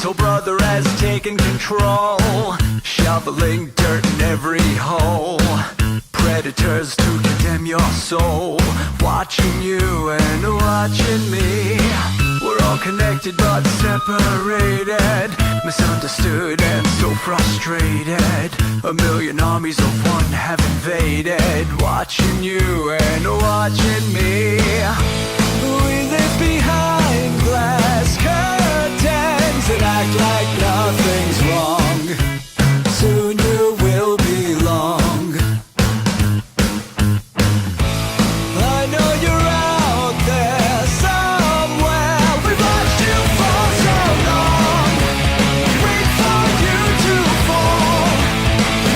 Little brother has taken control, shoveling dirt in every hole. Predators to condemn your soul, watching you and watching me. We're all connected but separated, misunderstood and so frustrated. A million armies of one have invaded, watching you and watching me. We live behind glass curtains and act like nothing's wrong. Soon you will belong. I know you're out there somewhere. We've watched you for so long. Wait for you to fall.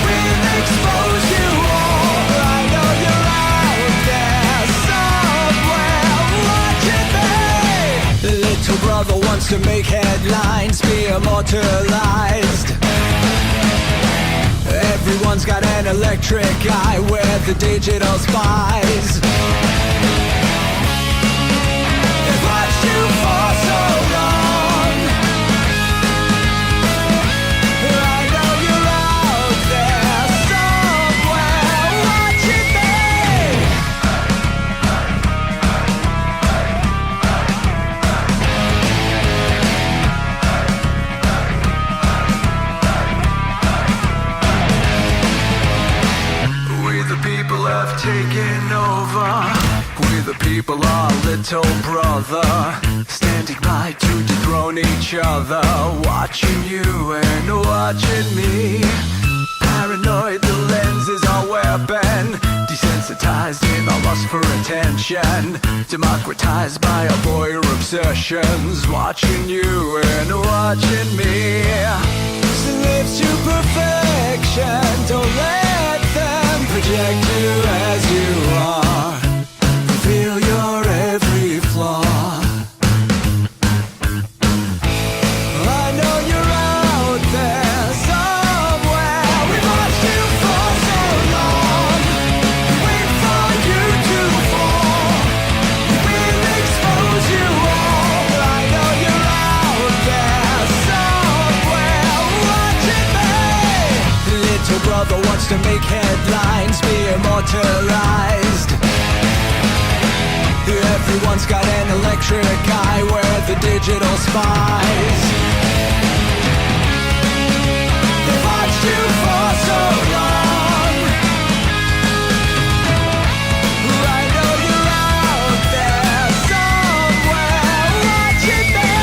We'll expose you all. I know you're out there somewhere watching me. The little brother wants to make headlines, be immortalized. Everyone's got an electric eye, we're the digital spies. They've watched you for so long. I know you're out there somewhere watching me. We the people have taken over. We the people are little brother, standing by to dethrone each other, watching you and watching me. Paranoid, the lens is our weapon, desensitized in our lust for attention, democratized by our voyeur obsessions, watching you and watching me. Slaves to perfection, don't let them project you as you are. Reveal your every flaw. I know you're out there somewhere. We've watched you for so long. Wait for you to fall. We'll expose you all. I know you're out there somewhere watching me. Little brother wants to make headlines, be immortalized. Everyone's got an electric eye, we're the digital spies. They've watched you for so long. I know you're out there somewhere watching me.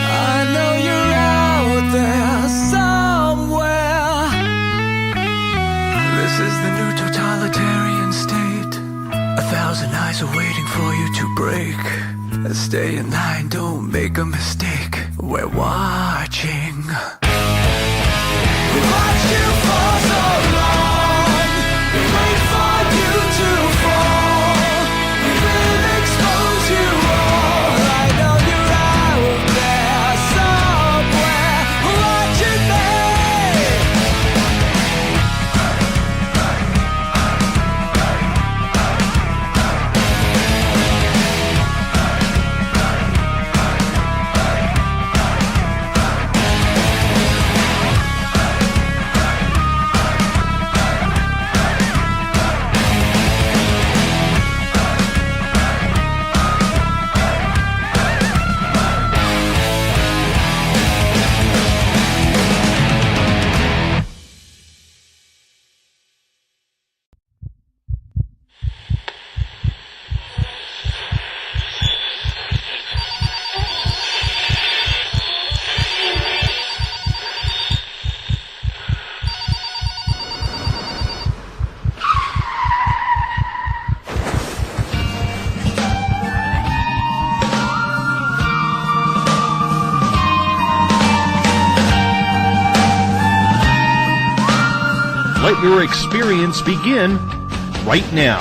I know you're out there somewhere. This is the new totalitarian state. 1,000 eyes are waiting for you to break. Stay in line, don't make a mistake. We're watching. We watched you for so long. We wait for you to fall. We will expose you all. I know you're out there somewhere watching me. Let your experience begin right now.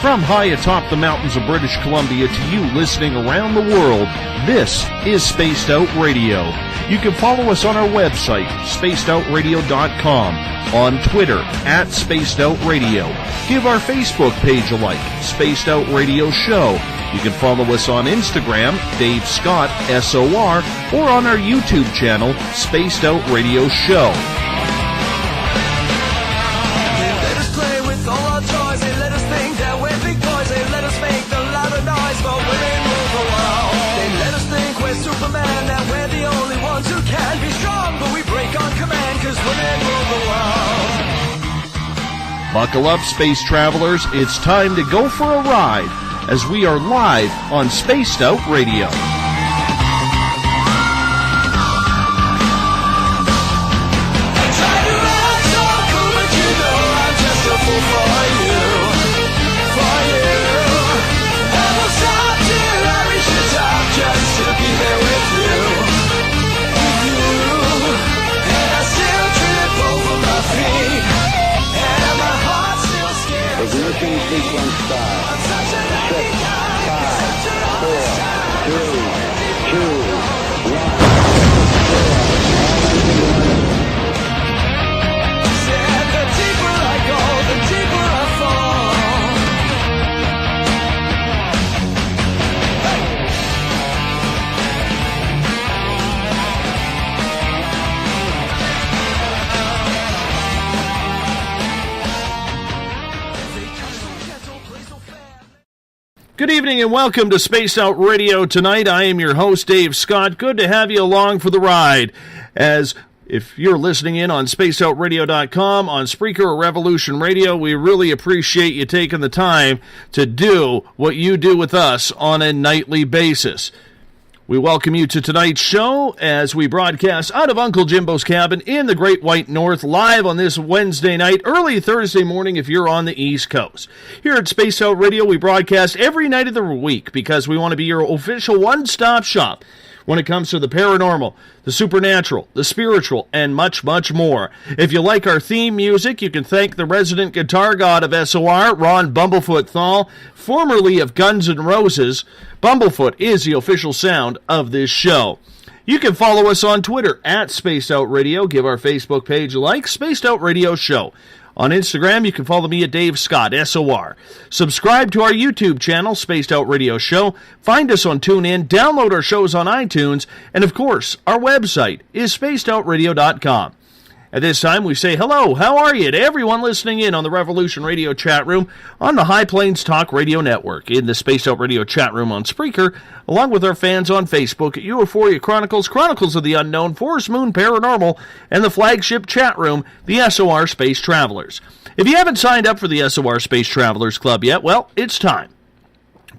From high atop the mountains of British Columbia to you listening around the world, this is Spaced Out Radio. You can follow us on our website, spacedoutradio.com, on Twitter, @SpacedOutRadio. Give our Facebook page a like, Spaced Out Radio Show. You can follow us on Instagram, Dave Scott, SOR, or on our YouTube channel, Spaced Out Radio Show. Let us play with all our toys, they let us think that we're big boys, they let us make the louder noise, but women rule the world. They let us think we're Superman, that we're the only ones who can be strong, but we break on command, cause women rule the world. Buckle up, space travelers. It's time to go for a ride as we are live on Spaced Out Radio. Ignition sequence start. 6, 5, 4, 3, 2, 1. And the deeper I go, the deeper I fall. Good evening and welcome to Spaced Out Radio tonight. I am your host, Dave Scott. Good to have you along for the ride. As if you're listening in on spacedoutradio.com, on Spreaker or Revolution Radio, we really appreciate you taking the time to do what you do with us on a nightly basis. We welcome you to tonight's show as we broadcast out of Uncle Jimbo's cabin in the Great White North, live on this Wednesday night, early Thursday morning if you're on the East Coast. Here at Spaced Out Radio, we broadcast every night of the week because we want to be your official one-stop shop when it comes to the paranormal, the supernatural, the spiritual, and much, much more. If you like our theme music, you can thank the resident guitar god of SOR, Ron Bumblefoot THAL, formerly of Guns N' Roses. Bumblefoot is the official sound of this show. You can follow us on Twitter at Spaced Out Radio. Give our Facebook page a like, Spaced Out Radio Show. On Instagram, you can follow me at Dave Scott, SOR. Subscribe to our YouTube channel, Spaced Out Radio Show. Find us on TuneIn. Download our shows on iTunes. And, of course, our website is spacedoutradio.com. At this time, we say hello, how are you to everyone listening in on the Revolution Radio chat room on the High Plains Talk Radio Network, in the Spaced Out Radio chat room on Spreaker, along with our fans on Facebook at Euphoria Chronicles, Chronicles of the Unknown, Forest Moon Paranormal, and the flagship chat room, the SOR Space Travelers. If you haven't signed up for the SOR Space Travelers Club yet, well, it's time.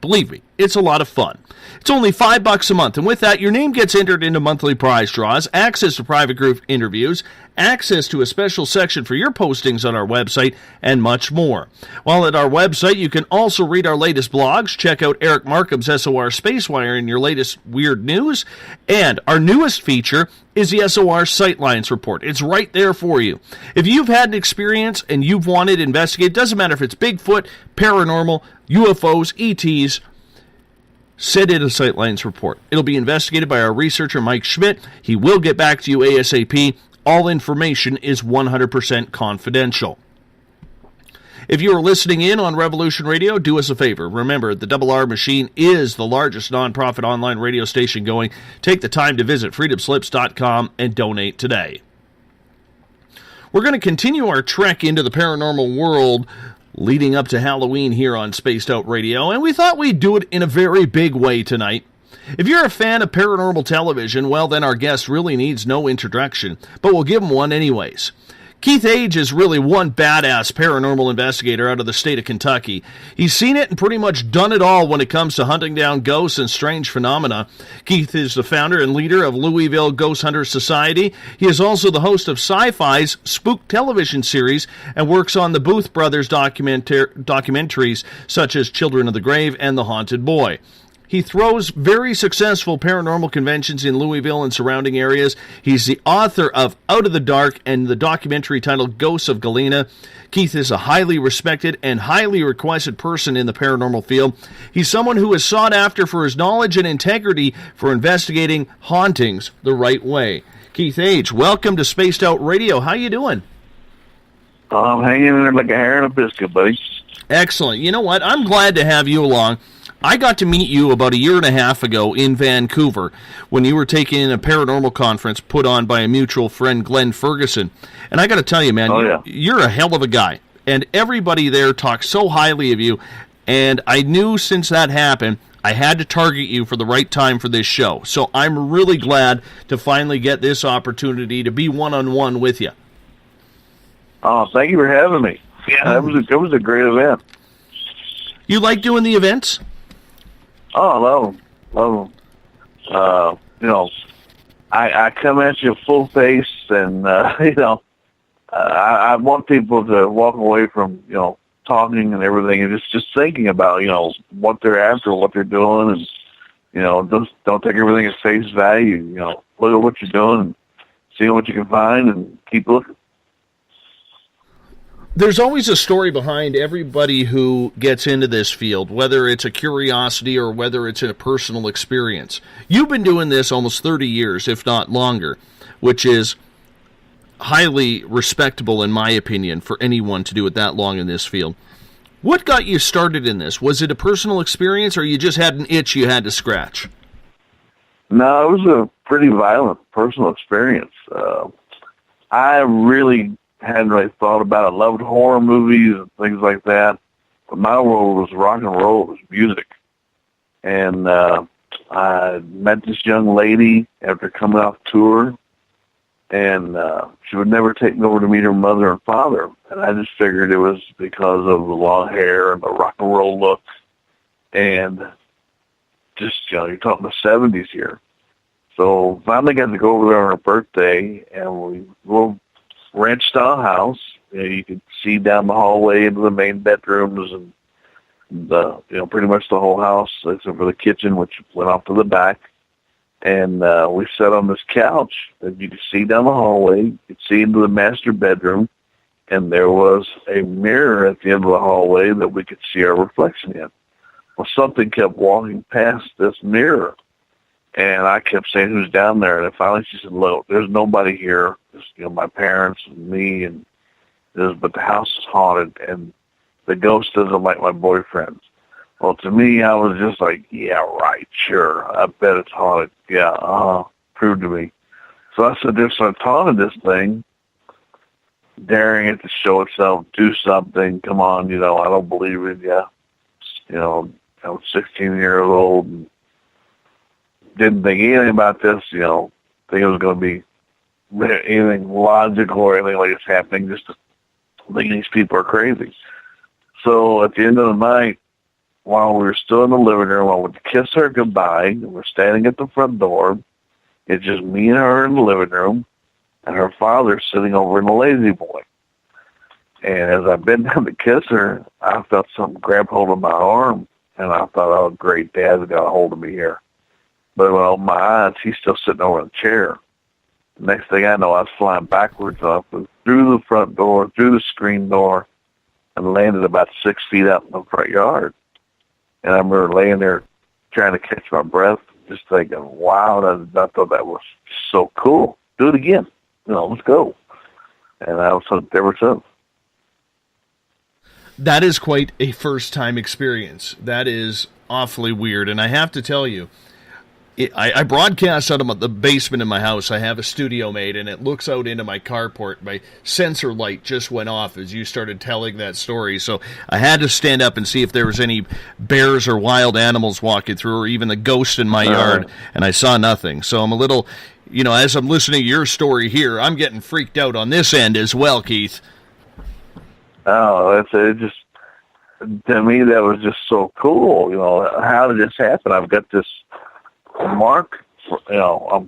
Believe me, it's a lot of fun. It's only $5 a month, and with that, your name gets entered into monthly prize draws, access to private group interviews, access to a special section for your postings on our website, and much more. While at our website, you can also read our latest blogs, check out Eric Markham's SOR Spacewire and your latest weird news, and our newest feature is the SOR Sightlines Report. It's right there for you. If you've had an experience and you've wanted to investigate, it doesn't matter if it's Bigfoot, paranormal, UFOs, ETs, send in a Sightlines Report. It'll be investigated by our researcher, Mike Schmidt. He will get back to you ASAP. All information is 100% confidential. If you are listening in on Revolution Radio, do us a favor. Remember, the Double R Machine is the largest nonprofit online radio station going. Take the time to visit freedomslips.com and donate today. We're going to continue our trek into the paranormal world leading up to Halloween here on Spaced Out Radio, and we thought we'd do it in a very big way tonight. If you're a fan of paranormal television, well, then our guest really needs no introduction, but we'll give him one anyways. Keith Age is really one badass paranormal investigator out of the state of Kentucky. He's seen it and pretty much done it all when it comes to hunting down ghosts and strange phenomena. Keith is the founder and leader of Louisville Ghost Hunters Society. He is also the host of Sci-Fi's Spook television series and works on the Booth Brothers documentaries such as Children of the Grave and The Haunted Boy. He throws very successful paranormal conventions in Louisville and surrounding areas. He's the author of Out of the Dark and the documentary titled Ghosts of Galena. Keith is a highly respected and highly requested person in the paranormal field. He's someone who is sought after for his knowledge and integrity for investigating hauntings the right way. Keith H., welcome to Spaced Out Radio. How you doing? I'm hanging in there like a hair in a biscuit, buddy. Excellent. You know what? I'm glad to have you along. I got to meet you about a year and a half ago in Vancouver when you were taking a paranormal conference put on by a mutual friend, Glenn Ferguson. And I got to tell you, man, you're a hell of a guy. And everybody there talks so highly of you. And I knew since that happened, I had to target you for the right time for this show. So I'm really glad to finally get this opportunity to be one-on-one with you. Oh, thank you for having me. Yeah, it was a great event. You like doing the events? Oh, I love them. I come at you full face, and I want people to walk away from talking and everything, and just thinking about what they're after, what they're doing, and don't take everything at face value. Look at what you're doing, and see what you can find, and keep looking. There's always a story behind everybody who gets into this field, whether it's a curiosity or whether it's a personal experience. You've been doing this almost 30 years, if not longer, which is highly respectable, in my opinion, for anyone to do it that long in this field. What got you started in this? Was it a personal experience, or you just had an itch you had to scratch? No, it was a pretty violent personal experience. I really hadn't really thought about it. I loved horror movies and things like that. But my world was rock and roll. It was music. And I met this young lady after coming off tour, and she would never take me over to meet her mother and father. And I just figured it was because of the long hair and the rock and roll look. And just, you're talking the 70s here. So finally got to go over there on her birthday, and we ranch-style house. You could see down the hallway into the main bedrooms, and pretty much the whole house except for the kitchen, which went off to the back. And we sat on this couch that you could see down the hallway. You could see into the master bedroom, and there was a mirror at the end of the hallway that we could see our reflection in. Well, something kept walking past this mirror, and I kept saying, "Who's down there?" And finally she said, "Look, there's nobody here. Just, my parents and me, but the house is haunted, and the ghost doesn't like my boyfriend." Well, to me, I was just like, "Yeah, right, sure. I bet it's haunted. Yeah, prove to me." So I said, "Just start taunting this thing, daring it to show itself, do something. Come on, I don't believe in you." I was 16 years old and didn't think anything about this, think it was going to be anything logical or anything like this happening, just thinking these people are crazy. So at the end of the night, while we were still in the living room, I went to kiss her goodbye, and we're standing at the front door. It's just me and her in the living room, and her father sitting over in the lazy boy. And as I bent down to kiss her, I felt something grab hold of my arm, and I thought, "Oh, great, Dad's got a hold of me here." But when I opened my eyes, he's still sitting over in the chair. The next thing I know, I was flying backwards up through the front door, through the screen door, and landed about 6 feet out in the front yard. And I remember laying there trying to catch my breath, just thinking, wow, I thought that was so cool. Do it again. Let's go. And I was hooked ever since. That is quite a first-time experience. That is awfully weird. And I have to tell you, I broadcast out of the basement in my house. I have a studio made, and it looks out into my carport. My sensor light just went off as you started telling that story, so I had to stand up and see if there was any bears or wild animals walking through, or even the ghost in my yard, and I saw nothing. So I'm a little, as I'm listening to your story here, I'm getting freaked out on this end as well, Keith. Oh, it just, to me, that was just so cool. How did this happen? I've got this mark,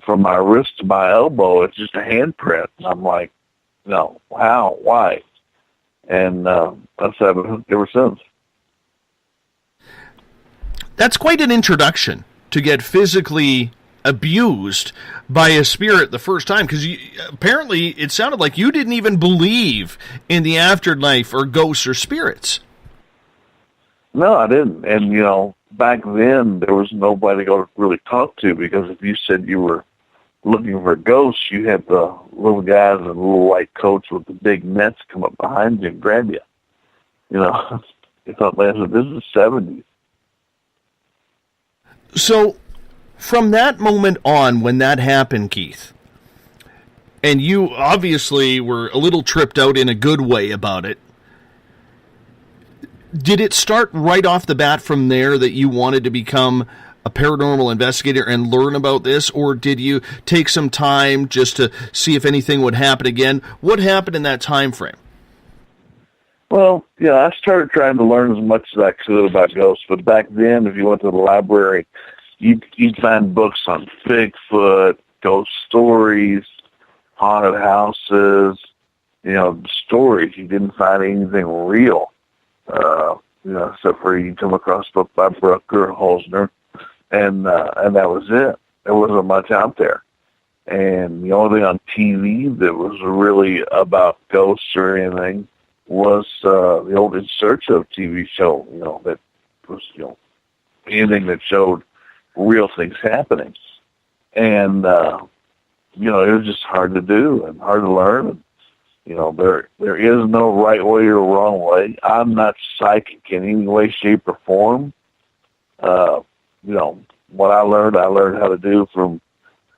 from my wrist to my elbow. It's just a handprint. I'm like, no, how, why? And that's how I've been hooked ever since. That's quite an introduction to get physically abused by a spirit the first time, because apparently it sounded like you didn't even believe in the afterlife or ghosts or spirits. No, I didn't. And, back then there was nobody to really talk to, because if you said you were looking for ghosts, you had the little guys in little white coats with the big nets come up behind you and grab you. I thought, man, this is the 70s. So, from that moment on, when that happened, Keith, and you obviously were a little tripped out in a good way about it, did it start right off the bat from there that you wanted to become a paranormal investigator and learn about this, or did you take some time just to see if anything would happen again? What happened in that time frame? Well, I started trying to learn as much as I could about ghosts, but back then, if you went to the library, you'd find books on Bigfoot, ghost stories, haunted houses, stories. You didn't find anything real, except for you come across a book by Brooker, Holzner, and that was it. There wasn't much out there. And the only thing on TV that was really about ghosts or anything was the old In Search Of TV show, that was, anything that showed real things happening. And, it was just hard to do and hard to learn. And, there is no right way or wrong way. I'm not psychic in any way, shape, or form. What I learned how to do from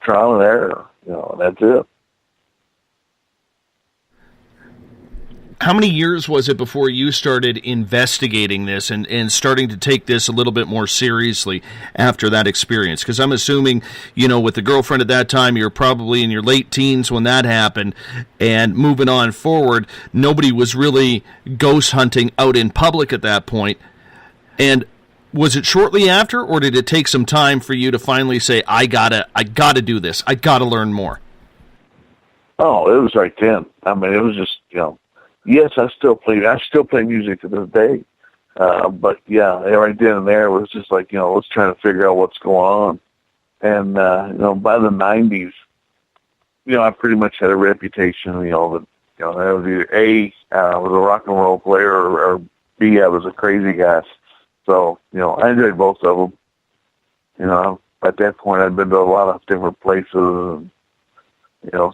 trial and error, and that's it. How many years was it before you started investigating this and starting to take this a little bit more seriously after that experience? Because I'm assuming, with the girlfriend at that time, you're probably in your late teens when that happened, and moving on forward, nobody was really ghost hunting out in public at that point. And was it shortly after, or did it take some time for you to finally say, I gotta do this, I gotta learn more? Oh, it was right then. I mean, it was just, yes, I still play music to this day. But yeah, right then and there, it was just like, let's try to figure out what's going on. And, by the 90s, I pretty much had a reputation, that, I was either A, I was a rock and roll player, or B, I was a crazy guy. So, I enjoyed both of them. At that point, I'd been to a lot of different places and,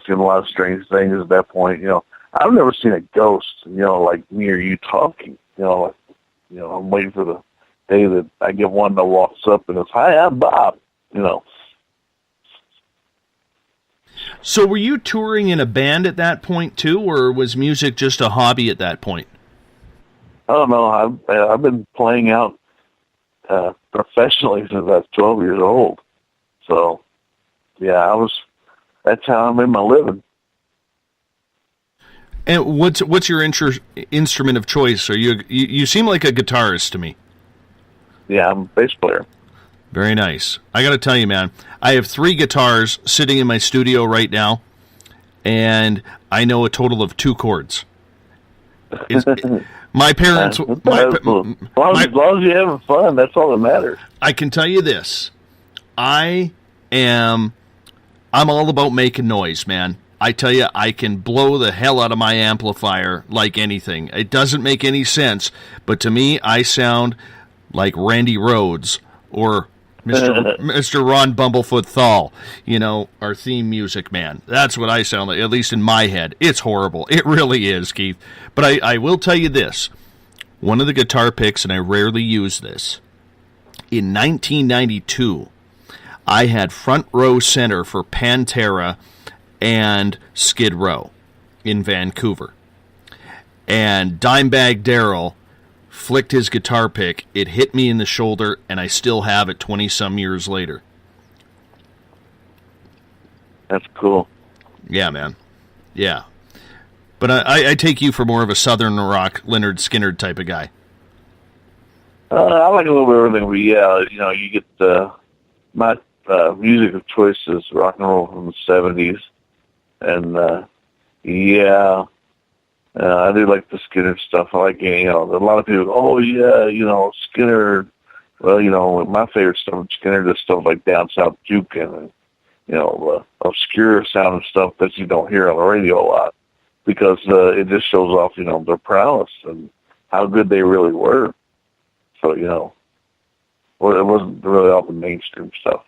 seen a lot of strange things at that point. I've never seen a ghost, like me or you talking. I'm waiting for the day that I get one that walks up and goes, "Hi, I'm Bob." So were you touring in a band at that point too, or was music just a hobby at that point? I don't know. I've been playing out professionally since I was 12 years old. So, yeah, that's how I made my living. And what's your instrument of choice? You seem like a guitarist to me. Yeah, I'm a bass player. Very nice. I got to tell you, man, I have 3 guitars sitting in my studio right now, and I know a total of 2 chords. My parents... as long as you're having fun, that's all that matters. I can tell you this. I'm all about making noise, man. I tell you, I can blow the hell out of my amplifier like anything. It doesn't make any sense, but to me, I sound like Randy Rhoads or Mr. Ron Bumblefoot THAL, our theme music man. That's what I sound like, at least in my head. It's horrible. It really is, Keith. But I will tell you this. One of the guitar picks, and I rarely use this, in 1992, I had front row center for Pantera and Skid Row in Vancouver. And Dimebag Darrell flicked his guitar pick, it hit me in the shoulder, and I still have it 20-some years later. That's cool. Yeah, man. Yeah. But I take you for more of a Southern rock, Lynyrd Skynyrd type of guy. I like a little bit of everything, but yeah, you get my music of choice is rock and roll from the 70s. And, I do like the Skynyrd stuff. I like, a lot of people, Skynyrd Well, my favorite stuff in Skinner is stuff like Down South Jukin and, obscure sounding stuff that you don't hear on the radio a lot, because it just shows off, their prowess and how good they really were. So, well, it wasn't really all the mainstream stuff.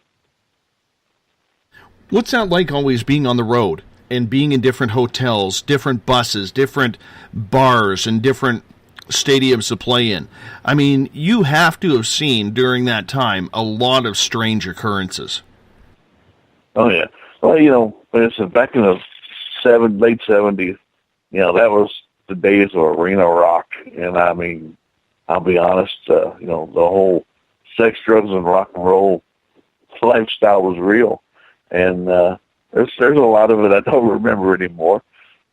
What's that like, always being on the road and being in different hotels, different buses, different bars, and different stadiums to play in? I mean, you have to have seen during that time a lot of strange occurrences. Oh, yeah. Well, for instance, back in the late 70s, that was the days of arena rock. And I mean, I'll be honest, the whole sex, drugs, and rock and roll lifestyle was real. And there's a lot of it I don't remember anymore.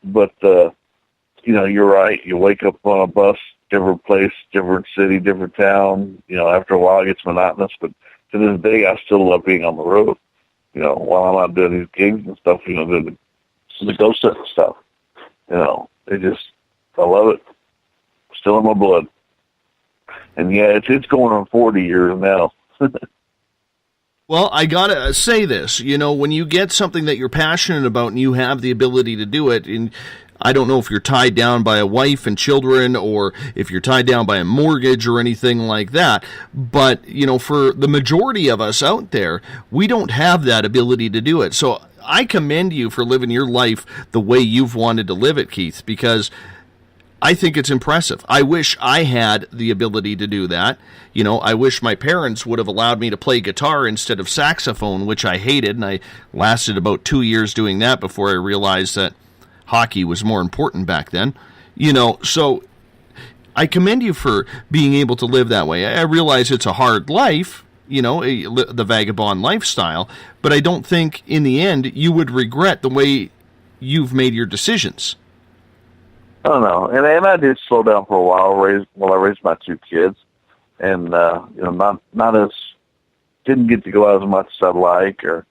But, you're right. You wake up on a bus, different place, different city, different town. After a while it gets monotonous. But to this day, I still love being on the road. While I'm out doing these gigs and stuff, doing the ghost hunting stuff. I love it. Still in my blood. And yeah, it's going on 40 years now. Well, I gotta say this, when you get something that you're passionate about and you have the ability to do it, and I don't know if you're tied down by a wife and children or if you're tied down by a mortgage or anything like that, but, for the majority of us out there, we don't have that ability to do it. So I commend you for living your life the way you've wanted to live it, Keith, because I think it's impressive. I wish I had the ability to do that. I wish my parents would have allowed me to play guitar instead of saxophone, which I hated, and I lasted about 2 years doing that before I realized that hockey was more important back then. So I commend you for being able to live that way. I realize it's a hard life, the vagabond lifestyle, but I don't think in the end you would regret the way you've made your decisions. Oh, no. And I did slow down for a while while I raised my 2 kids. And, didn't get to go out as much as I'd like, or,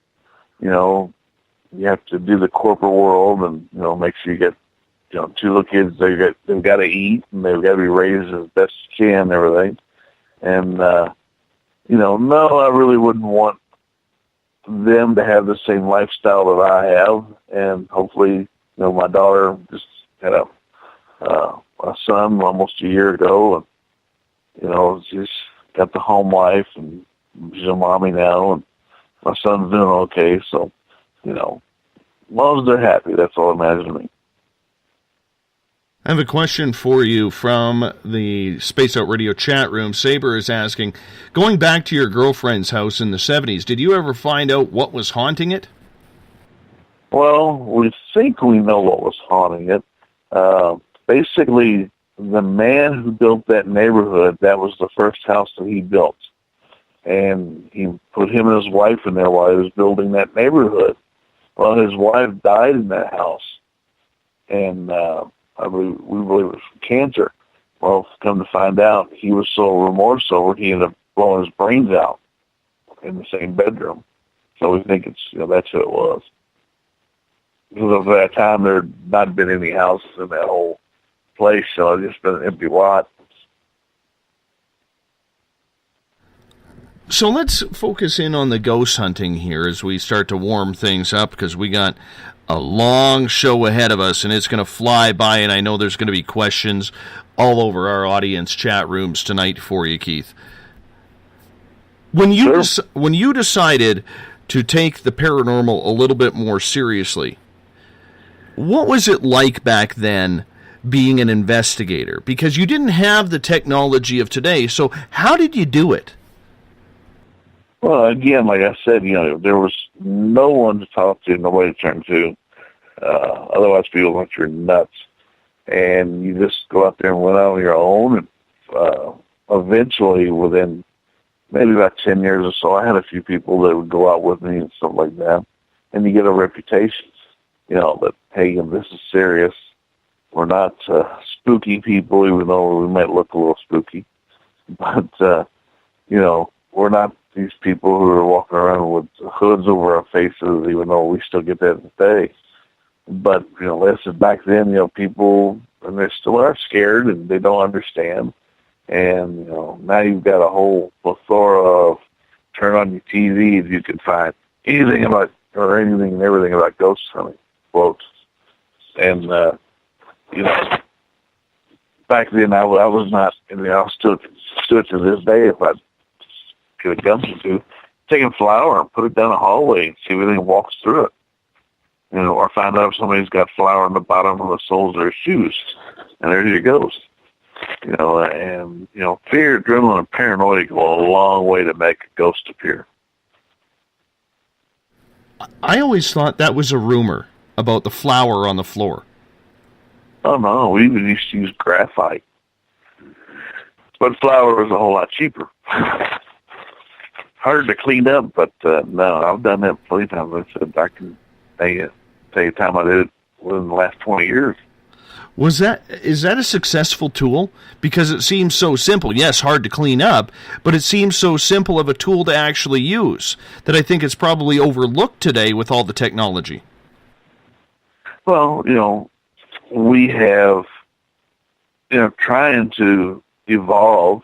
you have to do the corporate world and, make sure you get, 2 little kids, they've got to eat and they've got to be raised as best you can and everything. And, no, I really wouldn't want them to have the same lifestyle that I have. And hopefully, my daughter just had a son almost a year ago, and she's got the home life, and she's a mommy now, and my son's doing okay. So, as long as they're happy, that's all that matters to me. I have a question for you from the Space Out Radio chat room. Saber is asking, going back to your girlfriend's house in the 70s, did you ever find out what was haunting it? Well, we think we know what was haunting it. Basically, the man who built that neighborhood, that was the first house that he built. And he put him and his wife in there while he was building that neighborhood. Well, his wife died in that house. And we believe it was cancer. Well, come to find out, he was so remorseful, he ended up blowing his brains out in the same bedroom. So we think it's, that's who it was. Because at that time, there had not been any houses in that whole place, so it just been an empty lot. So let's focus in on the ghost hunting here as we start to warm things up, because we got a long show ahead of us and it's going to fly by, and I know there's going to be questions all over our audience chat rooms tonight for you, Keith. When you when you decided to take the paranormal a little bit more seriously, what was it like back then being an investigator? Because you didn't have the technology of today, so how did you do it? Well, again, like I said, there was no one to talk to, nobody to turn to. Otherwise, people think you're nuts. And you just go out there and went out on your own. And eventually, within maybe about 10 years or so, I had a few people that would go out with me and stuff like that. And you get a reputation, that, hey, this is serious. We're not spooky people, even though we might look a little spooky. But, we're not these people who are walking around with hoods over our faces, even though we still get that today. But, listen, back then, people, and they still are scared and they don't understand. And, now you've got a whole plethora of turn on your TV and you can find anything about, or anything and everything about ghost hunting quotes. And, back then I was not, I still to this day, if I could have done to, taking flour and put it down a hallway and see if anything walks through it. Or find out if somebody's got flour on the bottom of the soles of their shoes. And there's your ghost. Fear, adrenaline, and paranoia go a long way to make a ghost appear. I always thought that was a rumor about the flour on the floor. Oh, no, we even used to use graphite. But flour was a whole lot cheaper. Harder to clean up, but no, I've done that plenty of times. I said I can tell you the time I did it within the last 20 years. Is that a successful tool? Because it seems so simple. Yes, hard to clean up, but it seems so simple of a tool to actually use that I think it's probably overlooked today with all the technology. Well, we have, trying to evolve.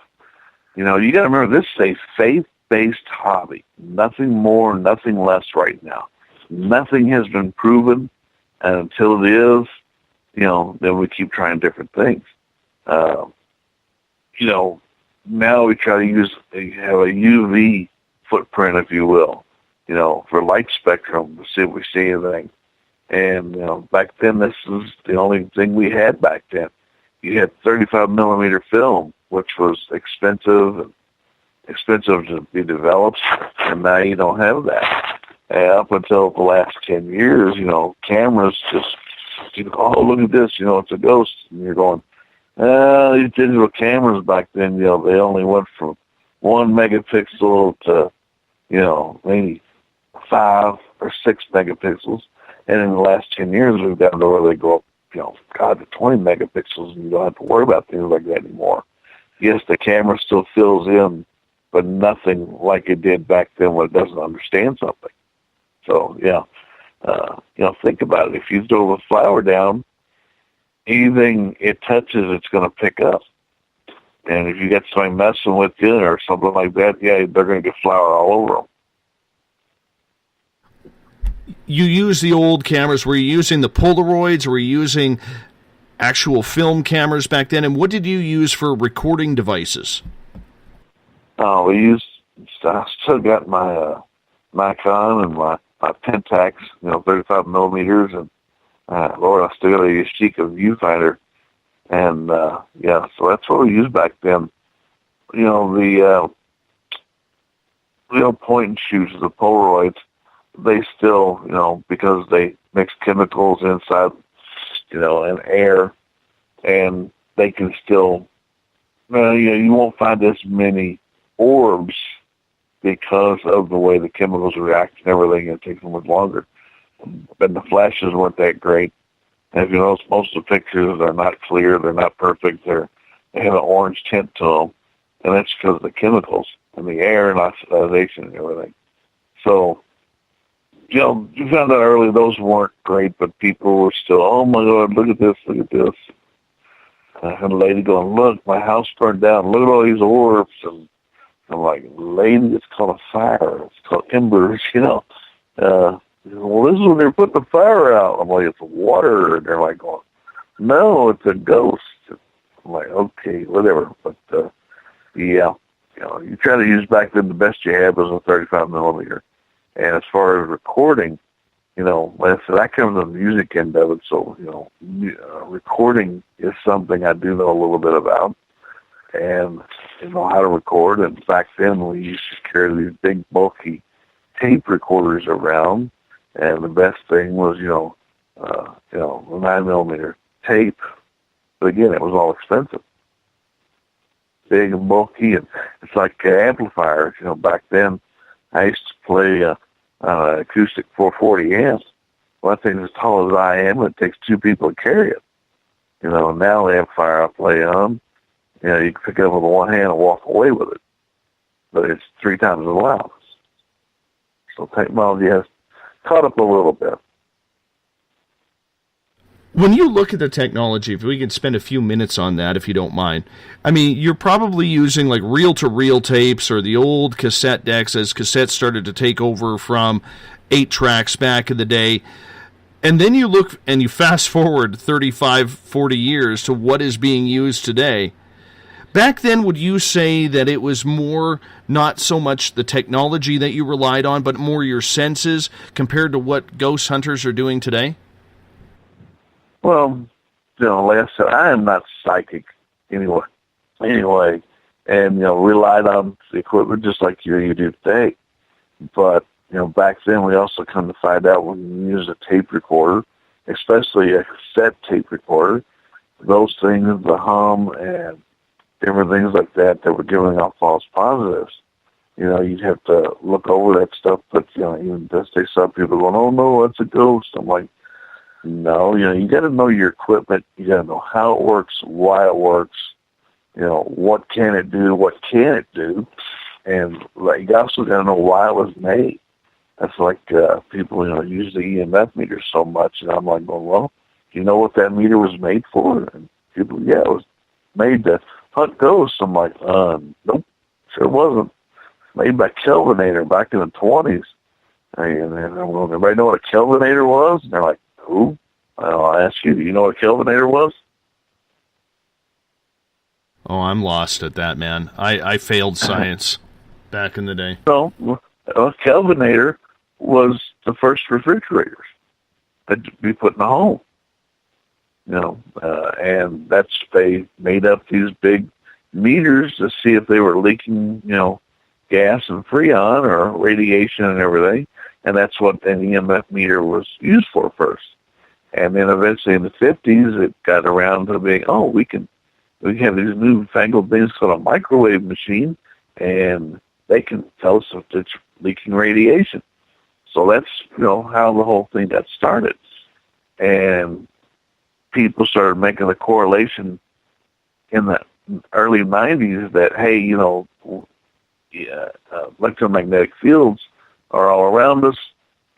You got to remember, this is a faith-based hobby. Nothing more, nothing less right now. Nothing has been proven, and until it is, then we keep trying different things. Now we try to have a UV footprint, if you will, for light spectrum to see if we see anything. And, back then, this was the only thing we had back then. You had 35 millimeter film, which was expensive to be developed, and now you don't have that. And up until the last 10 years, cameras just, oh, look at this, it's a ghost. And you're going, these digital cameras back then, they only went from 1 megapixel to, maybe 5 or 6 megapixels. And in the last 10 years, we've gotten to where they go up, to 20 megapixels, and you don't have to worry about things like that anymore. Yes, the camera still fills in, but nothing like it did back then when it doesn't understand something. So, think about it. If you throw the flour down, anything it touches, it's going to pick up. And if you get somebody messing with you or something like that, they're going to get flour all over them. You use the old cameras. Were you using the Polaroids? Were you using actual film cameras back then? And what did you use for recording devices? I still got my Nikon and my Pentax, 35 millimeters, and Lord, I still got a Yashica viewfinder, and so that's what we used back then. The point and shoots, the Polaroids, they still, because they mix chemicals inside, and air, and they can still, you won't find as many orbs because of the way the chemicals react and everything. It takes them much longer. But the flashes weren't that great. And if you notice, most of the pictures are not clear, they're not perfect, they have an orange tint to them, and that's because of the chemicals and the air and oxidization and everything. So, you found out early those weren't great, but people were still, oh my God, look at this, look at this. I had a lady going, look, my house burned down, look at all these orbs. And I'm like, lady, it's called a fire. It's called embers, well, this is when they're putting the fire out. I'm like, it's water. And they're like going, no, it's a ghost. I'm like, okay, whatever. But, you try to use back then the best you had was a 35 millimeter. And as far as recording, like I said, I come from the music end of it, so, recording is something I do know a little bit about and know how to record. And back then we used to carry these big, bulky tape recorders around, and the best thing was, a 9 millimeter tape. But again, it was all expensive. Big and bulky, and it's like amplifiers. Back then I used to play acoustic 440 amps. Well, that thing's as tall as I am, and it takes 2 people to carry it. Now the amplifier I play on, you can pick it up with one hand and walk away with it. But it's 3 times as loud. So technology has caught up a little bit. When you look at the technology, if we could spend a few minutes on that, if you don't mind. I mean, you're probably using like reel-to-reel tapes or the old cassette decks as cassettes started to take over from 8 tracks back in the day. And then you look and you fast forward 35, 40 years to what is being used today. Back then, would you say that it was more not so much the technology that you relied on, but more your senses compared to what ghost hunters are doing today? Well, like I said, I am not psychic anyway, and, relied on the equipment just like you do today. But, back then we also come to find out when you use a tape recorder, especially a cassette tape recorder, those things, the hum and different things like that were giving off false positives. You'd have to look over that stuff, but, even this day some people going, oh no, that's a ghost. I'm like, no, you got to know your equipment. You got to know how it works, why it works. What can it do, what can it do, and you also got to know why it was made. That's like people, use the EMF meter so much, and I'm like, well, do you know what that meter was made for? And people, yeah, it was made to hunt ghosts. I'm like, nope, sure wasn't. Made by Kelvinator back in the 20s. And I'm going, everybody know what a Kelvinator was? And they're like, who? I'll ask you, do you know what a Kelvinator was? Oh, I'm lost at that, man. I failed science back in the day. No, a Kelvinator was the first refrigerators that be put in the home. And they made up these big meters to see if they were leaking, gas and freon or radiation and everything. And that's what an EMF meter was used for first. And then eventually in the 50s, it got around to being, we can have these newfangled things called a microwave machine, and they can tell us if it's leaking radiation. So that's, how the whole thing got started. And people started making the correlation in the early 90s that, hey, electromagnetic fields are all around us,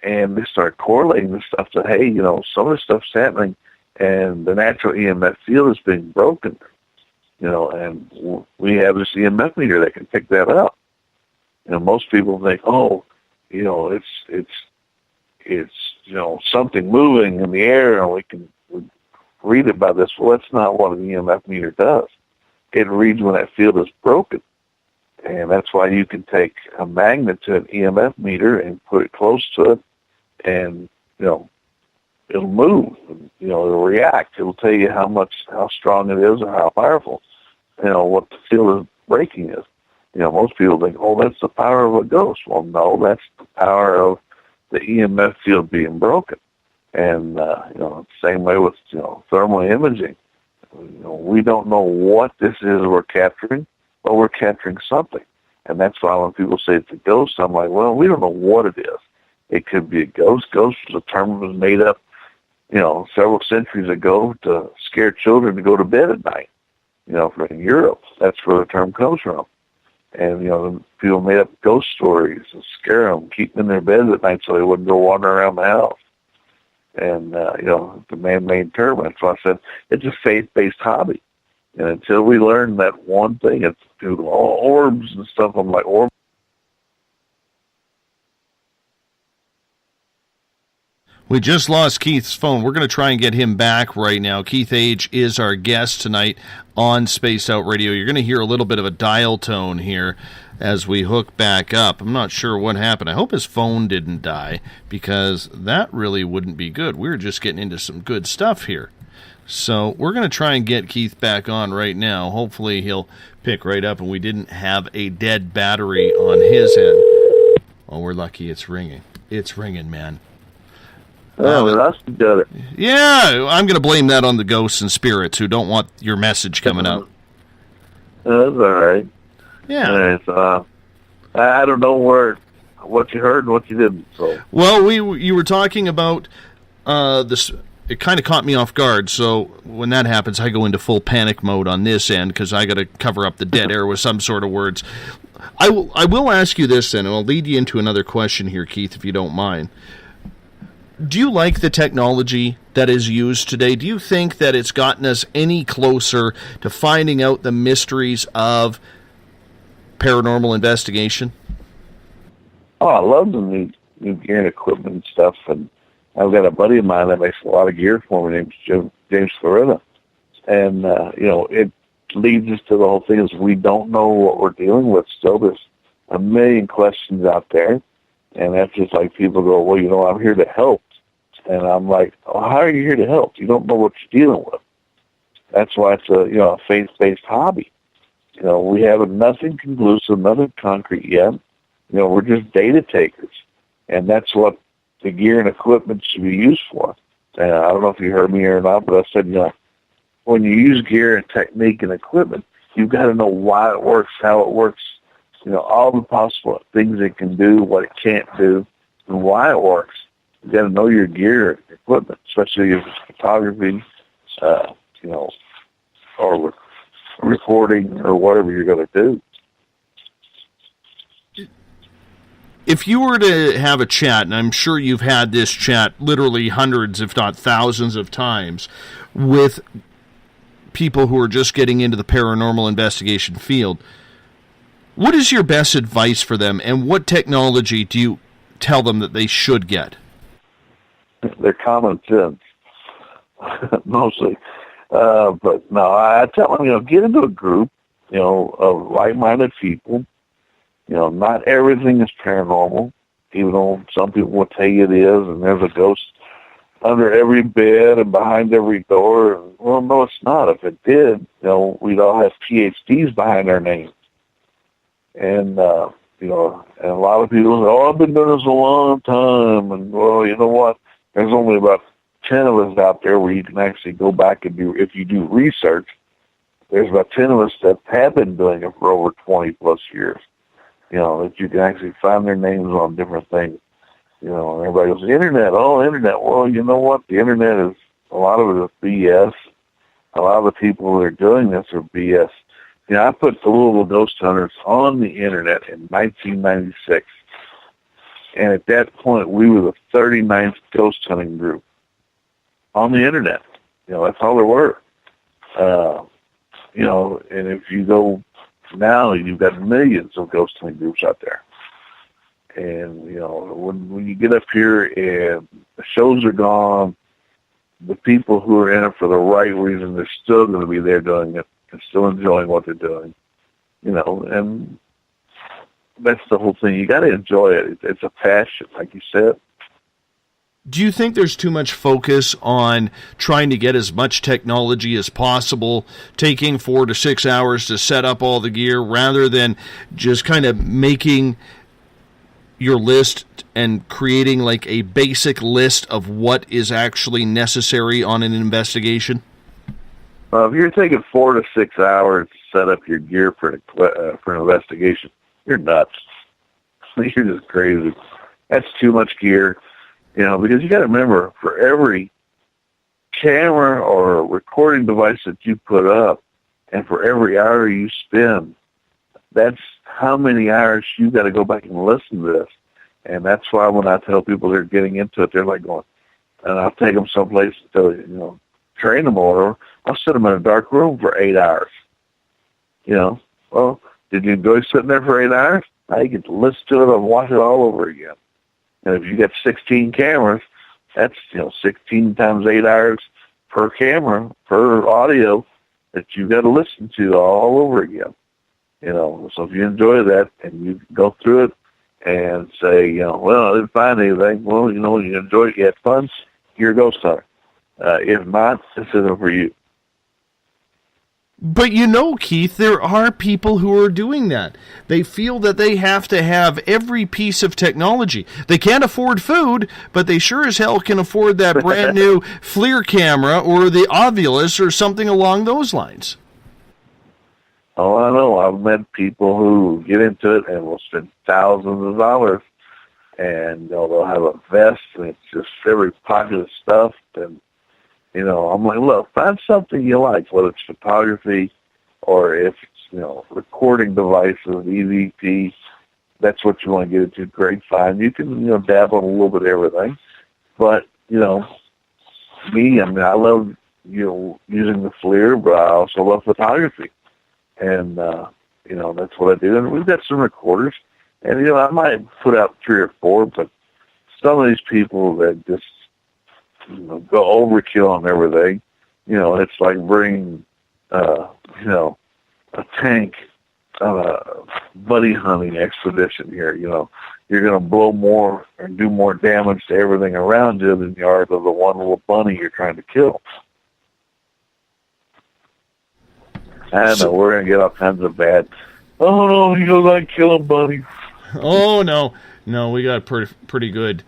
and they start correlating this stuff to, hey, some of this stuff's happening, and the natural EMF field is being broken, and we have this EMF meter that can pick that up. Most people think, it's something moving in the air, and we can read about this. Well, that's not what an EMF meter does. It reads when that field is broken. And that's why you can take a magnet to an EMF meter and put it close to it, and, it'll move. It'll react. It'll tell you how strong it is or how powerful, what the field of breaking is. Most people think, that's the power of a ghost. Well, no, that's the power of the EMF field being broken. And, same way with, thermal imaging. We don't know what this is we're capturing, but we're capturing something. And that's why when people say it's a ghost, I'm like, well, we don't know what it is. It could be a ghost. Ghost was a term that was made up, several centuries ago to scare children to go to bed at night. From Europe, that's where the term comes from. And, people made up ghost stories to scare them, keep them in their beds at night so they wouldn't go wandering around the house. And, the man-made term. That's why I said it's a faith-based hobby. And until we learn that one thing, it's all orbs and stuff. I'm like, orbs. We just lost Keith's phone. We're going to try and get him back right now. Keith Age is our guest tonight on Spaced Out Radio. You're going to hear a little bit of a dial tone here as we hook back up. I'm not sure what happened. I hope his phone didn't die, because that really wouldn't be good. We're just getting into some good stuff here. So we're going to try and get Keith back on right now. Hopefully he'll pick right up and we didn't have a dead battery on his end. Oh, we're lucky it's ringing. It's ringing, man. Oh, that's good. Yeah, I'm going to blame that on the ghosts and spirits who don't want your message coming up. That's all right. Yeah. I don't know what you heard and what you didn't. So. Well, you were talking about this. It kind of caught me off guard. So when that happens, I go into full panic mode on this end because I got to cover up the dead air with some sort of words. I will ask you this then, and I'll lead you into another question here, Keith, if you don't mind. Do you like the technology that is used today? Do you think that it's gotten us any closer to finding out the mysteries of paranormal investigation? Oh, I love the new gear and equipment and stuff. And I've got a buddy of mine that makes a lot of gear for me named James Florida. And, it leads us to the whole thing is we don't know what we're dealing with still. There's a million questions out there. And that's just like people go, well, I'm here to help. And I'm like, oh, how are you here to help? You don't know what you're dealing with. That's why it's a faith-based hobby. We have nothing conclusive, nothing concrete yet. We're just data takers. And that's what the gear and equipment should be used for. And I don't know if you heard me or not, but I said, when you use gear and technique and equipment, you've got to know why it works, how it works, all the possible things it can do, what it can't do, and why it works. You got to know your gear and equipment, especially if it's photography, or recording or whatever you're going to do. If you were to have a chat, and I'm sure you've had this chat literally hundreds, if not thousands of times, with people who are just getting into the paranormal investigation field, what is your best advice for them, and what technology do you tell them that they should get? They're common sense, mostly. But no, I tell them, get into a group, of like-minded people. Not everything is paranormal, even though some people will tell you it is, and there's a ghost under every bed and behind every door. Well, no, it's not. If it did, we'd all have PhDs behind our names. And, and a lot of people say, oh, I've been doing this a long time. And, well, you know what? There's only about 10 of us out there where you can actually go back and if you do research, there's about 10 of us that have been doing it for over 20 plus years. That you can actually find their names on different things. And everybody goes, internet. Well, you know what? The internet is, a lot of it is BS. A lot of the people that are doing this are BS. I put the Louisville Ghost Hunters on the internet in 1996. And at that point, we were the 39th ghost hunting group on the internet. That's all there were. And if you go now, you've got millions of ghost hunting groups out there. And, when you get up here and the shows are gone, the people who are in it for the right reason, they're still going to be there doing it and still enjoying what they're doing. And that's the whole thing. You got to enjoy it. It's a passion, like you said. Do you think there's too much focus on trying to get as much technology as possible, taking 4 to 6 hours to set up all the gear, rather than just kind of making your list and creating like a basic list of what is actually necessary on an investigation? If you're taking 4 to 6 hours to set up your gear for an investigation, you're nuts. You're just crazy. That's too much gear. Because you got to remember, for every camera or recording device that you put up, and for every hour you spend, that's how many hours you got to go back and listen to this. And that's why when I tell people they're getting into it, they're like going, and I'll take them someplace to, train them or I'll sit them in a dark room for 8 hours. Well, did you enjoy sitting there for 8 hours? Now you get to listen to it and watch it all over again. And if you got 16 cameras, that's, 16 times 8 hours per camera, per audio that you got to listen to all over again. So if you enjoy that and you go through it and say, well, I didn't find anything. Well, you enjoyed it, you had fun, you're a ghost hunter. If not, this isn't for you. But Keith, there are people who are doing that. They feel that they have to have every piece of technology. They can't afford food, but they sure as hell can afford that brand new FLIR camera or the Ovilus or something along those lines. Oh, I know. I've met people who get into it and will spend thousands of dollars, and they'll have a vest, and it's just very popular stuff, and I'm like, look, find something you like, whether it's photography or if it's, recording devices, EVP, that's what you want to get into. Great, fine. You can, dabble in a little bit of everything. But, me, I mean, I love, using the FLIR, but I also love photography. And, that's what I do. And we've got some recorders. And, I might put out 3 or 4, but some of these people that just, go overkill on everything, it's like bringing, a tank on a buddy hunting expedition here. You're going to blow more and do more damage to everything around you than you are to the one little bunny you're trying to kill. I don't know, we're going to get all kinds of bad, oh no, you don't like killing bunnies. Oh, no, we got pretty good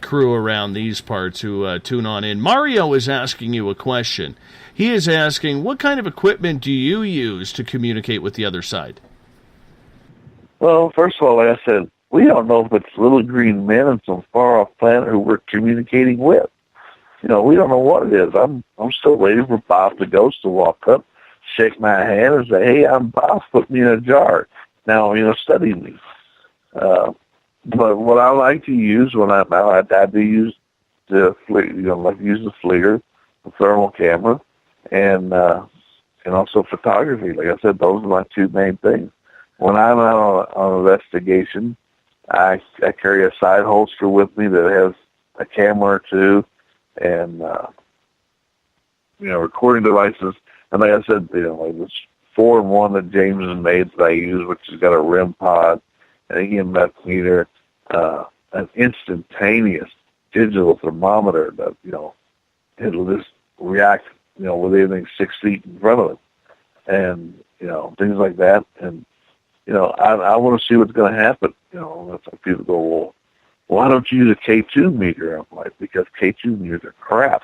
crew around these parts who tune on in. Mario is asking you a question. He is asking, what kind of equipment do you use to communicate with the other side? Well, first of all, like I said, we don't know if it's little green men on some far-off planet who we're communicating with. We don't know what it is. I'm still waiting for Bob the Ghost to walk up, shake my hand, and say, hey, I'm Bob, put me in a jar. Now, study me. But what I like to use when I'm out, I do use the FLIR, the thermal camera, and also photography. Like I said, those are my 2 main things. When I'm out on investigation, I carry a side holster with me that has a camera or 2, and recording devices. And like I said, like this 4-in-1 that James has made that I use, which has got a REM pod, an EMF meter, an instantaneous digital thermometer that, it'll just react, with anything 6 feet in front of it. And, things like that. And, I want to see what's going to happen. That's like people go, well, why don't you use a K2 meter? I'm like, because K2 meters are crap.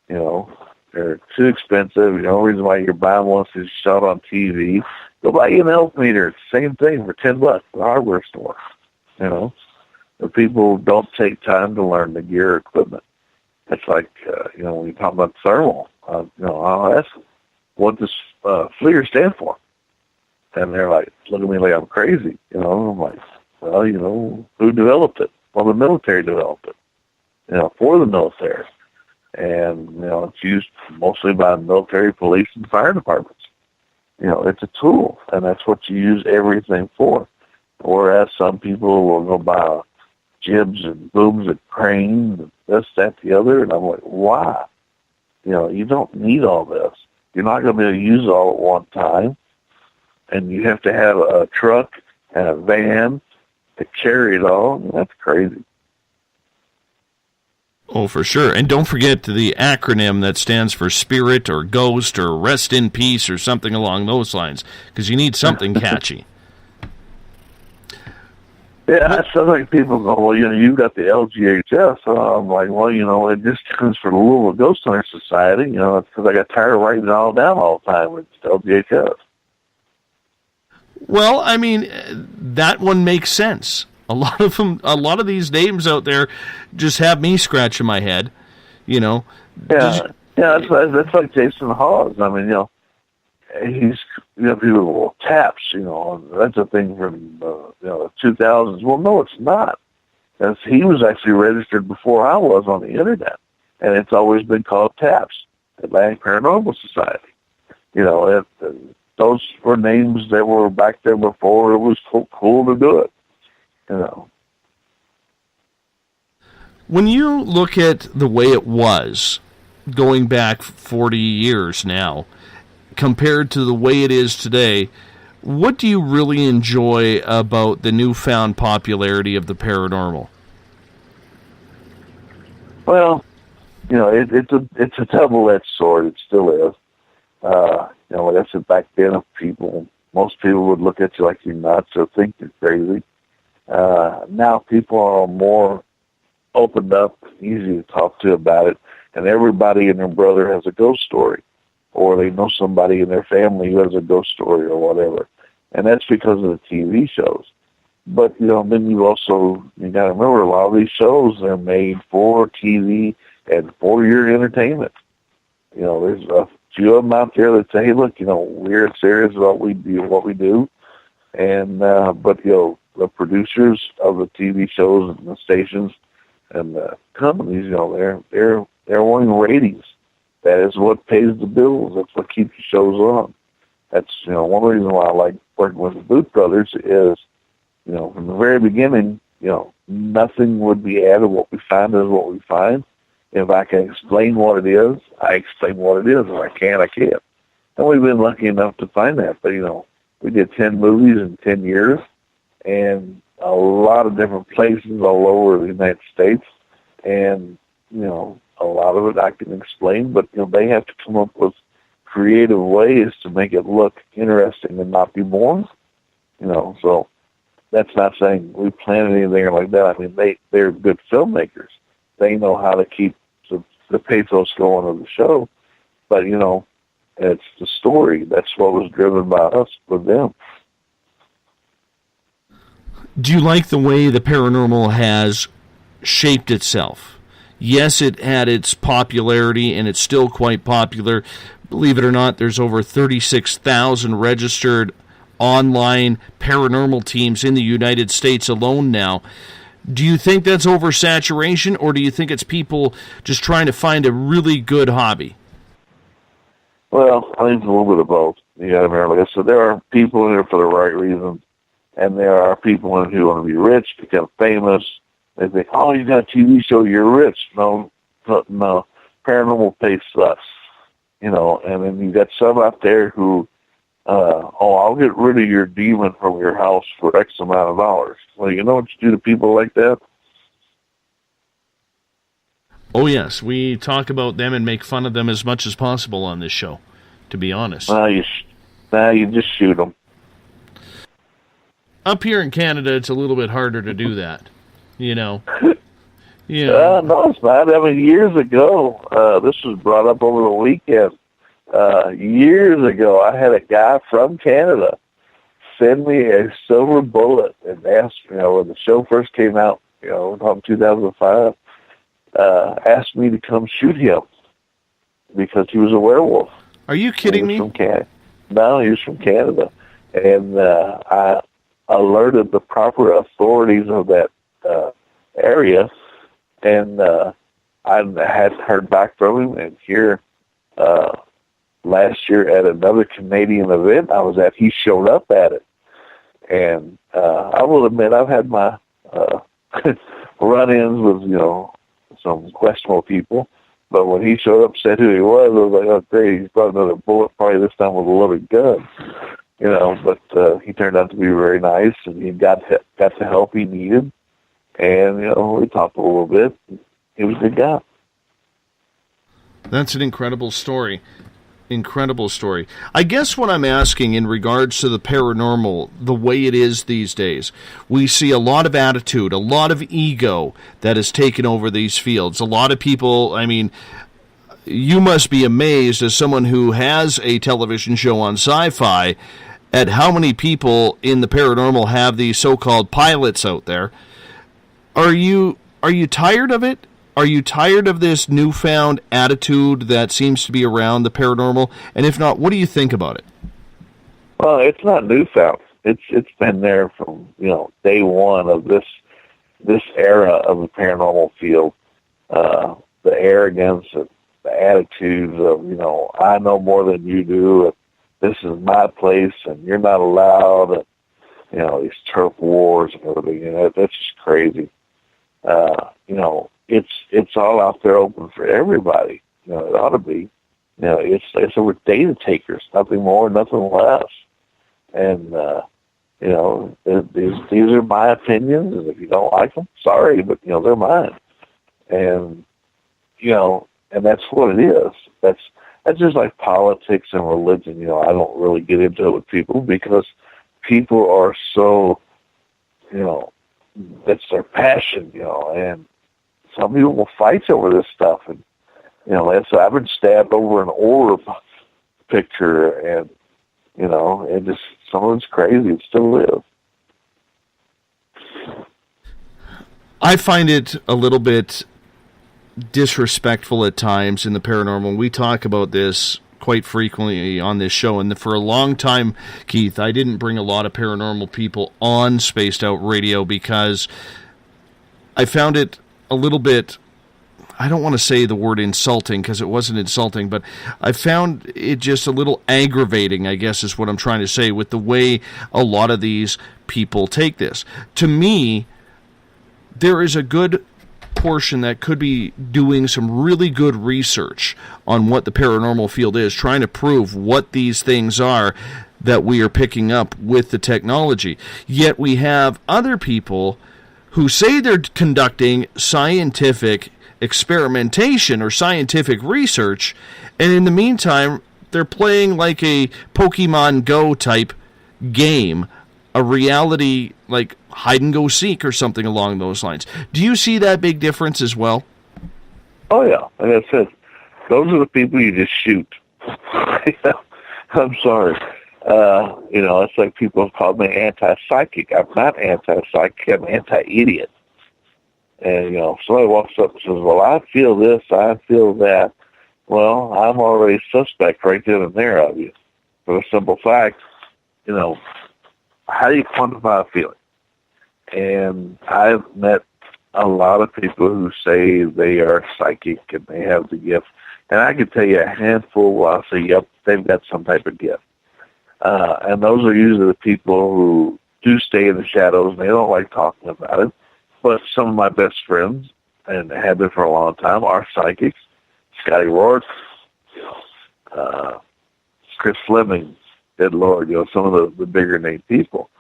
They're too expensive. The only reason why you're buying one is shot on TV. Go buy you an elf meter. It's the same thing for $10 at the hardware store. The people don't take time to learn the gear equipment. It's like, when you talk about thermal, I'll ask them, what does FLIR stand for? And they're like, look at me like I'm crazy. I'm like, well, who developed it? Well, the military developed it, for the military. And, it's used mostly by military, police, and fire departments. It's a tool, and that's what you use everything for. Whereas some people will go buy jibs and booms and cranes and this, that, the other, and I'm like, why? You don't need all this. You're not going to be able to use it all at one time, and you have to have a truck and a van to carry it all. That's crazy. Oh, for sure. And don't forget the acronym that stands for spirit or ghost or rest in peace or something along those lines, because you need something catchy. Yeah, sounds like people go, well, you've got the LGHS. I'm like, well, it just stands for the Louisville Ghost Hunter Society. It's because I got tired of writing it all down all the time with LGHS. Well, I mean, that one makes sense. A lot of these names out there just have me scratching my head, Yeah, that's like Jason Hawes. I mean, he's, people will taps, that's a thing from, the 2000s. Well, no, it's not. Because he was actually registered before I was on the internet. And it's always been called TAPS, Atlantic Paranormal Society. Those were names that were back there before it was so cool to do it. When you look at the way it was, going back 40 years now, compared to the way it is today, what do you really enjoy about the newfound popularity of the paranormal? Well, it's a double-edged sword. It still is. Like I said, back then, most people would look at you like you're nuts or think you're crazy. Now people are more opened up, easy to talk to about it, and everybody and their brother has a ghost story, or they know somebody in their family who has a ghost story or whatever, and that's because of the TV shows. But, then you got to remember, a lot of these shows are made for TV and for your entertainment. There's a few of them out there that say, hey, look, we're serious about what we do, and, but, the producers of the TV shows and the stations, and the companies, they're wanting ratings. That is what pays the bills. That's what keeps the shows on. That's, one reason why I like working with the Booth Brothers is, from the very beginning, nothing would be added. What we find is what we find. If I can explain what it is, I explain what it is. If I can't, I can't. And we've been lucky enough to find that. But, we did 10 movies in 10 years and a lot of different places all over the United States. And, a lot of it I can explain, but, they have to come up with creative ways to make it look interesting and not be boring. So that's not saying we planned anything like that. I mean, they're good filmmakers. They know how to keep the pathos going of the show. But, it's the story. That's what was driven by us with them. Do you like the way the paranormal has shaped itself? Yes, it had its popularity, and it's still quite popular. Believe it or not, there's over 36,000 registered online paranormal teams in the United States alone now. Do you think that's oversaturation, or do you think it's people just trying to find a really good hobby? Well, I think it's a little bit of both. You got to remember, like I said, there are people in there for the right reasons, and there are people in who want to be rich, become famous. They think, oh, you got a TV show, you're rich. No, paranormal pays us, and then you got some out there who, I'll get rid of your demon from your house for X amount of dollars. Well, you know what you do to people like that? Oh, yes. We talk about them and make fun of them as much as possible on this show, to be honest. You just shoot them. Up here in Canada, it's a little bit harder to do that, No, it's not. I mean, years ago, this was brought up over the weekend. Years ago, I had a guy from Canada send me a silver bullet and ask, when the show first came out, in 2005, asked me to come shoot him because he was a werewolf. Are you kidding me? From Canada. No, he was from Canada. And I alerted the proper authorities of that area, and I hadn't heard back from him. And here, last year at another Canadian event I was at, he showed up at it. And I will admit I've had my run-ins with, some questionable people. But when he showed up and said who he was, I was like, oh, great, he's brought another bullet, probably this time with a loaded gun. But he turned out to be very nice, and he got the help he needed. And, we talked a little bit. He was a good guy. That's an incredible story. Incredible story. I guess what I'm asking in regards to the paranormal, the way it is these days, we see a lot of attitude, a lot of ego that has taken over these fields. A lot of people, I mean, you must be amazed as someone who has a television show on Sci-Fi at how many people in the paranormal have these so-called pilots out there. Are you tired of it? Are you tired of this newfound attitude that seems to be around the paranormal? And if not, what do you think about it? Well, it's not newfound. It's been there from, day one of this era of the paranormal field. The arrogance and the attitudes of, I know more than you do, and this is my place, and you're not allowed, and, these turf wars and everything. That's just crazy. It's all out there open for everybody. It ought to be. It's over data takers, nothing more, nothing less. And these are my opinions, and if you don't like them, sorry, but they're mine. And and that's what it is. That's just like politics and religion. I don't really get into it with people because people are so, that's their passion, and some people will fight over this stuff. And, so I've been stabbed over an orb picture, and, and just some of it's crazy. It still is. I find it a little bit disrespectful at times in the paranormal. We talk about this quite frequently on this show, and for a long time, Keith, I didn't bring a lot of paranormal people on Spaced Out Radio because I found it a little bit, I don't want to say the word insulting because it wasn't insulting, but I found it just a little aggravating, I guess is what I'm trying to say, with the way a lot of these people take this. To me, there is a good portion that could be doing some really good research on what the paranormal field is, trying to prove what these things are that we are picking up with the technology. Yet we have other people who say they're conducting scientific experimentation or scientific research, and in the meantime, they're playing like a Pokemon Go type game, a reality like hide and go seek or something along those lines. Do you see that big difference as well? Oh yeah, like I said, those are the people you just shoot. I'm sorry. It's like people have called me anti-psychic. I'm not anti-psychic. I'm anti-idiot. And, somebody walks up and says, well, I feel this, I feel that. Well, I'm already suspect right then and there of you. For the simple fact, how do you quantify a feeling? And I've met a lot of people who say they are psychic and they have the gift. And I can tell you a handful where I'll say, yep, they've got some type of gift. And those are usually the people who do stay in the shadows and they don't like talking about it. But some of my best friends, and have been for a long time, are psychics. Scotty Rourke, Chris Fleming, good Lord, some of the bigger name people.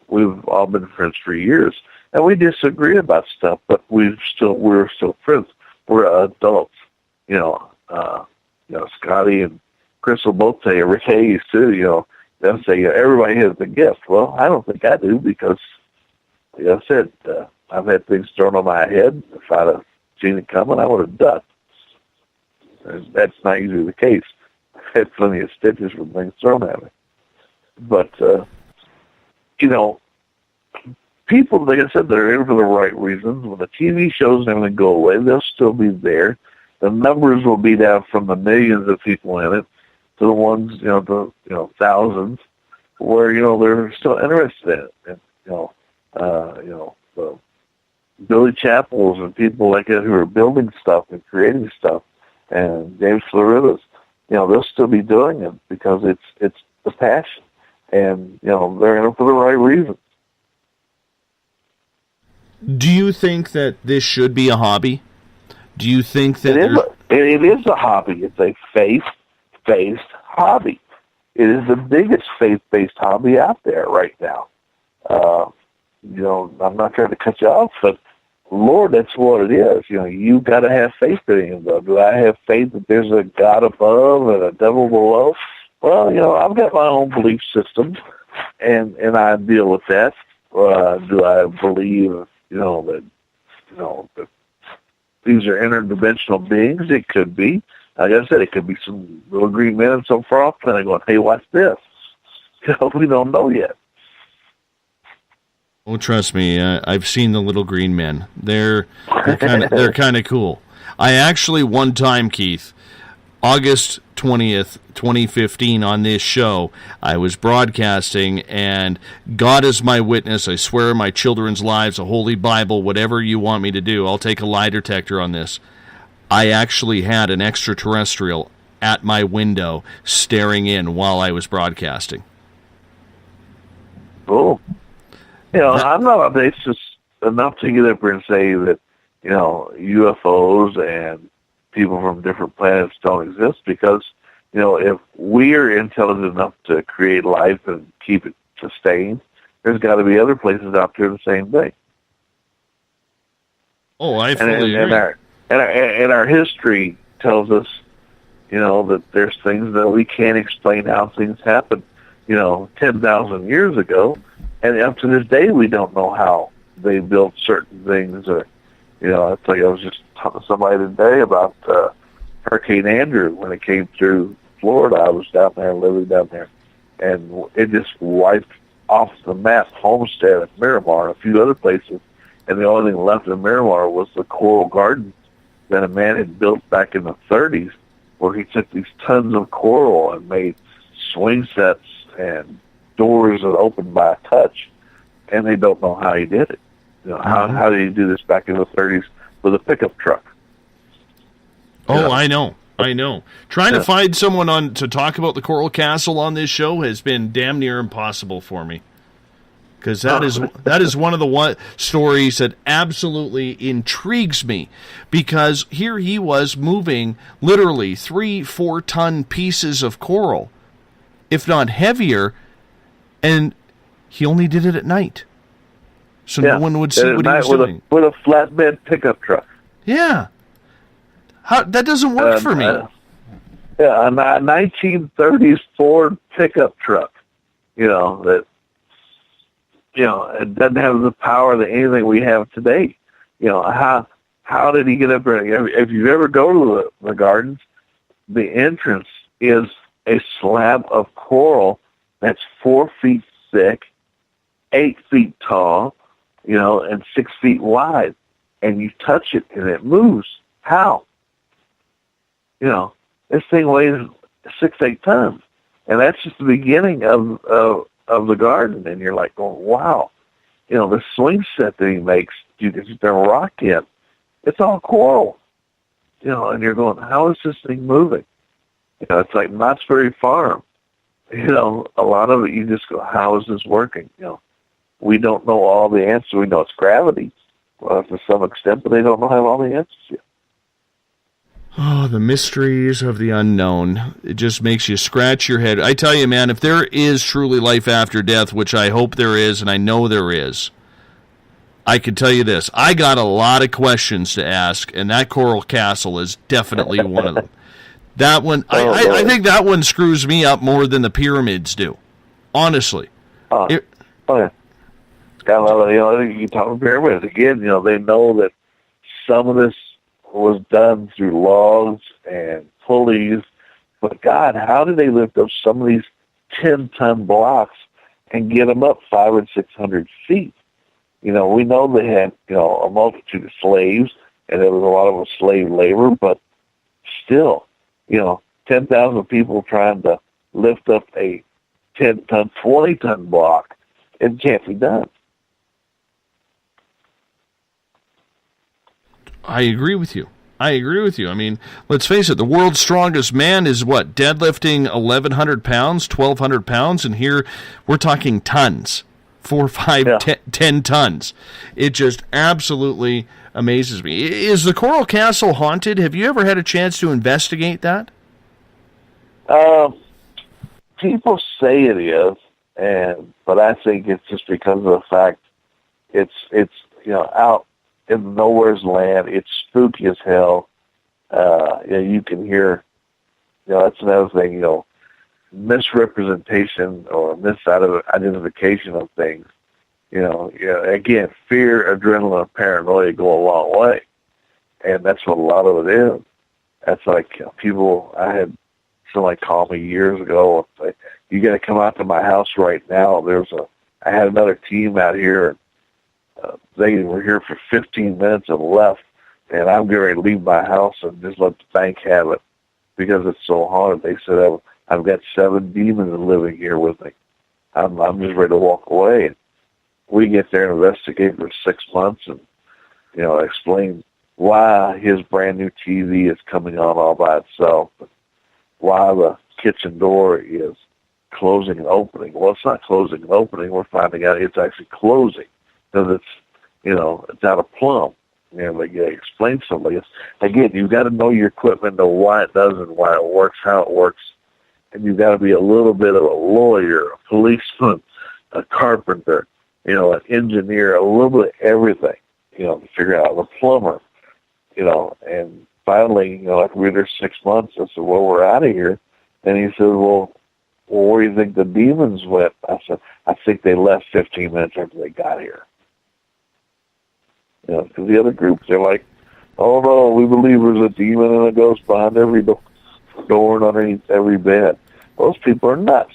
We've all been friends for years, and we disagree about stuff, but we're still friends. We're adults, Scotty and Chris will both tell you, Rick Hayes too, they'll say, everybody has the gift. Well, I don't think I do because, like I said, I've had things thrown on my head. If I'd have seen it coming, I would have ducked. And that's not usually the case. I've had plenty of stitches from things thrown at me. But, people, like I said, they're in for the right reasons. When the TV shows and everything go away, they'll still be there. The numbers will be down from the millions of people in it to the ones, thousands, where, they're still interested in it. And, the Billy Chappells and people like that who are building stuff and creating stuff, and James Florida's, they'll still be doing it because it's the passion, and they're in it for the right reasons. Do you think that this should be a hobby? Do you think that it is a hobby? It's a faith-based hobby. It is the biggest faith-based hobby out there right now. I'm not trying to cut you off, but Lord, that's what it is. You got to have faith in Him. Do I have faith that there's a God above and a devil below? Well, I've got my own belief system, and I deal with that. Do I believe, that these are interdimensional beings? It could be. Like I said, it could be some little green men in some far off planet going, hey, watch this. We don't know yet. Oh, trust me, I've seen the little green men. They're kind of cool. I actually one time, Keith, August 20th, 2015, on this show, I was broadcasting, and God is my witness. I swear my children's lives, a holy Bible, whatever you want me to do. I'll take a lie detector on this. I actually had an extraterrestrial at my window staring in while I was broadcasting. Cool. I'm not audacious enough to get up here and say that, UFOs and people from different planets don't exist because, if we are intelligent enough to create life and keep it sustained, there's got to be other places out there the same thing. Oh, I fully agree. And our history tells us, that there's things that we can't explain how things happen, 10,000 years ago. And up to this day, we don't know how they built certain things. Or, it's like I was just talking to somebody today about Hurricane Andrew when it came through Florida. I was down there, living down there, and it just wiped off the map Homestead and Miramar and a few other places. And the only thing left in Miramar was the coral garden that a man had built back in the 30s, where he took these tons of coral and made swing sets and doors that opened by a touch, and they don't know how he did it. How did he do this back in the 30s with a pickup truck. Oh, I know. Trying to find someone to talk about the Coral Castle on this show has been damn near impossible for me. Because that is one of the stories that absolutely intrigues me. Because here he was moving literally 3-4 ton pieces of coral, if not heavier, and he only did it at night. So no one would see what he was doing. With a flatbed pickup truck. Yeah. That doesn't work for me. A 1930s Ford pickup truck. That it doesn't have the power that anything we have today. How did he get up there? If you ever go to the gardens, the entrance is a slab of coral that's 4 feet thick, 8 feet tall, and 6 feet wide. And you touch it and it moves. How? This thing weighs 6-8 tons. And that's just the beginning of the garden. And you're like going, wow. The swing set that he makes, you can just rock in. It's all coral. And you're going, how is this thing moving? It's like Knott's Berry Farm. A lot of it, you just go, how is this working? We don't know all the answers. We know it's gravity to some extent, but they don't have all the answers yet. Oh, the mysteries of the unknown. It just makes you scratch your head. I tell you, man, if there is truly life after death, which I hope there is, and I know there is, I can tell you this. I got a lot of questions to ask, and that Coral Castle is definitely one of them. That one, I think that one screws me up more than the pyramids do. Honestly. Yeah. You talk about pyramids again. They know that some of this was done through logs and pulleys, but God, how did they lift up some of these 10-ton blocks and get them up 500 and 600 feet? We know they had a multitude of slaves, and there was a lot of slave labor, but still, 10,000 people trying to lift up a 10-ton, 20-ton block, it can't be done. I agree with you. I mean, let's face it, the world's strongest man is what? Deadlifting 1,100 pounds, 1,200 pounds, and here we're talking tons. 4, 5, 10 tons. It just absolutely amazes me. Is the Coral Castle haunted? Have you ever had a chance to investigate that? People say it is, but I think it's just because of the fact it's out in nowhere's land. It's spooky as hell. You can hear, that's another thing, misrepresentation or misidentification of things. Again, fear, adrenaline, and paranoia go a long way. And that's what a lot of it is. That's like people, I had somebody call me years ago and say, you got to come out to my house right now. I had another team out here, and they were here for 15 minutes and left, and I'm getting ready to leave my house and just let the bank have it because it's so haunted. They said, I've got 7 demons living here with me. I'm just ready to walk away. And we get there and investigate for 6 months and, explain why his brand new TV is coming on all by itself, and why the kitchen door is closing and opening. Well, it's not closing and opening. We're finding out it's actually closing because it's out of plumb. Like explain to somebody. Again, you've got to know your equipment, know why it does and why it works, how it works. And you've got to be a little bit of a lawyer, a policeman, a carpenter, an engineer, a little bit of everything, to figure out the plumber, and finally, like we were there 6 months, I said, well, we're out of here. And he said, well, where do you think the demons went? I said, I think they left 15 minutes after they got here. Because the other groups, they're like, oh no, we believe there's a demon and a ghost behind every door and underneath every bed. Those people are nuts.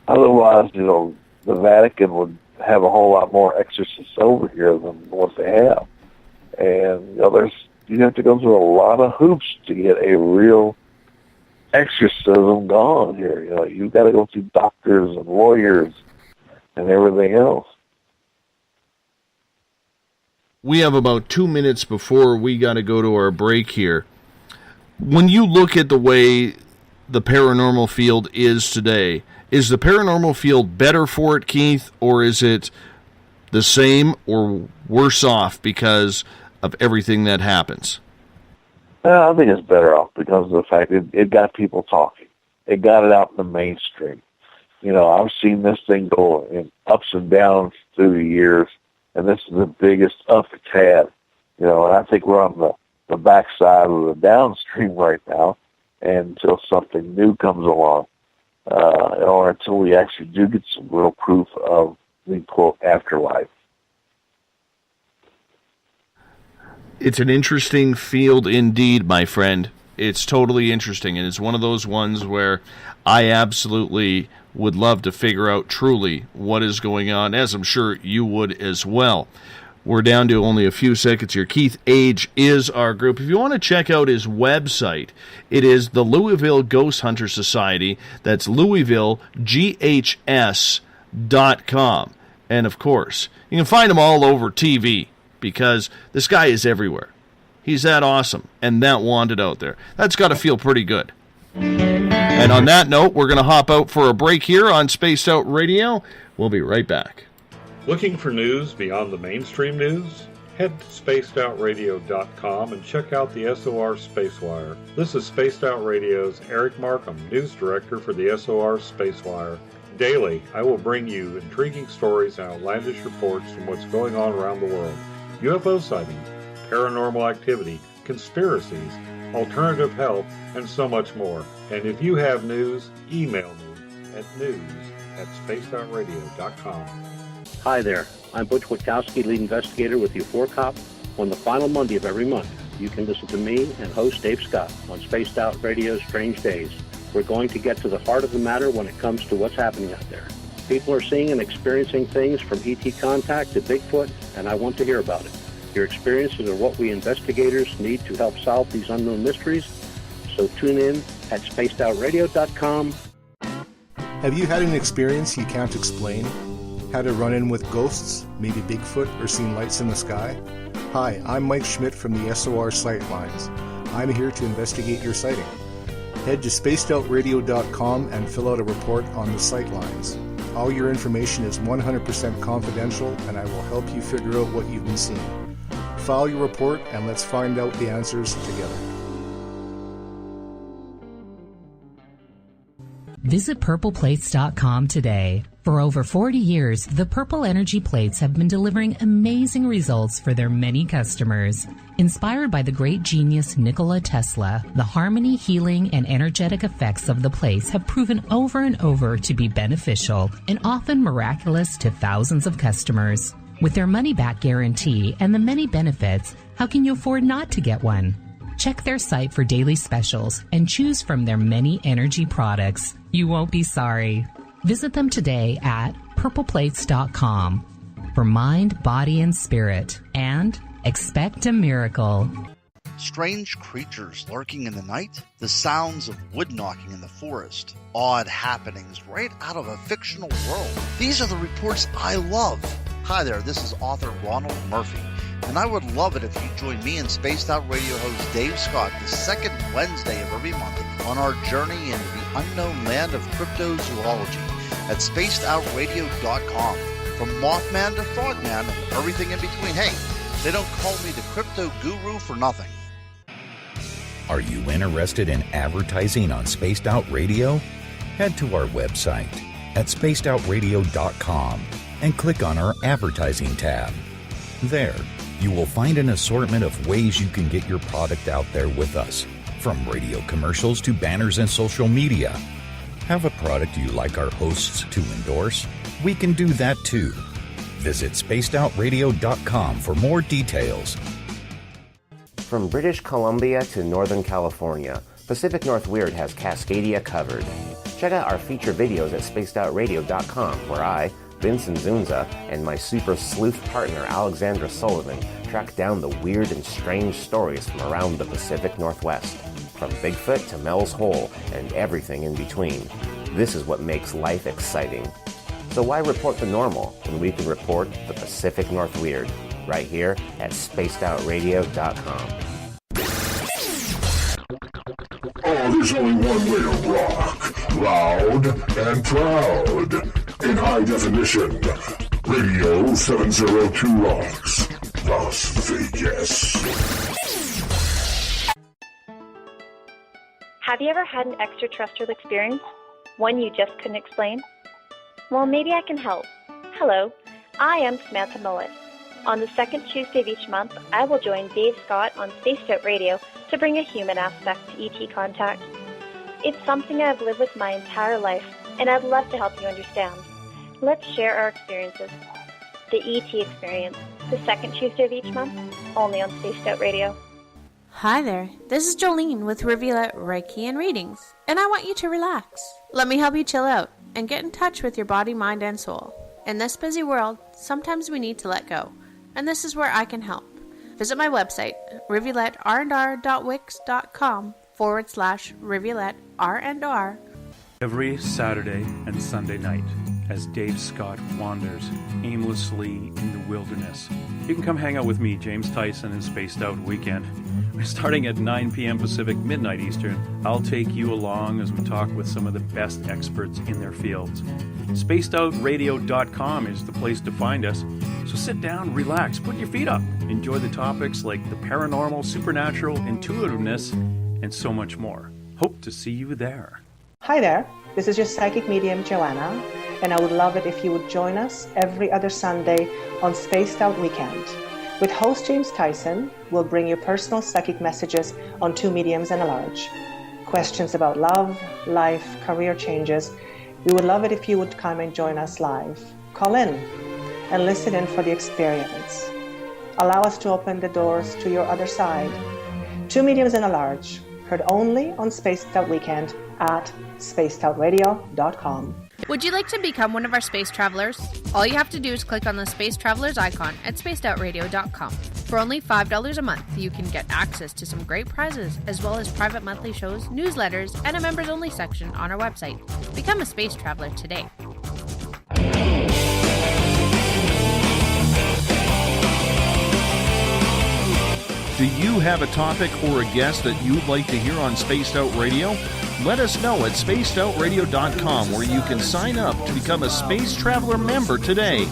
Otherwise, the Vatican would have a whole lot more exorcists over here than what they have. And, you have to go through a lot of hoops to get a real exorcism gone here. You've got to go through doctors and lawyers and everything else. we have about 2 minutes before we got to go to our break here. When you look at the way the paranormal field is today, is the paranormal field better for it, Keith, or is it the same or worse off because of everything that happens? I think it's better off because of the fact it got people talking. It got it out in the mainstream. You know, I've seen this thing go in ups and downs through the years, and this is the biggest up it's had. You know, and I think we're on the backside of the downstream right now, and until something new comes along, or until we actually do get some real proof of the, quote, afterlife. It's an interesting field indeed, my friend. It's totally interesting, and it's one of those ones where I absolutely would love to figure out truly what is going on, as I'm sure you would as well. We're down to only a few seconds here. Keith Age is our group. If you want to check out his website, it is the Louisville Ghost Hunter Society. That's LouisvilleGHS.com. And, of course, you can find him all over TV because this guy is everywhere. He's that awesome and that wanted out there. That's got to feel pretty good. And on that note, we're going to hop out for a break here on Spaced Out Radio. We'll be right back. Looking for news beyond the mainstream news? Head to spacedoutradio.com and check out the SOR Spacewire. This is Spaced Out Radio's Eric Markham, news director for the SOR Spacewire. Daily, I will bring you intriguing stories and outlandish reports from what's going on around the world. UFO sightings, paranormal activity, conspiracies, alternative health, and so much more. And if you have news, email me at news@spacedoutradio.com. Hi there, I'm Butch Witkowski, lead investigator with U4Cop. On the final Monday of every month, you can listen to me and host Dave Scott on Spaced Out Radio's Strange Days. We're going to get to the heart of the matter when it comes to what's happening out there. People are seeing and experiencing things from ET contact to Bigfoot, and I want to hear about it. Your experiences are what we investigators need to help solve these unknown mysteries, so tune in at spacedoutradio.com. Have you had an experience you can't explain? Had a run-in with ghosts, maybe Bigfoot, or seen lights in the sky? Hi, I'm Mike Schmidt from the SOR Sightlines. I'm here to investigate your sighting. Head to spacedoutradio.com and fill out a report on the Sightlines. All your information is 100% confidential, and I will help you figure out what you've been seeing. File your report, and let's find out the answers together. Visit purpleplates.com today. For over 40 years, the Purple Energy Plates have been delivering amazing results for their many customers. Inspired by the great genius Nikola Tesla, the harmony, healing, and energetic effects of the plates have proven over and over to be beneficial and often miraculous to thousands of customers. With their money-back guarantee and the many benefits, how can you afford not to get one? Check their site for daily specials and choose from their many energy products. You won't be sorry. Visit them today at purpleplates.com for mind, body, and spirit, and expect a miracle. Strange creatures lurking in the night, the sounds of wood knocking in the forest, odd happenings right out of a fictional world. These are the reports I love. Hi there, this is author Ronald Murphy, and I would love it if you join me and Spaced Out Radio host Dave Scott the second Wednesday of every month on our journey into the unknown land of cryptozoology at spacedoutradio.com. From Mothman to Frogman and everything in between. Hey, they don't call me the crypto guru for nothing. Are you interested in advertising on Spaced Out Radio? Head to our website at spacedoutradio.com and click on our advertising tab. There, you will find an assortment of ways you can get your product out there with us, from radio commercials to banners and social media. Have a product you like our hosts to endorse? We can do that too. Visit spacedoutradio.com for more details. From British Columbia to Northern California, Pacific North Weird has Cascadia covered. Check out our feature videos at spacedoutradio.com, where I, Vincent Zunza, and my super sleuth partner Alexandra Sullivan track down the weird and strange stories from around the Pacific Northwest. From Bigfoot to Mel's Hole and everything in between. This is what makes life exciting. So why report the normal when we can report the Pacific North Weird? right here at spacedoutradio.com. Oh, there's only one way to rock. Loud and proud. In high definition. Radio 702 rocks. Las Vegas. Have you ever had an extraterrestrial experience? One you just couldn't explain? Well, maybe I can help. Hello, I am Samantha Mullet. On the second Tuesday of each month, I will join Dave Scott on Spaced Out Radio to bring a human aspect to ET contact. It's something I've lived with my entire life, and I'd love to help you understand. Let's share our experiences. The ET Experience, the second Tuesday of each month, only on Spaced Out Radio. Hi there, this is Jolene with Rivulet Reiki and Readings, and I want you to relax. Let me help you chill out and get in touch with your body, mind, and soul. In this busy world, sometimes we need to let go, and this is where I can help. Visit my website, rivuletrndr.wix.com/rivuletrndr. Every Saturday and Sunday night, as Dave Scott wanders aimlessly in the wilderness, you can come hang out with me, James Tyson, in Spaced Out Weekend. Starting at 9 p.m. Pacific, midnight Eastern, I'll take you along as we talk with some of the best experts in their fields. SpacedOutRadio.com is the place to find us. So sit down, relax, put your feet up. Enjoy the topics like the paranormal, supernatural, intuitiveness, and so much more. Hope to see you there. Hi there, this is your psychic medium, Joanna, and I would love it if you would join us every other Sunday on Spaced Out Weekend. With host James Tyson, we'll bring you personal psychic messages on two mediums and a large. Questions about love, life, career changes. We would love it if you would come and join us live. Call in and listen in for the experience. Allow us to open the doors to your other side. Two mediums and a large, heard only on Spaced Out Weekend at spacedoutradio.com. Would you like to become one of our space travelers? All you have to do is click on the Space Travelers icon at spacedoutradio.com. For only $5 a month, you can get access to some great prizes, as well as private monthly shows, newsletters, and a members-only section on our website. Become a space traveler today. Do you have a topic or a guest that you'd like to hear on Spaced Out Radio? Let us know at spacedoutradio.com, where you can sign up to become a Space Traveler member today.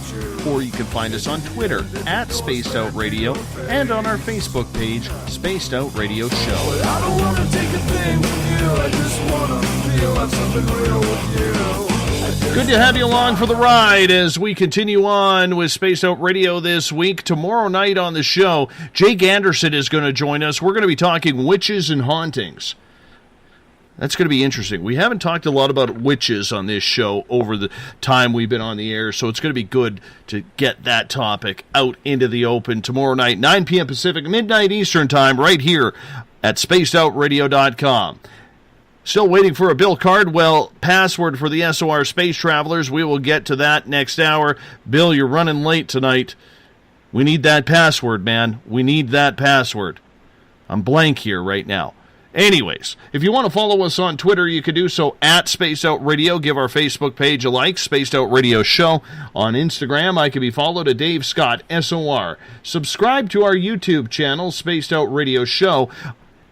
Or you can find us on Twitter at Spaced Out Radio and on our Facebook page, Spaced Out Radio Show. I don't want to take a thing from you, I just want to feel like something real with you. Good to have you along for the ride as we continue on with Spaced Out Radio this week. Tomorrow night on the show, Jake Anderson is going to join us. We're going to be talking witches and hauntings. That's going to be interesting. We haven't talked a lot about witches on this show over the time we've been on the air, so it's going to be good to get that topic out into the open tomorrow night, 9 p.m. Pacific, midnight Eastern time, right here at spacedoutradio.com. Still waiting for a Bill Cardwell password for the SOR Space Travelers. We will get to that next hour. Bill, you're running late tonight. We need that password, man. We need that password. I'm blank here right now. Anyways, if you want to follow us on Twitter, you can do so at Space Out Radio. Give our Facebook page a like, Spaced Out Radio Show. On Instagram, I can be followed at Dave Scott, SOR. Subscribe to our YouTube channel, Spaced Out Radio Show.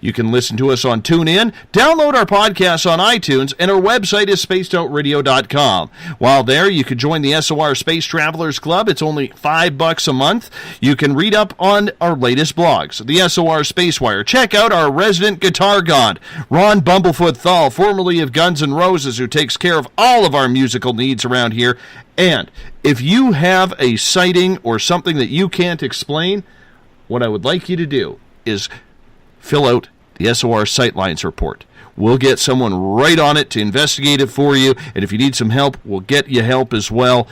You can listen to us on TuneIn, download our podcasts on iTunes, and our website is spacedoutradio.com. While there, you can join the SOR Space Travelers Club. It's only $5 a month. You can read up on our latest blogs, the SOR Space Wire. Check out our resident guitar god, Ron Bumblefoot THAL, formerly of Guns N' Roses, who takes care of all of our musical needs around here. And if you have a sighting or something that you can't explain, what I would like you to do is fill out the SOR Sightlines report. We'll get someone right on it to investigate it for you, and if you need some help, we'll get you help as well.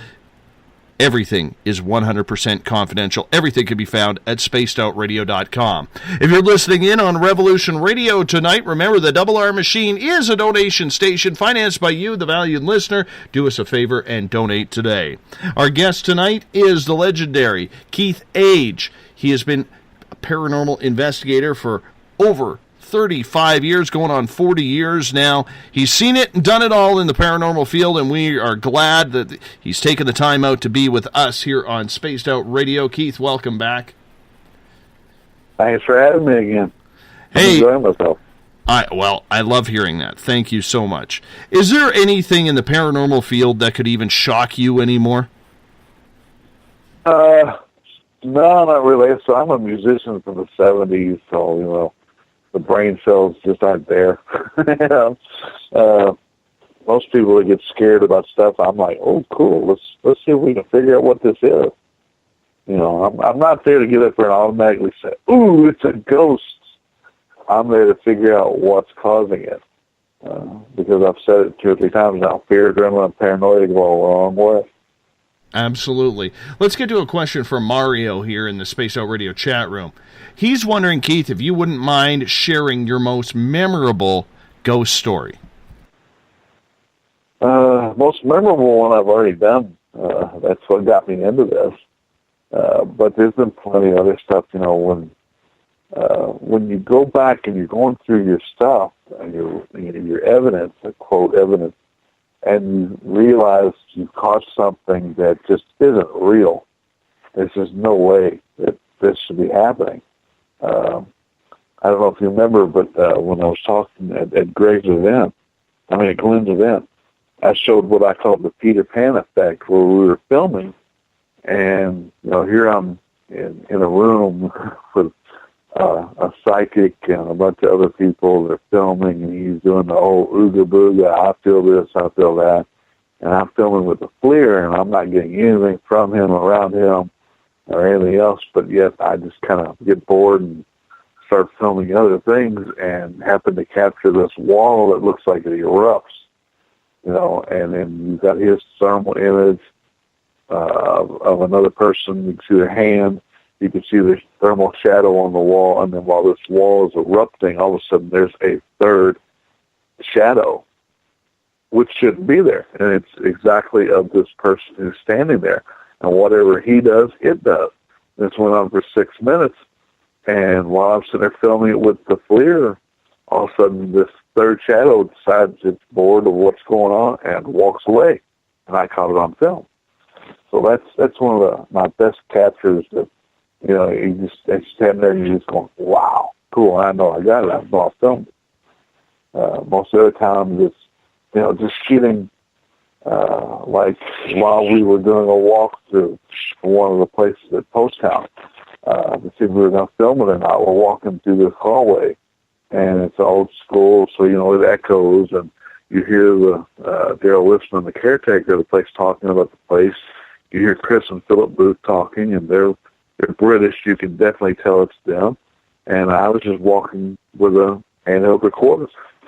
Everything is 100% confidential. Everything can be found at spacedoutradio.com. If you're listening in on Revolution Radio tonight, remember the Double R Machine is a donation station financed by you, the valued listener. Do us a favor and donate today. Our guest tonight is the legendary Keith Age. He has been a paranormal investigator for over 35 years, going on 40 years now. He's seen it and done it all in the paranormal field, and we are glad that he's taken the time out to be with us here on Spaced Out Radio. Keith, welcome back. Thanks for having me again. Hey, I'm enjoying myself. I love hearing that. Thank you so much. Is there anything in the paranormal field that could even shock you anymore? No, not really. So I'm a musician from the 70s, so, you know, the brain cells just aren't there. You know? Most people that get scared about stuff, I'm like, oh, cool, let's see if we can figure out what this is. You know, I'm not there to get up there and automatically say, ooh, it's a ghost. I'm there to figure out what's causing it. Because I've said it 2 or 3 times now, fear, adrenaline, paranoia go a long way. Absolutely. Let's get to a question from Mario here in the Space Out Radio chat room. He's wondering, Keith, if you wouldn't mind sharing your most memorable ghost story. Most memorable one I've already done. That's what got me into this. But there's been plenty of other stuff, you know, when you go back and you're going through your stuff and your evidence, quote evidence, and you realize you caught something that just isn't real. There's just no way that this should be happening. I don't know if you remember, but when I was talking at Glenn's event, I showed what I called the Peter Pan effect, where we were filming, and you know, here I'm in a room with a psychic and a bunch of other people that are filming, and he's doing the old ooga booga, I feel this, I feel that, and I'm filming with a FLIR, and I'm not getting anything from him, around him, or anything else, but yet I just kind of get bored and start filming other things, and happen to capture this wall that looks like it erupts, you know, and then you've got his thermal image of another person. You can see their hand, you can see the thermal shadow on the wall, and then while this wall is erupting, all of a sudden there's a third shadow, which shouldn't be there, and it's exactly of this person who's standing there, and whatever he does, it does. This went on for 6 minutes, and while I'm sitting there filming it with the FLIR, all of a sudden this third shadow decides it's bored of what's going on and walks away, and I caught it on film. So that's one of my best captures. That, you know, you just stand there and you're just going, wow, cool. I know I got it. I know I filmed it. Most of the times it's, you know, just getting like while we were doing a walkthrough for one of the places at Post Town to see if we were going to film it or not. We're walking through this hallway, and it's old school, so, you know, it echoes, and you hear the Daryl Lipson, the caretaker of the place, talking about the place. You hear Chris and Philip Booth talking, and they're British. You can definitely tell it's them. And I was just walking with a handheld recorder,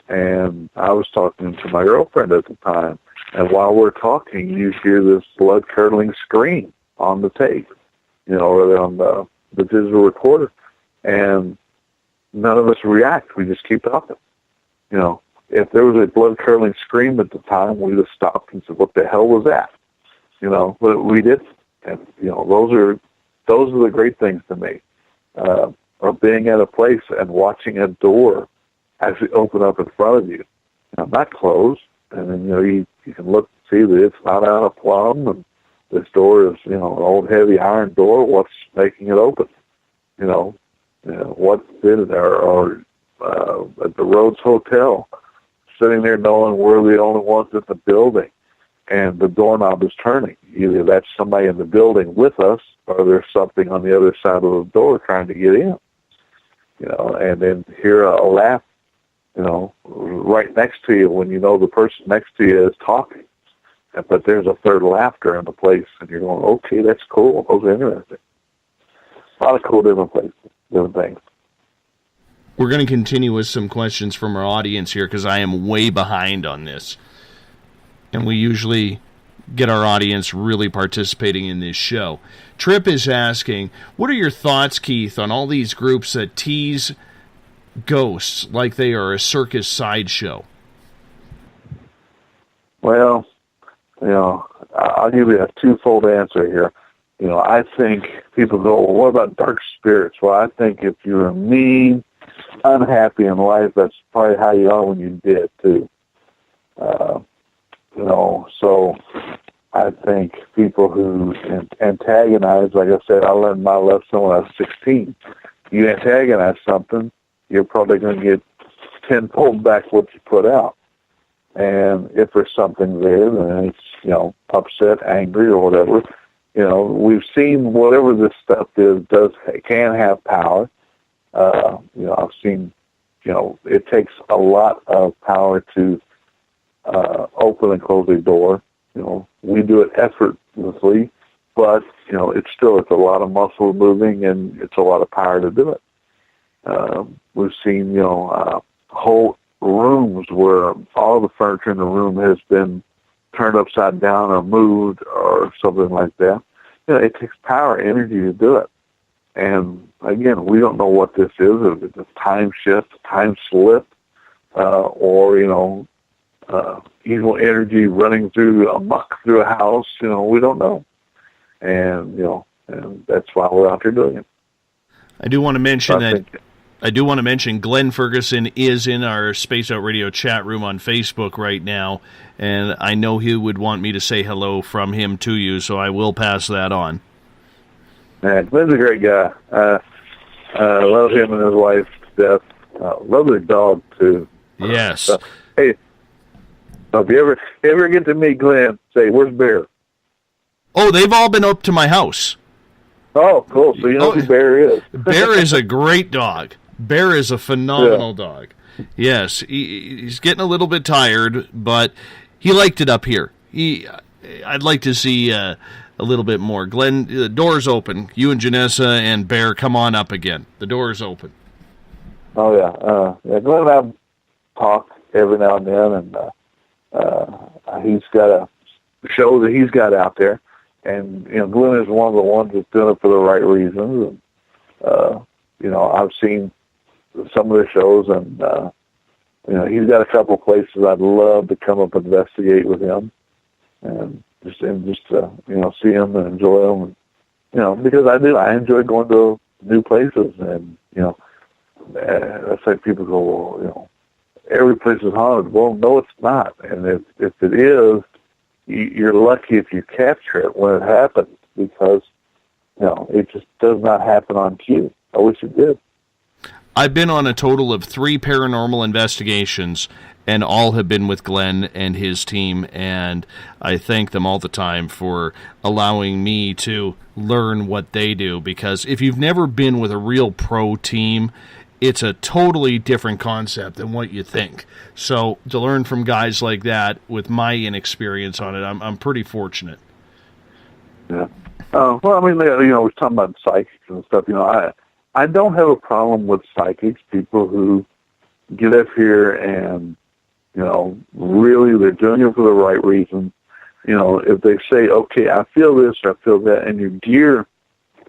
and I was talking to my girlfriend at the time. And while we're talking, you hear this blood-curdling scream on the tape, you know, or on the digital recorder. And none of us react. We just keep talking. You know, if there was a blood-curdling scream at the time, we'd have stopped and said, what the hell was that? You know, but we didn't. And, you know, those are the great things to me. Or being at a place and watching a door actually open up in front of you. You know, not closed. And then, you know, you can look and see that it's not out of plumb, and this door is, you know, an old heavy iron door. What's making it open? You know what did it? Or at the Rhodes Hotel, sitting there knowing we're the only ones in the building, and the doorknob is turning. Either that's somebody in the building with us, or there's something on the other side of the door trying to get in. You know, and then hear a laugh, you know, right next to you when you know the person next to you is talking. But there's a third laughter in the place, and you're going, okay, that's cool. Those are interesting. A lot of cool different places, different things. We're going to continue with some questions from our audience here, because I am way behind on this. And we usually get our audience really participating in this show. Trip is asking, what are your thoughts, Keith, on all these groups that tease ghosts like they are a circus sideshow? Well, you know, I'll give you a twofold answer here. You know, I think people go, well, what about dark spirits? Well, I think if you're mean unhappy in life, that's probably how you are when you're dead too. You know, so I think people who antagonize, like I said, I learned my lesson when I was 16. You antagonize something, you're probably going to get tenfold back what you put out. And if there's something there, then it's, you know, upset, angry, or whatever. You know, we've seen whatever this stuff is can have power. You know, I've seen, you know, it takes a lot of power to open and close a door. You know, we do it effortlessly, but, you know, it's a lot of muscle moving and it's a lot of power to do it. We've seen, you know, whole rooms where all the furniture in the room has been turned upside down or moved or something like that. You know, it takes power, energy to do it. And again, we don't know what this is, if it's a time shift, a time slip, or, you know, evil energy running through a house. You know, we don't know. And, you know, and that's why we're out there doing it. I do want to mention Glenn Ferguson is in our Space Out Radio chat room on Facebook right now, and I know he would want me to say hello from him to you, so I will pass that on. Man, Glenn's a great guy. I love him and his wife to death. Love their dog, too. Yes. Hey, if you ever get to meet Glenn, say, "Where's Bear?" Oh, they've all been up to my house. Oh, cool. So you know who Bear is. Bear is a great dog. Bear is a phenomenal dog. Yes, he's getting a little bit tired, but he liked it up here. I'd like to see a little bit more. Glenn, the door's open. You and Janessa and Bear, come on up again. The door's open. Oh, yeah. Glenn and I talk every now and then, and he's got a show that he's got out there. And, you know, Glenn is one of the ones that's doing it for the right reasons. And, you know, I've seen some of the shows, and, you know, he's got a couple of places I'd love to come up and investigate with him. And just you know, see him and enjoy him. And, you know, because I enjoy going to new places. And, you know, that's like people go, well, you know, every place is haunted. Well, no, it's not. And if it is, you're lucky if you capture it when it happens, because, you know, it just does not happen on cue. I wish it did. I've been on a total of 3 paranormal investigations, and all have been with Glenn and his team, and I thank them all the time for allowing me to learn what they do, because if you've never been with a real pro team, it's a totally different concept than what you think. So to learn from guys like that with my inexperience on it, I'm pretty fortunate. Yeah. Well, I mean, you know, we're talking about psychics and stuff. You know, I don't have a problem with psychics, people who get up here and, you know, really they're doing it for the right reason. You know, if they say, okay, I feel this or I feel that, and your gear,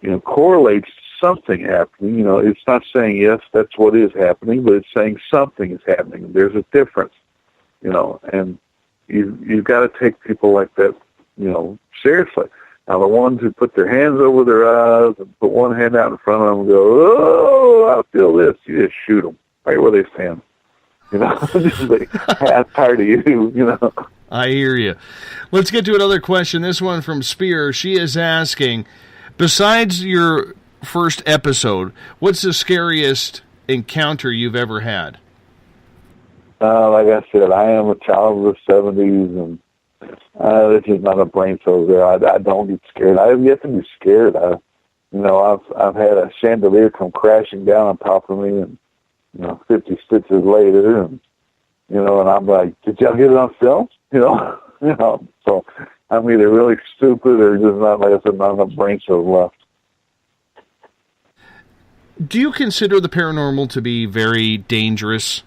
you know, correlates something happening. You know, it's not saying, yes, that's what is happening, but it's saying something is happening. There's a difference, you know, and you've got to take people like that, you know, seriously. Now, the ones who put their hands over their eyes and put one hand out in front of them and go, oh, I feel this, you just shoot them right where they stand. You know, just like, I'm tired of you, you know. I hear you. Let's get to another question. This one from Spear. She is asking, besides your first episode, what's the scariest encounter you've ever had? Like I said, I am a child of the 70s, and this is not a brain cell there. I don't get scared. I have yet to be scared. I've had a chandelier come crashing down on top of me, and 50 stitches later, and and I'm like, did y'all get it on film? So I'm either really stupid or just not, like I said, not enough brain cells left. Do you consider the paranormal to be very dangerous?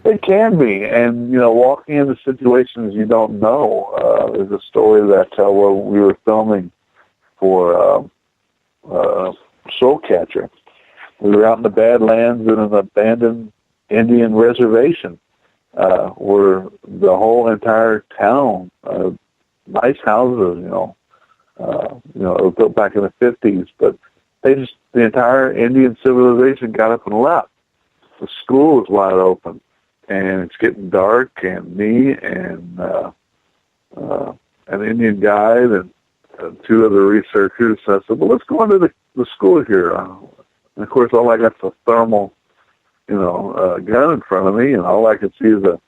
It can be, and walking into situations you don't know. There's a story that I tell where we were filming for Soul Catcher. We were out in the Badlands in an abandoned Indian reservation, where the whole entire town, nice houses, it was built back in the 50s, but the entire Indian civilization got up and left. the school is wide open, and it's getting dark, and me and an Indian guide and two other researchers. So I said, well, let's go into the school here. And of course, all I got's a thermal, gun in front of me, and all I can see is a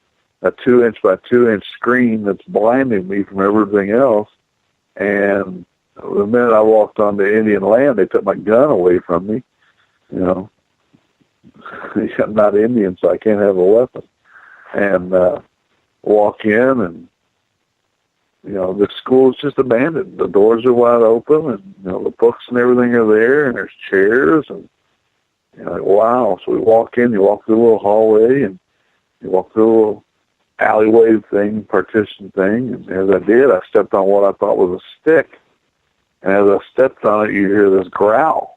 2-inch by 2-inch screen that's blinding me from everything else. And the minute I walked onto Indian land, they took my gun away from me. I'm not Indian, so I can't have a weapon. And walk in, and the school's just abandoned. The doors are wide open, and the books and everything are there, and there's chairs, and like, wow. So we walk in. You walk through a little hallway, and you walk through a little alleyway thing, partition thing. And as I did, I stepped on what I thought was a stick. And as I stepped on it, you hear this growl.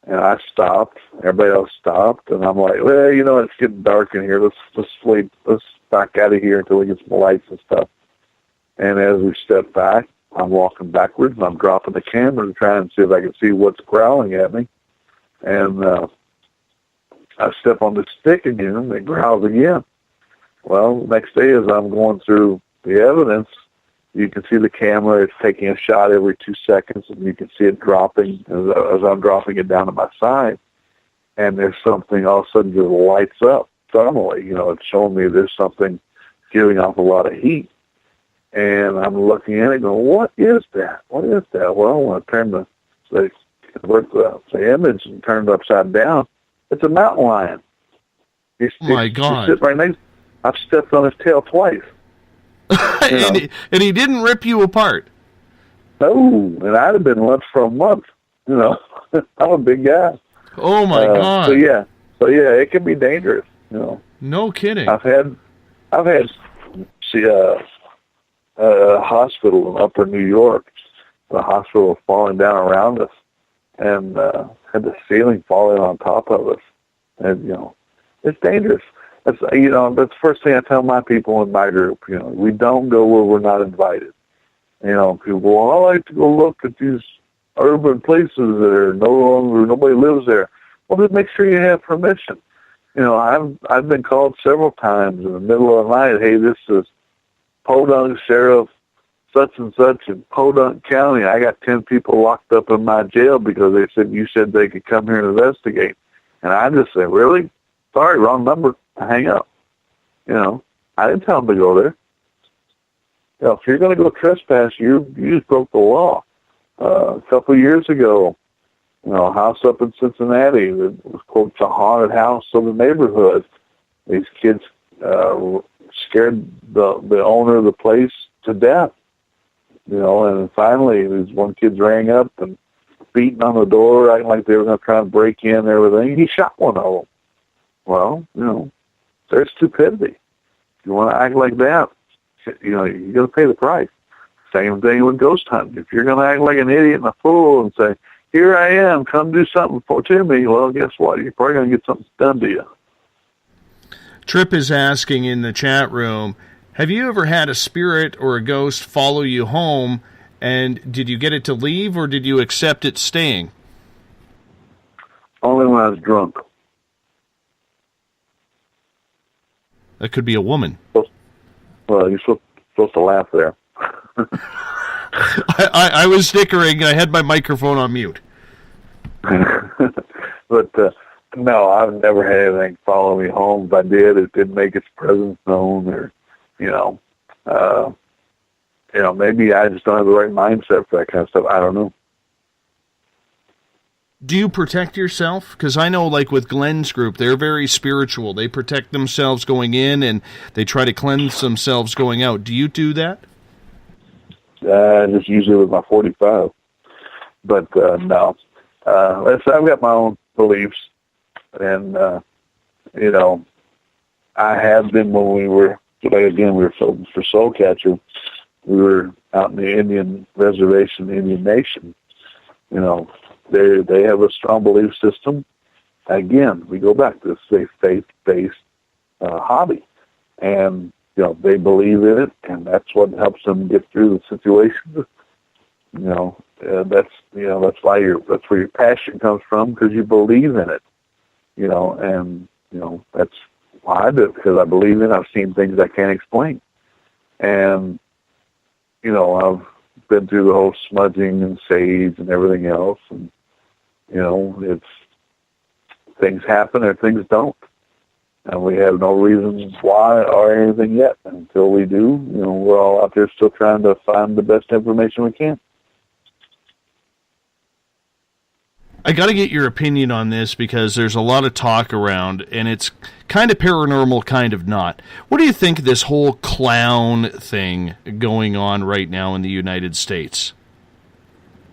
And I stopped. Everybody else stopped. And I'm like, well, it's getting dark in here. Let's sleep. Let's back out of here until we get some lights and stuff. And as we step back, I'm walking backwards, and I'm dropping the camera to try and see if I can see what's growling at me. And I step on the stick again, and it growls again. Well, the next day as I'm going through the evidence, you can see the camera. It's taking a shot every 2 seconds, and you can see it dropping as I'm dropping it down to my side. And there's something all of a sudden just lights up thermally. It's showing me there's something giving off a lot of heat. And I'm looking at it going, what is that? What is that? Well, when I turn convert the image and turn it upside down, it's a mountain lion. My God. He's sitting right next. I've stepped on his tail twice. And he didn't rip you apart. No, and I'd have been lunch for a month. I'm a big guy. Oh my God. So yeah, it can be dangerous. No kidding. I've had a hospital in Upper New York. The hospital was falling down around us, and had the ceiling falling on top of us. And it's dangerous. That's that's the first thing I tell my people in my group. We don't go where we're not invited. People go, well, I like to go look at these urban places that are nobody lives there. Well, just make sure you have permission. I've been called several times in the middle of the night. Hey, this is Podunk Sheriff such and such in Podunk County. I got 10 people locked up in my jail because they said you said they could come here and investigate. And I just say, really? Sorry, wrong number. I hang up. I didn't tell them to go there. If you're going to go trespass, you just broke the law. A couple of years ago, a house up in Cincinnati that was, quote, the haunted house of the neighborhood. These kids scared the owner of the place to death. And finally, these one kid rang up and beating on the door, acting like they were going to try and break in and everything. He shot one of them. Well, there's stupidity. If you want to act like that, you're going to pay the price. Same thing with ghost hunting. If you're going to act like an idiot and a fool and say, here I am, come do something to me, well, guess what? You're probably going to get something done to you. Trip is asking in the chat room, have you ever had a spirit or a ghost follow you home, and did you get it to leave, or did you accept it staying? Only when I was drunk. That could be a woman. Well, you're supposed to laugh there. I was snickering. I had my microphone on mute. But no, I've never had anything follow me home. If I did, it didn't make its presence known, or maybe I just don't have the right mindset for that kind of stuff. I don't know. Do you protect yourself? Because I know, like with Glenn's group, they're very spiritual. They protect themselves going in, and they try to cleanse themselves going out. Do you do that? Just usually with my 45. But no. I've got my own beliefs. And, I have been when we were filming for Soul Catcher. We were out in the Indian reservation, the Indian Nation. They have a strong belief system. Again, we go back to this faith-based hobby. And, they believe in it, and that's what helps them get through the situation. That's why that's where your passion comes from, because you believe in it. And that's why I do it, because I believe in it. I've seen things I can't explain. And, I've been through the whole smudging and sage and everything else. And, it's things happen or things don't. And we have no reason why or anything yet. Until we do, we're all out there still trying to find the best information we can. I got to get your opinion on this because there's a lot of talk around, and it's kind of paranormal, kind of not. What do you think of this whole clown thing going on right now in the United States?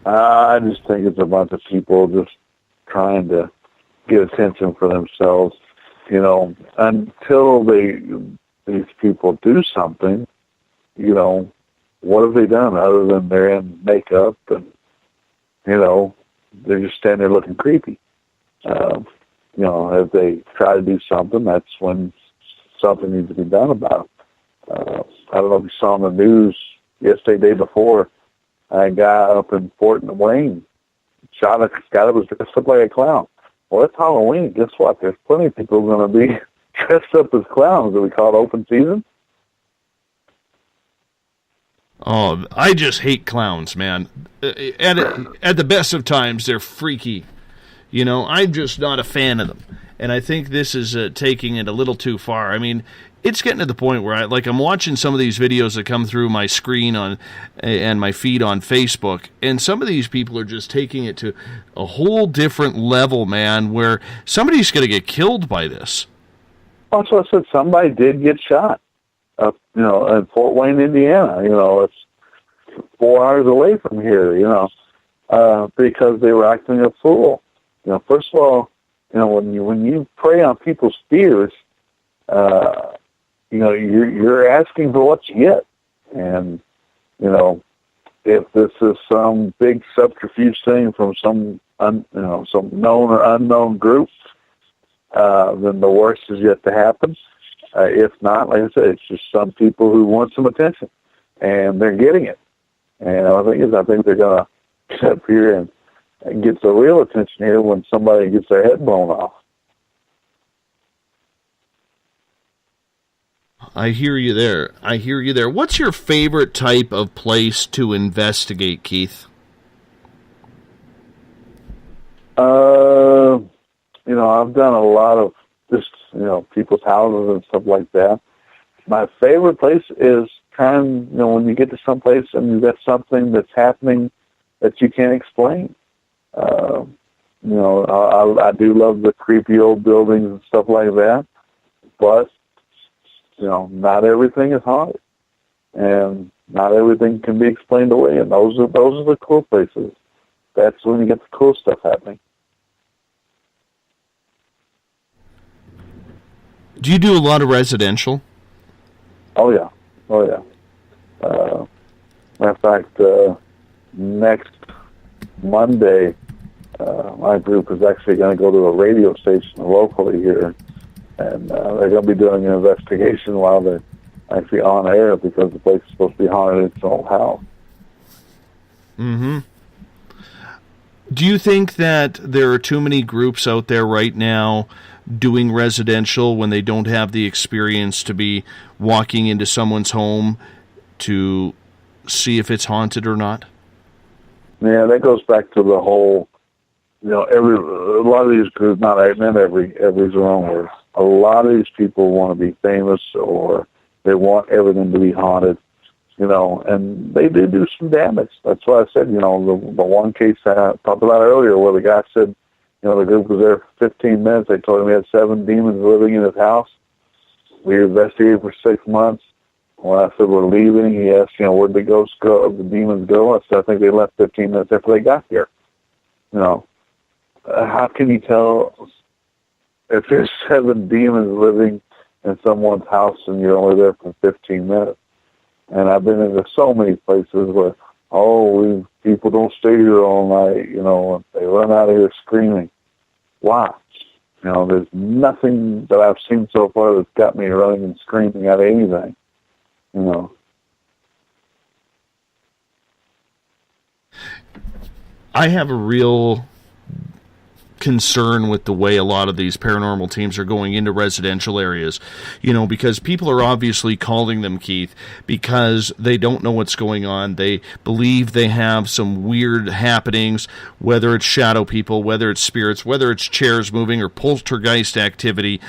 I just think it's a bunch of people just trying to get attention for themselves. Until these people do something, what have they done other than they're in makeup and, they're just standing there looking creepy. If they try to do something, that's when something needs to be done about it. I don't know if you saw on the news yesterday, day before, a guy up in Fort Wayne shot a guy that was dressed up like a clown. Well, it's Halloween. Guess what? There's plenty of people going to be dressed up as clowns. Do we call it open season? Oh, I just hate clowns, man. At the best of times, they're freaky. I'm just not a fan of them. And I think this is taking it a little too far. I mean, it's getting to the point where I'm watching some of these videos that come through my screen and my feed on Facebook, and some of these people are just taking it to a whole different level, man, where somebody's going to get killed by this. Also, I said somebody did get shot up, in Fort Wayne, Indiana. It's 4 hours away from here, because they were acting a fool. First of all, when you prey on people's fears, you're asking for what you get. And, if this is some big subterfuge thing from some known or unknown group, then the worst is yet to happen. If not, like I said, it's just some people who want some attention, and they're getting it. And I think they're going to get up here and get the real attention here when somebody gets their head blown off. I hear you there. What's your favorite type of place to investigate, Keith? I've done a lot of just, people's houses and stuff like that. My favorite place is when you get to some place and you've got something that's happening that you can't explain. I do love the creepy old buildings and stuff like that, but, not everything is haunted, and not everything can be explained away, and those are the cool places. That's when you get the cool stuff happening. Do you do a lot of residential? Oh, yeah. Matter of fact, next Monday, my group is actually going to go to a radio station locally here, and they're going to be doing an investigation while they're actually on air because the place is supposed to be haunted in its own house. Mm-hmm. Do you think that there are too many groups out there right now doing residential when they don't have the experience to be walking into someone's home to see if it's haunted or not? Yeah, that goes back to the whole, a lot of these groups, not every's wrong word. A lot of these people want to be famous, or they want everything to be haunted, and they do some damage. That's why I said, the one case I talked about earlier where the guy said, the group was there for 15 minutes. They told him he had 7 demons living in his house. We investigated for 6 months. When I said we're leaving, he asked, where'd the ghosts go, the demons go? I said, I think they left 15 minutes after they got here. How can you tell if there's 7 demons living in someone's house and you're only there for 15 minutes? And I've been into so many places where, people don't stay here all night, and they run out of here screaming. Why? There's nothing that I've seen so far that's got me running and screaming out of anything. I have a real concern with the way a lot of these paranormal teams are going into residential areas, because people are obviously calling them, Keith, because they don't know what's going on. They believe they have some weird happenings, whether it's shadow people, whether it's spirits, whether it's chairs moving or poltergeist activity.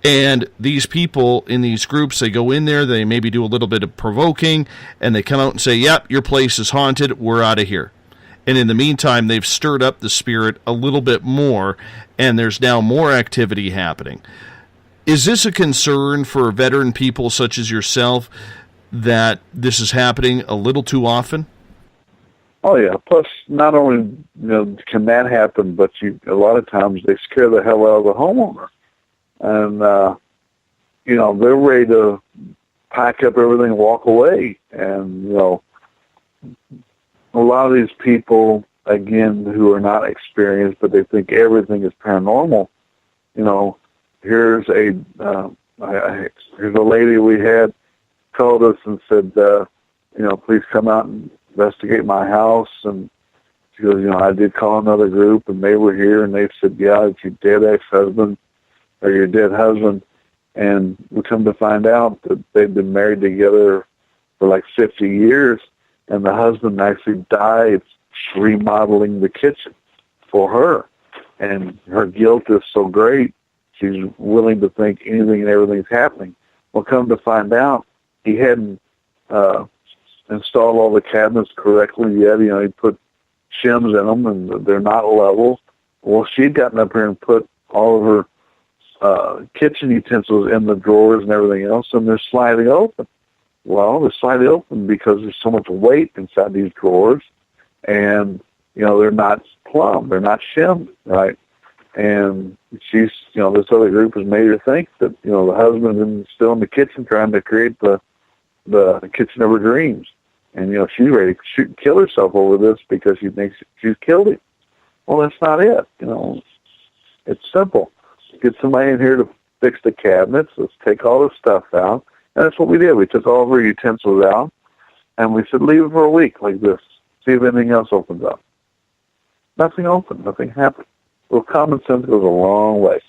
And these people in these groups, they go in there, they maybe do a little bit of provoking, and they come out and say, yep, your place is haunted, we're out of here. And in the meantime, they've stirred up the spirit a little bit more, and there's now more activity happening. Is this a concern for veteran people such as yourself that this is happening a little too often? Oh, yeah. Plus, not only can that happen, but a lot of times they scare the hell out of the homeowner. And, they're ready to pack up everything and walk away. And, a lot of these people, again, who are not experienced, but they think everything is paranormal. Here's a lady we had called us and said, please come out and investigate my house. And she goes, I did call another group, and they were here, and they said, yeah, it's your dead ex-husband or your dead husband. And we come to find out that they've been married together for like 50 years, and the husband actually died remodeling the kitchen for her. And her guilt is so great, she's willing to think anything and everything's happening. Well, come to find out, he hadn't installed all the cabinets correctly yet. He put shims in them, and they're not level. Well, she'd gotten up here and put all of her kitchen utensils in the drawers and everything else, and they're sliding open. Well, they're sliding open because there's so much weight inside these drawers, and, they're not plumb, they're not shimmed, right? And she's, this other group has made her think that, the husband's still in the kitchen trying to create the kitchen of her dreams. And, she's ready to shoot and kill herself over this because she thinks she's killed him. Well, that's not it. It's simple. Get somebody in here to fix the cabinets. Let's take all the stuff out. And that's what we did. We took all of our utensils out, and we said, leave it for a week like this. See if anything else opens up. Nothing opened. Nothing happened. Well, common sense goes a long way.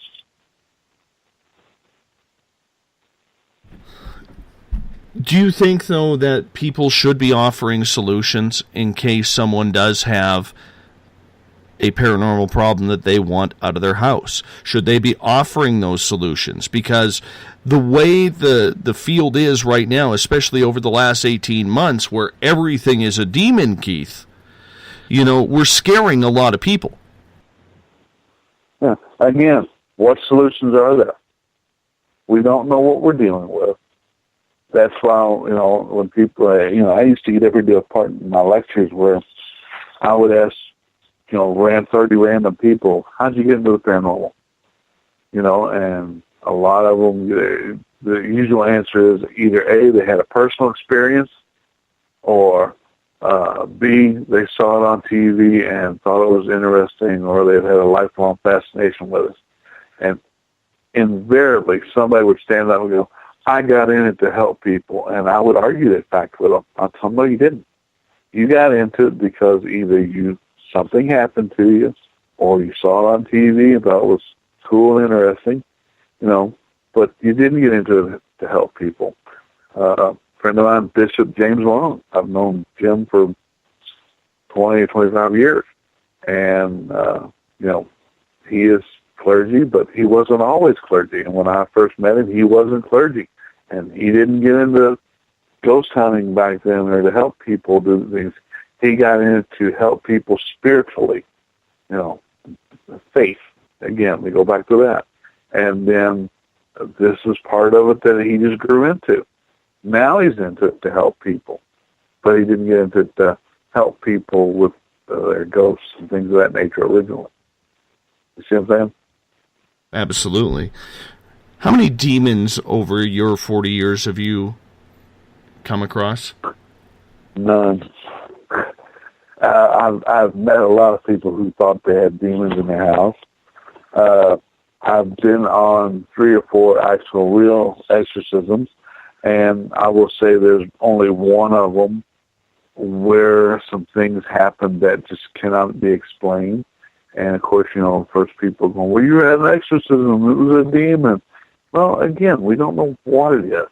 Do you think, though, that people should be offering solutions in case someone does have a paranormal problem that they want out of their house? Should they be offering those solutions? Because the way the field is right now, especially over the last 18 months, where everything is a demon, Keith, we're scaring a lot of people. Yeah. Again, what solutions are there? We don't know what we're dealing with. That's why, when people, I used to get every day a part in my lectures where I would ask, 30 random people, how'd you get into the paranormal? And a lot of them, the usual answer is either A, they had a personal experience, or B, they saw it on TV and thought it was interesting, or they've had a lifelong fascination with it. And invariably, somebody would stand up and go, I got in it to help people. And I would argue that fact with them. I'll tell them, no, you didn't. You got into it because either something happened to you, or you saw it on TV and thought it was cool and interesting, but you didn't get into it to help people. A friend of mine, Bishop James Long, I've known Jim for 20 or 25 years. And, he is clergy, but he wasn't always clergy. And when I first met him, he wasn't clergy. And he didn't get into ghost hunting back then or to help people do things. He got in it to help people spiritually, faith. Again, we go back to that. And then this is part of it that he just grew into. Now he's into it to help people, but he didn't get into it to help people with their ghosts and things of that nature originally. You see what I'm saying? Absolutely. How many demons over your 40 years have you come across? None. I've met a lot of people who thought they had demons in their house. I've been on 3 or 4 actual real exorcisms, and I will say there's only one of them where some things happened that just cannot be explained. And, of course, first people going, well, you had an exorcism. It was a demon. Well, again, we don't know what it is.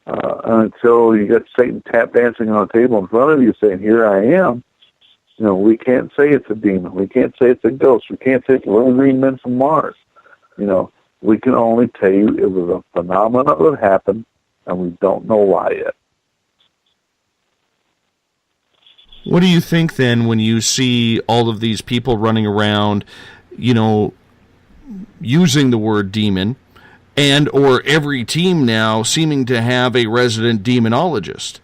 Until you get Satan tap dancing on a table in front of you saying, here I am. We can't say it's a demon. We can't say it's a ghost. We can't say it's little green men from Mars. We can only tell you it was a phenomenon that happened, and we don't know why yet. What do you think then when you see all of these people running around, using the word demon, and or every team now seeming to have a resident demonologist?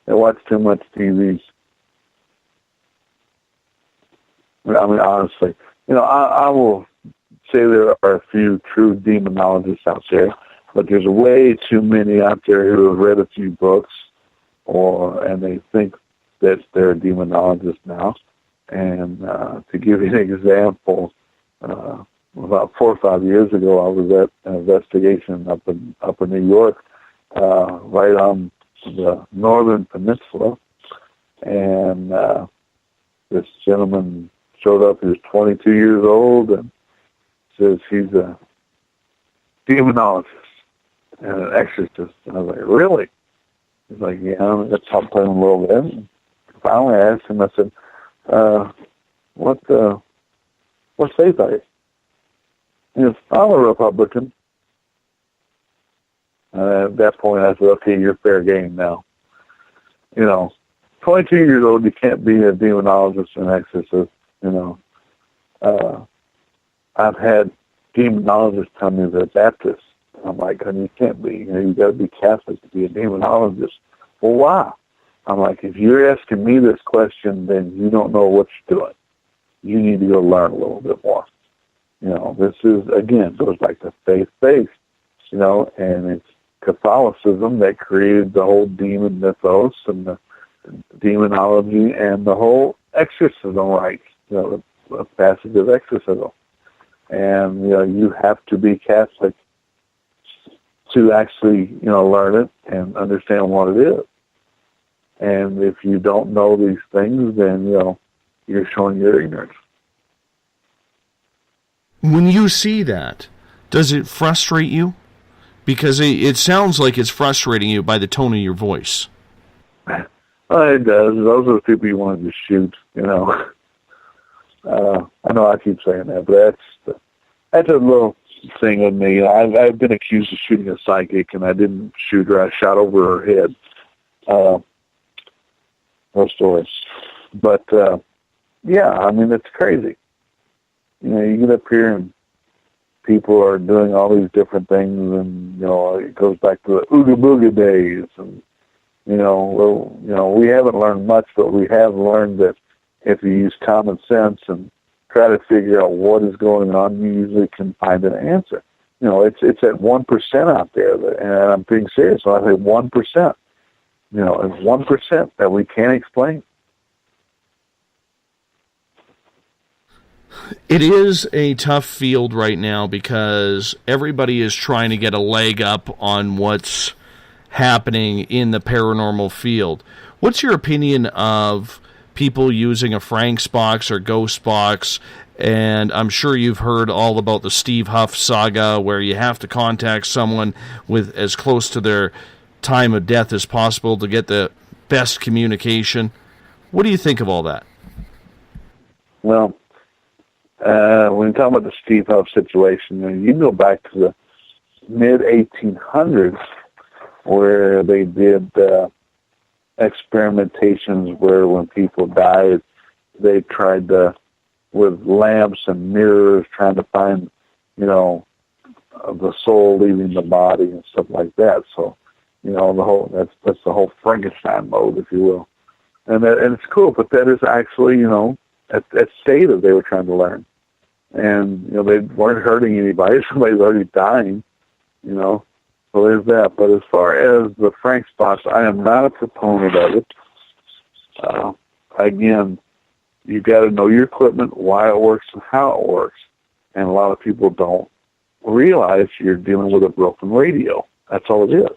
They watch too much TV. I mean, honestly, I will say there are a few true demonologists out there, but there's way too many out there who have read a few books, and they think that they're a demonologist now. And to give you an example, about 4 or 5 years ago, I was at an investigation up in New York, right on the northern peninsula, and this gentleman showed up. He was 22 years old and says he's a demonologist and an exorcist. And I was like, really? He's like, yeah, that's how I'm playing a little bit. And finally, I asked him, I said, what faith are you? He goes, I'm a Republican. At that point, I said, okay, you're fair game now. 22 years old, you can't be a demonologist and exorcist. I've had demonologists tell me they're Baptists. I'm like, you can't be. You've got to be Catholic to be a demonologist. Well, why? I'm like, if you're asking me this question, then you don't know what you're doing. You need to go learn a little bit more. This is, again, goes back to faith-based, and it's Catholicism that created the whole demon mythos and the demonology and the whole exorcism rites, the passage of exorcism. And, you have to be Catholic to actually, learn it and understand what it is. And if you don't know these things, then, you're showing your ignorance. When you see that, does it frustrate you? Because it sounds like it's frustrating you by the tone of your voice. It does. Those are the people you want to shoot, I know I keep saying that, but that's a little thing with me. I've been accused of shooting a psychic, and I didn't shoot her. I shot over her head. No stories. But, yeah, I mean, it's crazy. You get up here and people are doing all these different things, and, it goes back to the Ooga Booga days. And, we haven't learned much, but we have learned that if you use common sense and try to figure out what is going on, you usually can find an answer. It's at 1% out there, and I'm being serious. So I say 1%. It's 1% that we can't explain. It is a tough field right now because everybody is trying to get a leg up on what's happening in the paranormal field. What's your opinion of people using a Frank's box or ghost box? And I'm sure you've heard all about the Steve Huff saga where you have to contact someone with as close to their time of death as possible to get the best communication. What do you think of all that? Well, when you talk about the Steve Huff situation, you go back to the mid-1800s where they did experimentations where when people died, they tried to, with lamps and mirrors, trying to find, the soul leaving the body and stuff like that. So, that's the whole Frankenstein mode, if you will. And it's cool, but that is actually, at Sata they were trying to learn. And, they weren't hurting anybody. Somebody's already dying, So there's that. But as far as the Frank's box, I am not a proponent of it. Again, you've got to know your equipment, why it works, and how it works. And a lot of people don't realize you're dealing with a broken radio. That's all it is.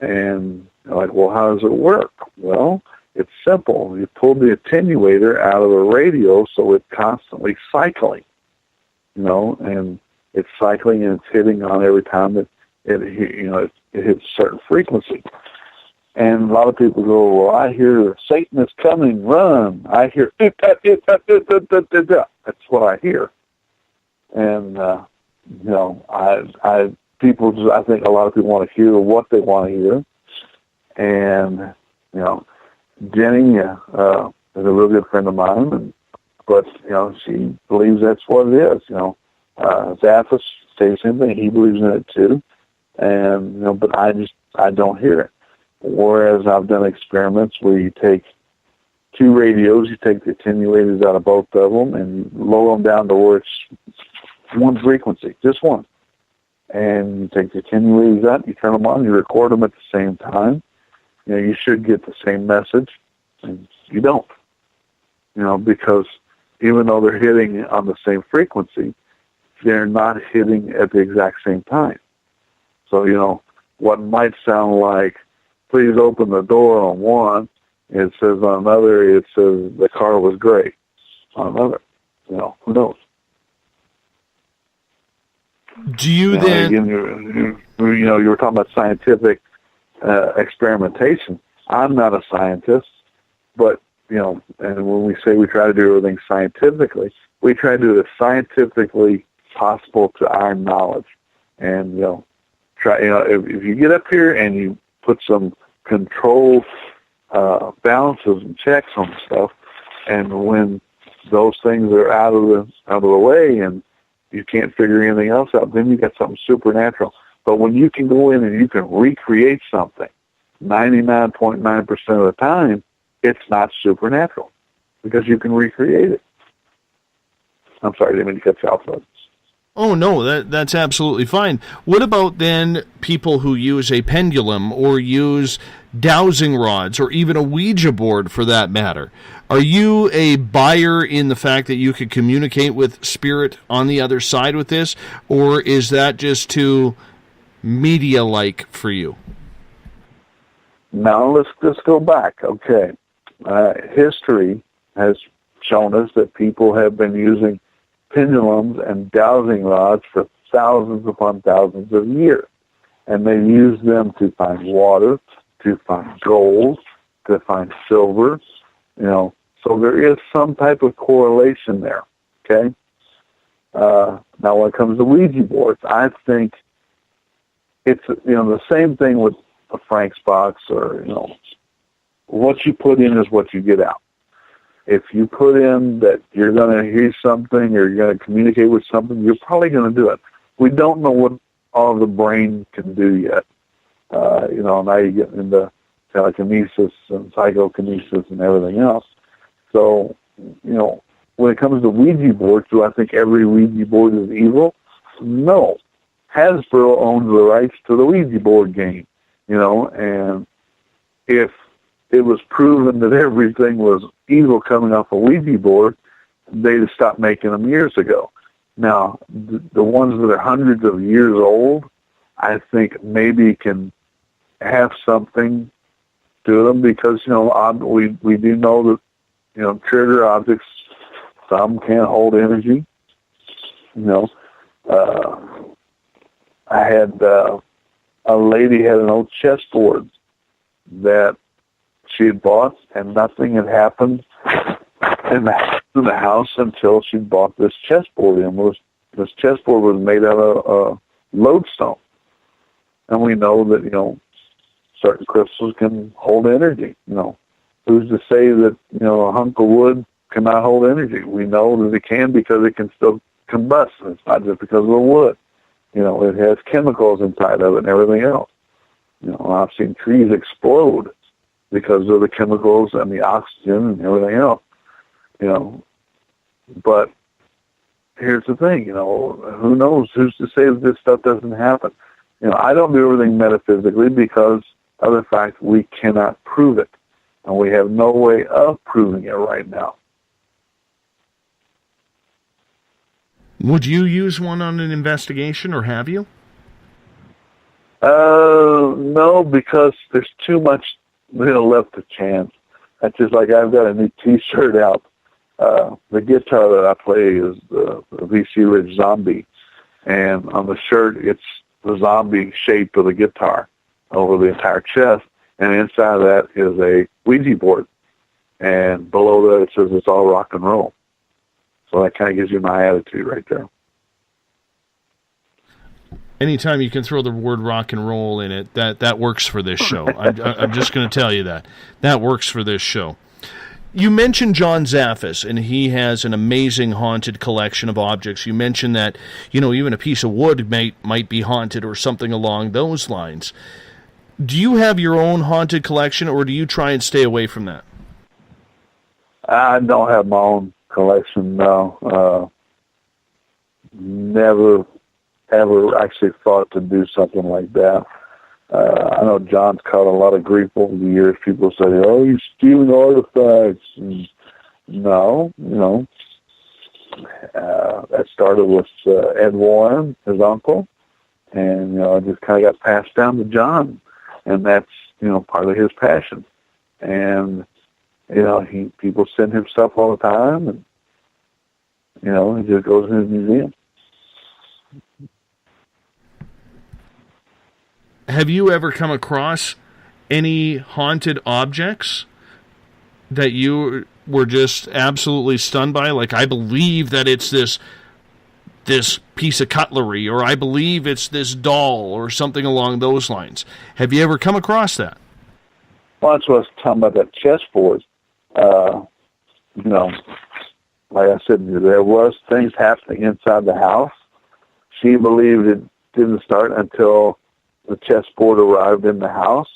And like, well, how does it work? Well, It's simple. You pull the attenuator out of the radio so it's constantly cycling, and it's cycling and it's hitting on every time that it hits a certain frequency. And a lot of people go, well, I hear Satan is coming, run. I hear that's what I hear. And I think a lot of people want to hear what they want to hear. And Jenny is a real good friend of mine, but she believes that's what it is. Zaphis says the same thing; he believes in it too. And but I don't hear it. Whereas I've done experiments where you take two radios, you take the attenuators out of both of them, and you lower them down to where it's one frequency, just one. And you take the attenuators out, you turn them on, you record them at the same time. You should get the same message, and you don't. Because even though they're hitting on the same frequency, they're not hitting at the exact same time. So, what might sound like, please open the door on one, it says on another, it says the car was great. On another, who knows? Do you then... Again, you were talking about scientific experimentation. I'm not a scientist, but, and when we say we try to do everything scientifically, we try to do it as scientifically possible to our knowledge. And, if you get up here and you put some control balances and checks on stuff, and when those things are out of the way and you can't figure anything else out, then you got something supernatural. But when you can go in and you can recreate something 99.9% of the time, it's not supernatural because you can recreate it. I'm sorry, I didn't mean to cut you off. Oh, no, that's absolutely fine. What about then people who use a pendulum or use dowsing rods or even a Ouija board for that matter? Are you a buyer in the fact that you could communicate with spirit on the other side with this, or is that just too media-like for you? Now, let's just go back. Okay. History has shown us that people have been using pendulums and dowsing rods for thousands upon thousands of years. And they use them to find water, to find gold, to find silver, So there is some type of correlation there, okay? Now when it comes to Ouija boards, I think it's, the same thing with a Frank's box or, what you put in is what you get out. If you put in that you're going to hear something or you're going to communicate with something, you're probably going to do it. We don't know what all the brain can do yet. Now you get into telekinesis and psychokinesis and everything else. So, when it comes to Ouija boards, do I think every Ouija board is evil? No. Hasbro owns the rights to the Ouija board game, and if it was proven that everything was evil coming off a Ouija board, they'd have stopped making them years ago. Now, the ones that are hundreds of years old, I think maybe can have something to them because, we do know that, trigger objects, some can't hold energy. I had a lady had an old chessboard that she had bought, and nothing had happened in the house until she bought this chessboard. And this chessboard was made out of lodestone, and we know that certain crystals can hold energy. Who's to say that a hunk of wood cannot hold energy? We know that it can because it can still combust. It's not just because of the wood. It has chemicals inside of it and everything else. I've seen trees explode because of the chemicals and the oxygen and everything else. But here's the thing, who knows? Who's to say that this stuff doesn't happen? I don't do everything metaphysically because of the fact we cannot prove it. And we have no way of proving it right now. Would you use one on an investigation, or have you? No, because there's too much left to chance. That's just like I've got a new T-shirt out. The guitar that I play is the VC Ridge Zombie, and on the shirt it's the zombie shape of the guitar over the entire chest, and inside of that is a Ouija board, and below that it says it's all rock and roll. So that kind of gives you my attitude right there. Anytime you can throw the word rock and roll in it, that works for this show. I'm just going to tell you that works for this show. You mentioned John Zaffis, and he has an amazing haunted collection of objects. You mentioned that, even a piece of wood might be haunted or something along those lines. Do you have your own haunted collection, or do you try and stay away from that? I don't have my own collection, no. Never, ever actually thought to do something like that. I know John's caught a lot of grief over the years. People say, "Oh, you're stealing artifacts." And no, that started with Ed Warren, his uncle, and it just kind of got passed down to John, and that's part of his passion. And people send him stuff all the time, and it just goes in his museum. Have you ever come across any haunted objects that you were just absolutely stunned by? Like, I believe that it's this piece of cutlery, or I believe it's this doll, or something along those lines. Have you ever come across that? Well, that's what I was talking about, that chessboard. Like I said, there was things happening inside the house. She believed it didn't start until the chessboard arrived in the house.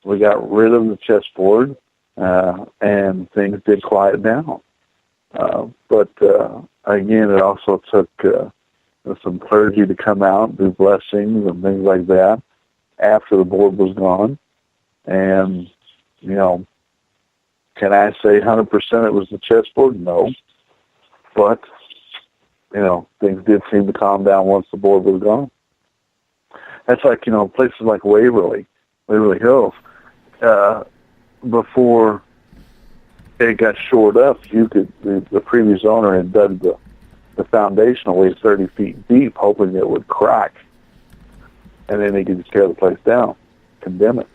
We got rid of the chessboard, and things did quiet down. But again, it also took some clergy to come out and do blessings and things like that after the board was gone. And, can I say 100% it was the chessboard? No. But, things did seem to calm down once the board was gone. That's like, places like Waverly Hills. Before it got shored up, the previous owner had dug the foundation away 30 feet deep, hoping it would crack. And then they could just tear the place down, condemn it.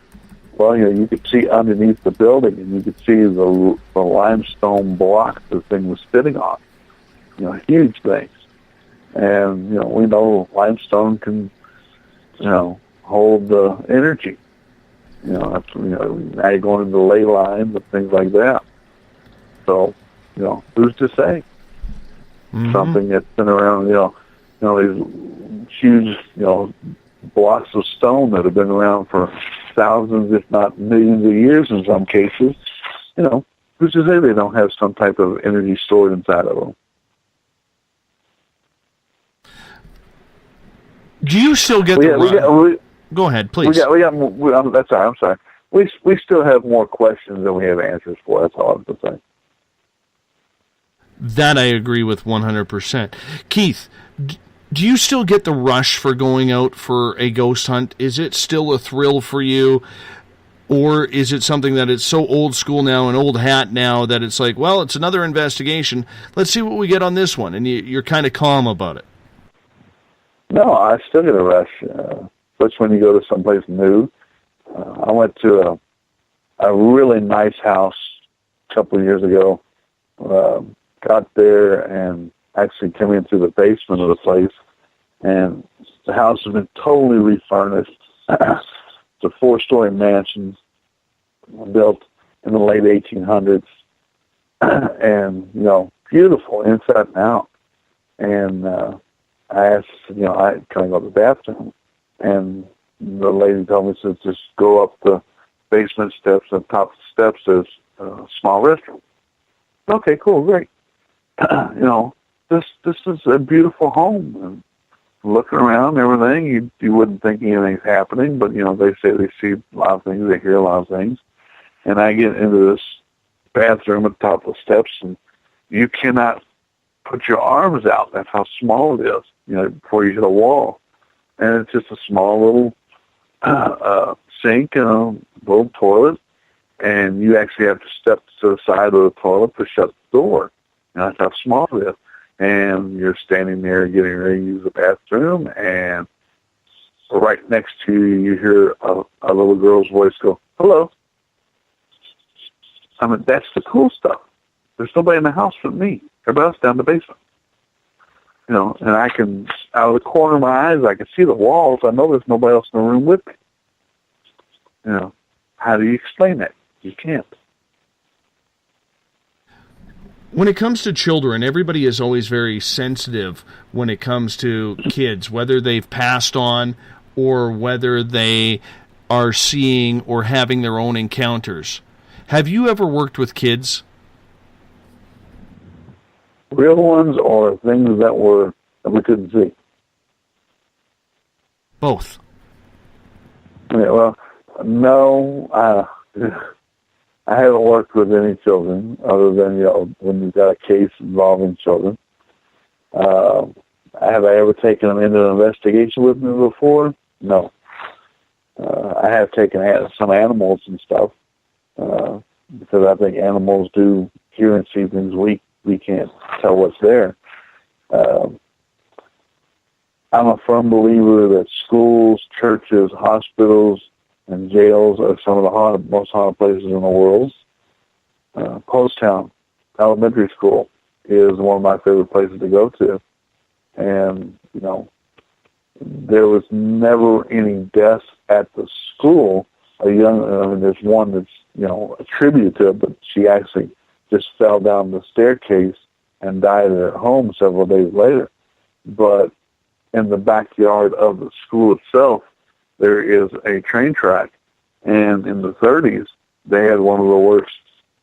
Well, you could see underneath the building, and you could see the limestone block the thing was sitting on. Huge things. And, we know limestone can, hold the energy. Now you're going into ley lines and things like that. So, who's to say? Mm-hmm. Something that's been around, these huge, blocks of stone that have been around for thousands, if not millions of years in some cases. Who's to say they don't have some type of energy stored inside of them? Do you still get Go ahead, please. That's all right, I'm sorry. We still have more questions than we have answers for. That's all I have to say. That I agree with 100%. Keith, do you still get the rush for going out for a ghost hunt? Is it still a thrill for you? Or is it something that it's so old school now, an old hat now, that it's like, well, it's another investigation. Let's see what we get on this one. And you're kind of calm about it. No, I still get a rush, especially when you go to someplace new. I went to a really nice house a couple of years ago. Got there and actually came into the basement of the place, and the house has been totally refurnished. It's a 4-story mansion built in the late 1800s, and beautiful inside and out. And I asked, I kind of go to the bathroom, and the lady told me, to just go up the basement steps, and top of the steps there's a small restroom. Okay, cool, great. This is a beautiful home, and looking around and everything, you wouldn't think anything's happening, but they say they see a lot of things, they hear a lot of things. And I get into this bathroom at the top of the steps, and you cannot put your arms out. That's how small it is, before you hit a wall. And it's just a small little sink and a little toilet. and you actually have to step to the side of the toilet to shut the door. And that's how small it is. And you're standing there getting ready to use the bathroom, and right next to you, you hear a little girl's voice go, "Hello." I mean, that's the cool stuff. There's nobody in the house but me. Everybody else down in the basement. You know, and I can, out of the corner of my eyes, I can see the walls. I know there's nobody else in the room with me. You know, how do you explain that? You can't. When it comes to children, everybody is always very sensitive when it comes to kids, whether they've passed on or whether they are seeing or having their own encounters. Have you ever worked with kids? Real ones or things that we couldn't see? Both. Yeah, well, no, I haven't worked with any children other than, you know, when you've got a case involving children. Have I ever taken them into an investigation with me before? No. I have taken some animals and stuff because I think animals do hear and see things we can't tell what's there. I'm a firm believer that schools, churches, hospitals, and jails are some of the most haunted places in the world. Poasttown Elementary School is one of my favorite places to go to. And, you know, there was never any deaths at the school. There's one that's, you know, attributed to it, but she actually just fell down the staircase and died at home several days later. But in the backyard of the school itself, there is a train track. And in the 30s, they had one of the worst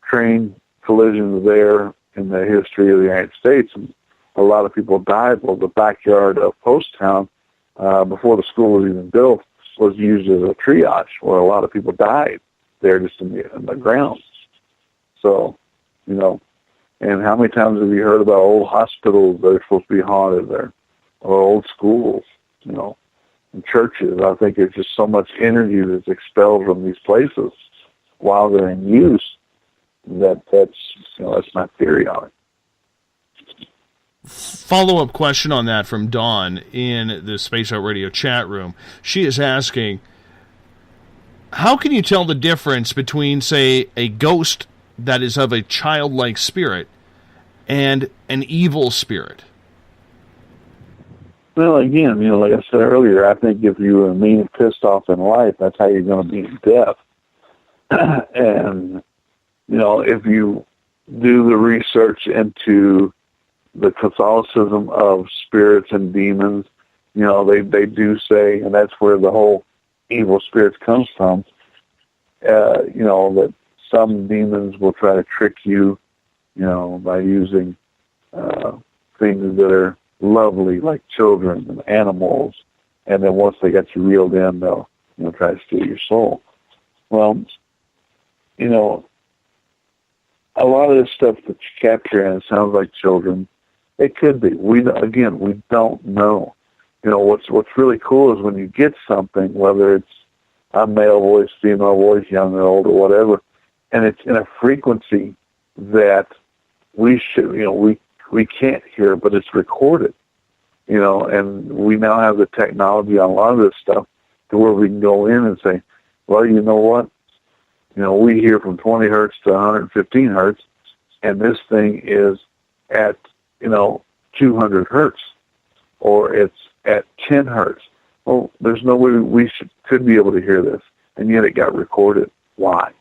train collisions there in the history of the United States. And a lot of people died. Well, the backyard of Poasttown, before the school was even built, was used as a triage where a lot of people died there just in the ground. So, you know, and how many times have you heard about old hospitals that are supposed to be haunted there, or old schools, you know, and churches? I think there's just so much energy that's expelled from these places while they're in use that's my theory on it. Follow-up question on that from Dawn in the Space Out Radio chat room. She is asking, how can you tell the difference between, say, a ghost that is of a childlike spirit and an evil spirit? Well, again, you know, like I said earlier, I think if you were mean and pissed off in life, that's how you're going to be in death. And, you know, if you do the research into the Catholicism of spirits and demons, you know, they do say, and that's where the whole evil spirits comes from, you know, that some demons will try to trick you, you know, by using things that are lovely, like children and animals, and then once they get you reeled in, they'll, you know, try to steal your soul. Well, you know, a lot of this stuff that you capture, and it sounds like children, it could be. We don't know. You know, what's really cool is when you get something, whether it's a male voice, female voice, young or old or whatever, and it's in a frequency that we should, you know, we can't hear, but it's recorded, you know, and we now have the technology on a lot of this stuff to where we can go in and say, well, you know what? You know, we hear from 20 hertz to 115 hertz, and this thing is at, you know, 200 hertz, or it's at 10 hertz. Well, there's no way we could be able to hear this, and yet it got recorded. Why?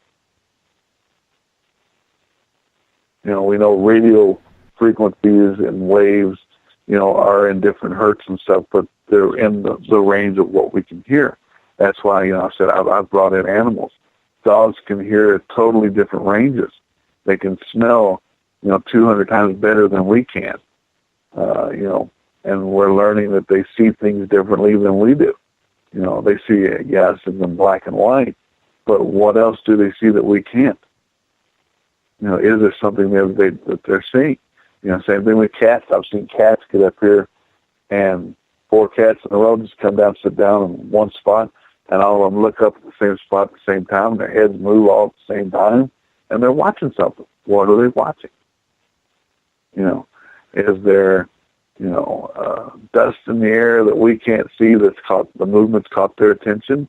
You know, we know radio frequencies and waves, you know, are in different hertz and stuff, but they're in the range of what we can hear. That's why, you know, I said I've brought in animals. Dogs can hear at totally different ranges. They can smell, you know, 200 times better than we can, you know, and we're learning that they see things differently than we do. You know, they see gases in black and white, but what else do they see that we can't? You know, is there something that they're seeing? You know, same thing with cats. I've seen cats get up here and 4 cats in a row just come down, sit down in one spot, and all of them look up at the same spot at the same time, and their heads move all at the same time, and they're watching something. What are they watching? Is there, dust in the air that we can't see that's caught, the movement's caught their attention?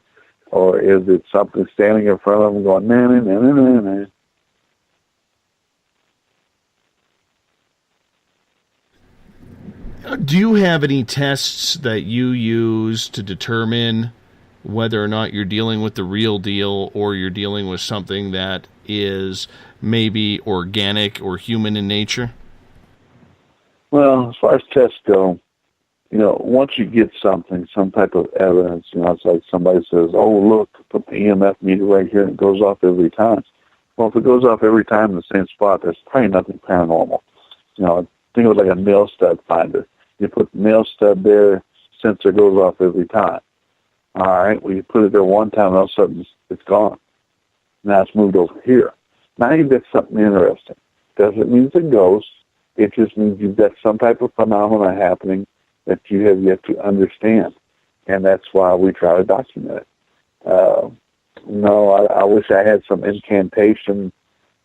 Or is it something standing in front of them going, nah, nah, nah, nah, nah, nah? Do you have any tests that you use to determine whether or not you're dealing with the real deal or you're dealing with something that is maybe organic or human in nature? Well, as far as tests go, once you get something, some type of evidence, it's like somebody says, oh, look, put the EMF meter right here and it goes off every time. Well, if it goes off every time in the same spot, there's probably nothing paranormal. Think of it like a nail stud finder. You put the nail stud there, sensor goes off every time. All right, well, you put it there one time, and all of a sudden it's gone. Now it's moved over here. Now you've got something interesting. Doesn't mean it's a ghost. It just means you've got some type of phenomena happening that you have yet to understand. And that's why we try to document it. I wish I had some incantation,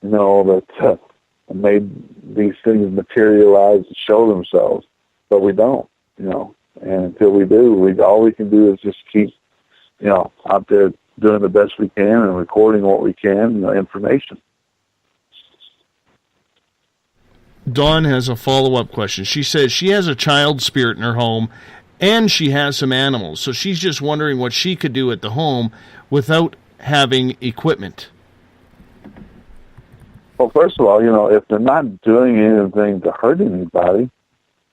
that made these things materialize and show themselves. But we don't, And until we do, all we can do is just keep, out there doing the best we can and recording what we can, information. Dawn has a follow-up question. She says she has a child spirit in her home and she has some animals. So she's just wondering what she could do at the home without having equipment. Well, first of all, if they're not doing anything to hurt anybody,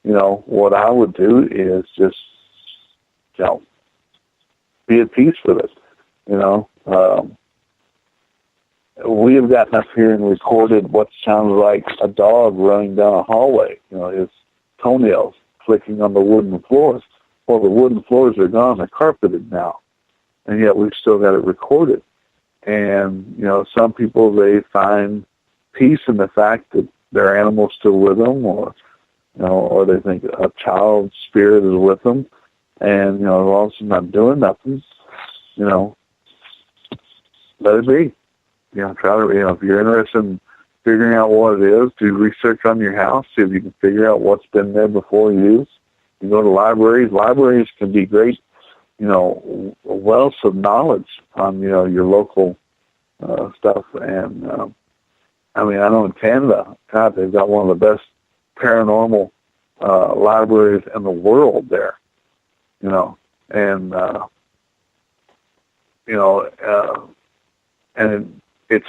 what I would do is just, be at peace with it. We have gotten up here and recorded what sounds like a dog running down a hallway, his toenails clicking on the wooden floors. Well, the wooden floors are gone, they're carpeted now. And yet we've still got it recorded. And, some people, they find peace in the fact that their animal's still with them, or they think a child spirit is with them. And, as long as it's not doing nothing, let it be. Try to, if you're interested in figuring out what it is, do research on your house, see if you can figure out what's been there before you. You go to libraries. Libraries can be great, wealths of knowledge on, your local stuff. And, I know in Canada, God, they've got one of the best paranormal libraries in the world there, and it's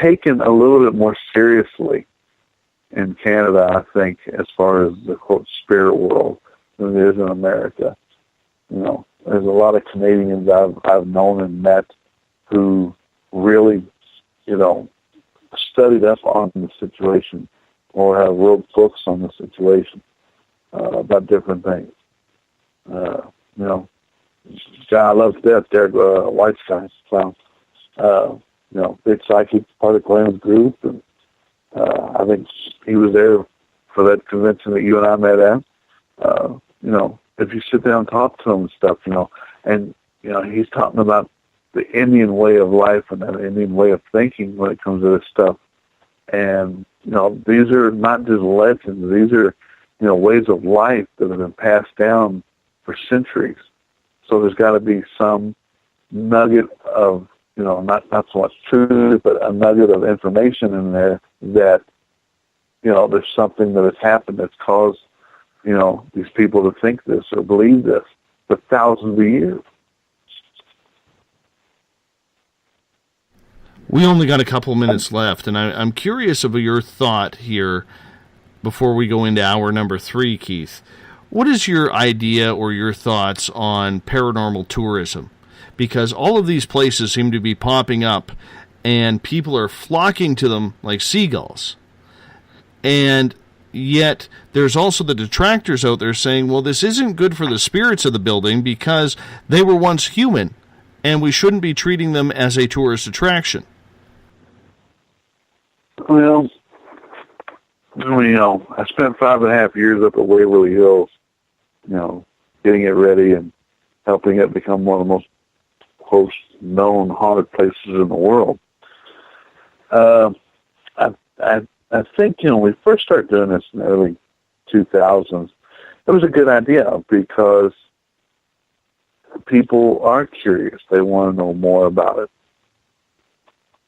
taken a little bit more seriously in Canada, I think, as far as the quote spirit world than it is in America. There's a lot of Canadians I've known and met who really, studied up on the situation or have wrote books on the situation about different things. Guy I love to death, Derek Whitesky, clown. Big psychic part of Glenn's group, and I think he was there for that convention that you and I met at. If you sit down and talk to him and stuff, and he's talking about the Indian way of life and the Indian way of thinking when it comes to this stuff. And these are not just legends; these are ways of life that have been passed down for centuries. So there's got to be some nugget of not so much truth, but a nugget of information in there that, there's something that has happened that's caused, these people to think this or believe this for thousands of years. We only got a couple minutes left, and I'm curious of your thought here before we go into hour number 3, Keith. What is your idea or your thoughts on paranormal tourism? Because all of these places seem to be popping up, and people are flocking to them like seagulls. And yet there's also the detractors out there saying, well, this isn't good for the spirits of the building because they were once human, and we shouldn't be treating them as a tourist attraction. Well, I spent 5.5 years up at Waverly Hills, getting it ready and helping it become one of the most most known haunted places in the world. I think, when we first started doing this in the early 2000s, it was a good idea because people are curious. They want to know more about it.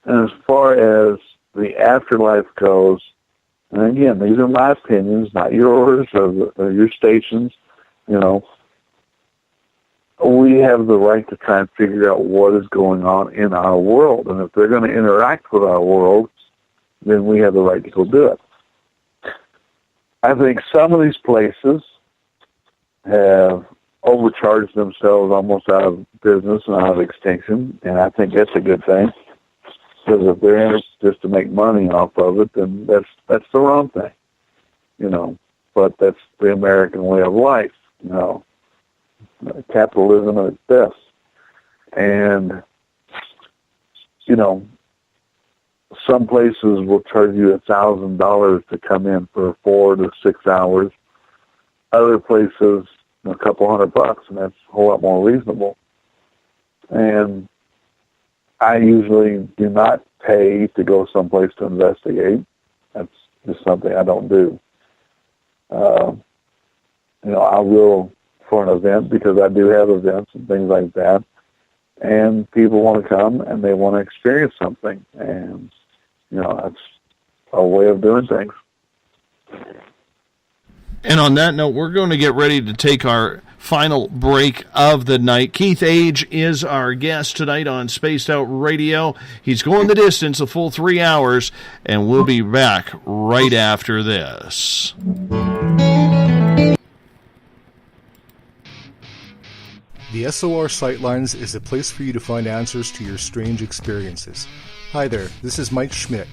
And as far as the afterlife goes, and again, these are my opinions, not yours or your stations, we have the right to try and figure out what is going on in our world. And if they're going to interact with our world, then we have the right to go do it. I think some of these places have overcharged themselves almost out of business and out of extinction, and I think that's a good thing. Because if they're in it just to make money off of it, then that's the wrong thing, But that's the American way of life, capitalism at its best. And, some places will charge you $1,000 to come in for 4 to 6 hours. Other places, a couple $100, and that's a whole lot more reasonable. And I usually do not pay to go someplace to investigate. That's just something I don't do. I will for an event because I do have events and things like that. And people want to come and they want to experience something. And, that's a way of doing things. And on that note, we're going to get ready to take our final break of the night. Keith Age is our guest tonight on Spaced Out Radio. He's going the distance, a full 3 hours, and we'll be back right after this. The SOR Sightlines is a place for you to find answers to your strange experiences. Hi there, this is Mike Schmidt.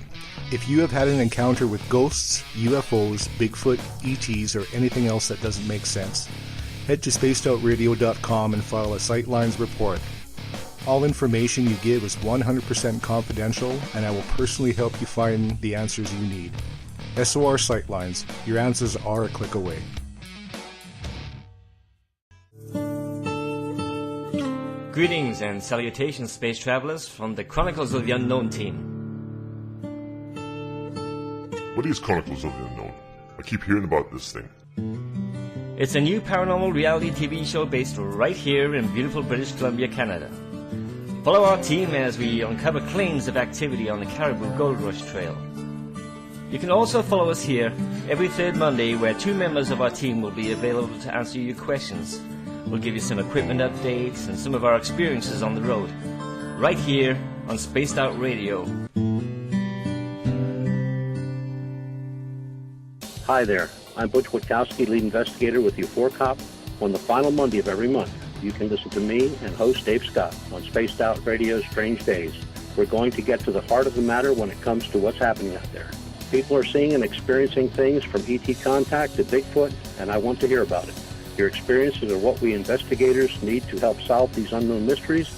If you have had an encounter with ghosts, UFOs, Bigfoot, ETs, or anything else that doesn't make sense, head to spacedoutradio.com and file a Sightlines report. All information you give is 100% confidential, and I will personally help you find the answers you need. SOR Sightlines, your answers are a click away. Greetings and salutations, space travelers, from the Chronicles of the Unknown team. What is Chronicles of the Unknown? I keep hearing about this thing. It's a new paranormal reality TV show based right here in beautiful British Columbia, Canada. Follow our team as we uncover claims of activity on the Caribou Gold Rush Trail. You can also follow us here every third Monday, where 2 members of our team will be available to answer your questions. We'll give you some equipment updates and some of our experiences on the road, right here on Spaced Out Radio. Hi there, I'm Butch Witkowski, lead investigator with the UFO-COP. On the final Monday of every month, you can listen to me and host Dave Scott on Spaced Out Radio's Strange Days. We're going to get to the heart of the matter when it comes to what's happening out there. People are seeing and experiencing things from ET contact to Bigfoot, and I want to hear about it. Your experiences are what we investigators need to help solve these unknown mysteries.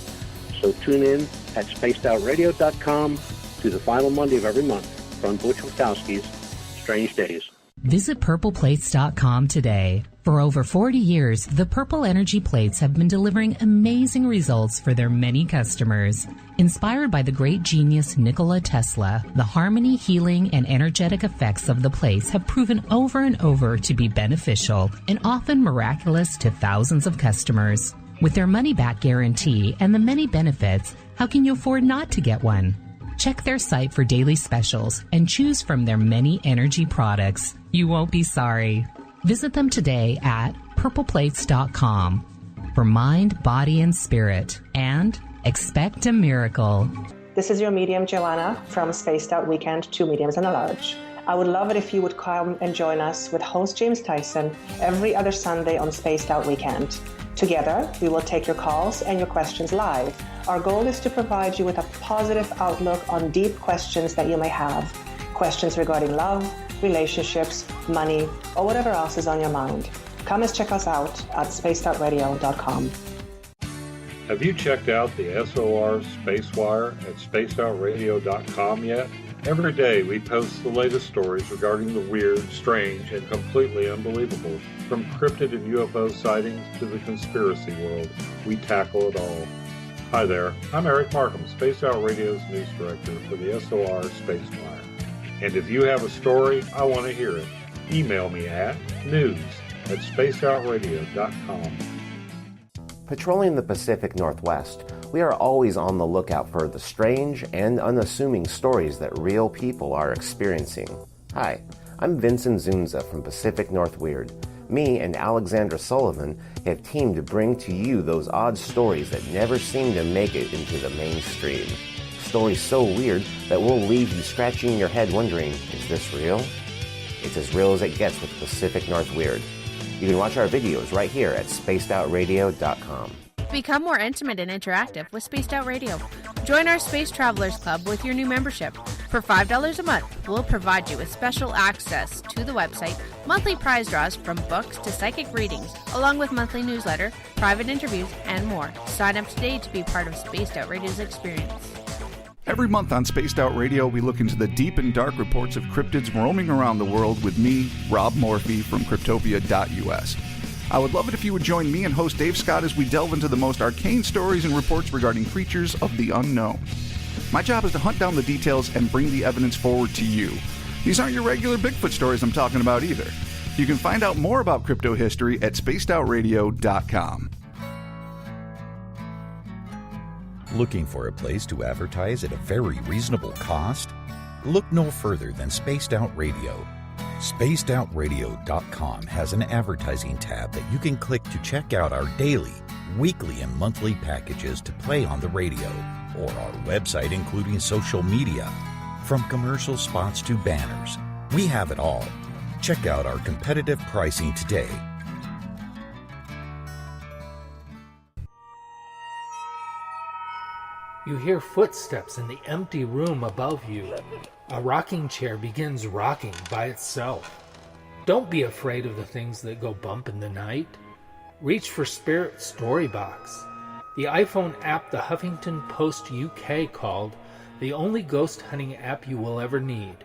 So tune in at spacedoutradio.com to the final Monday of every month from Butch Witkowski's Strange Days. Visit purpleplates.com today. For over 40 years, the Purple Energy Plates have been delivering amazing results for their many customers. Inspired by the great genius Nikola Tesla, the harmony, healing, and energetic effects of the plates have proven over and over to be beneficial and often miraculous to thousands of customers. With their money-back guarantee and the many benefits, how can you afford not to get one? Check their site for daily specials and choose from their many energy products. You won't be sorry. Visit them today at purpleplates.com for mind, body, and spirit, and expect a miracle. This is your medium, Joanna, from Spaced Out Weekend, 2 mediums and a large. I would love it if you would come and join us with host James Tyson every other Sunday on Spaced Out Weekend. Together, we will take your calls and your questions live. Our goal is to provide you with a positive outlook on deep questions that you may have. Questions regarding love, relationships, money, or whatever else is on your mind. Come and check us out at spacedoutradio.com. Have you checked out the SOR Spacewire at spacedoutradio.com yet? Every day we post the latest stories regarding the weird, strange, and completely unbelievable. From cryptid and UFO sightings to the conspiracy world, we tackle it all. Hi there, I'm Eric Markham, Spaced Out Radio's news director for the SOR Space Wire. And if you have a story, I want to hear it. Email me at news@spacedoutradio.com. Patrolling the Pacific Northwest, we are always on the lookout for the strange and unassuming stories that real people are experiencing. Hi, I'm Vincent Zunza from Pacific North Weird. Me and Alexandra Sullivan have teamed to bring to you those odd stories that never seem to make it into the mainstream. Stories so weird that will leave you scratching your head wondering, is this real? It's as real as it gets with Pacific North Weird. You can watch our videos right here at spacedoutradio.com. Become more intimate and interactive with Spaced Out Radio. Join our Space Travelers Club with your new membership. For $5 a month, we'll provide you with special access to the website, monthly prize draws from books to psychic readings, along with monthly newsletter, private interviews, and more. Sign up today to be part of Spaced Out Radio's experience. Every month on Spaced Out Radio, we look into the deep and dark reports of cryptids roaming around the world with me, Rob Morphy from Cryptopia.us. I would love it if you would join me and host Dave Scott as we delve into the most arcane stories and reports regarding creatures of the unknown. My job is to hunt down the details and bring the evidence forward to you. These aren't your regular Bigfoot stories I'm talking about either. You can find out more about crypto history at spacedoutradio.com. Looking for a place to advertise at a very reasonable cost? Look no further than Spaced Out Radio. SpacedOutRadio.com has an advertising tab that you can click to check out our daily, weekly, and monthly packages to play on the radio, or our website including social media. From commercial spots to banners, we have it all. Check out our competitive pricing today. You hear footsteps in the empty room above you. A rocking chair begins rocking by itself. Don't be afraid of the things that go bump in the night. Reach for Spirit Storybox, the iPhone app the Huffington Post UK called the only ghost hunting app you will ever need.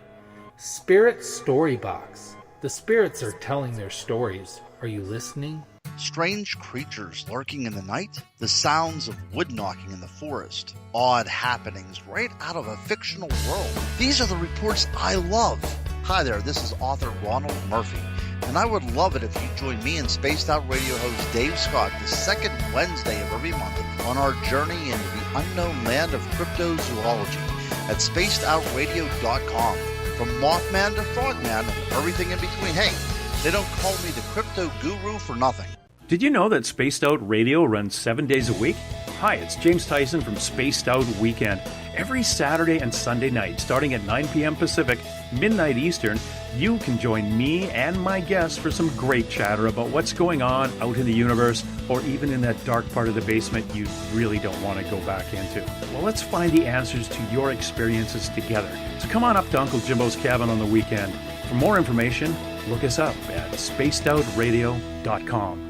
Spirit Storybox. The spirits are telling their stories. Are you listening? Strange creatures lurking in the night, the sounds of wood knocking in the forest, odd happenings right out of a fictional world. These are the reports I love. Hi there, this is author Ronald Murphy, and I would love it if you join me and Spaced Out Radio host Dave Scott the second Wednesday of every month on our journey into the unknown land of cryptozoology at spacedoutradio.com. From Mothman to Frogman and everything in between. Hey, they don't call me the crypto guru for nothing. Did you know that Spaced Out Radio runs 7 days a week? Hi, it's James Tyson from Spaced Out Weekend. Every Saturday and Sunday night, starting at 9 p.m. Pacific, midnight Eastern, you can join me and my guests for some great chatter about what's going on out in the universe, or even in that dark part of the basement you really don't want to go back into. Well, let's find the answers to your experiences together. So come on up to Uncle Jimbo's cabin on the weekend. For more information, look us up at spacedoutradio.com.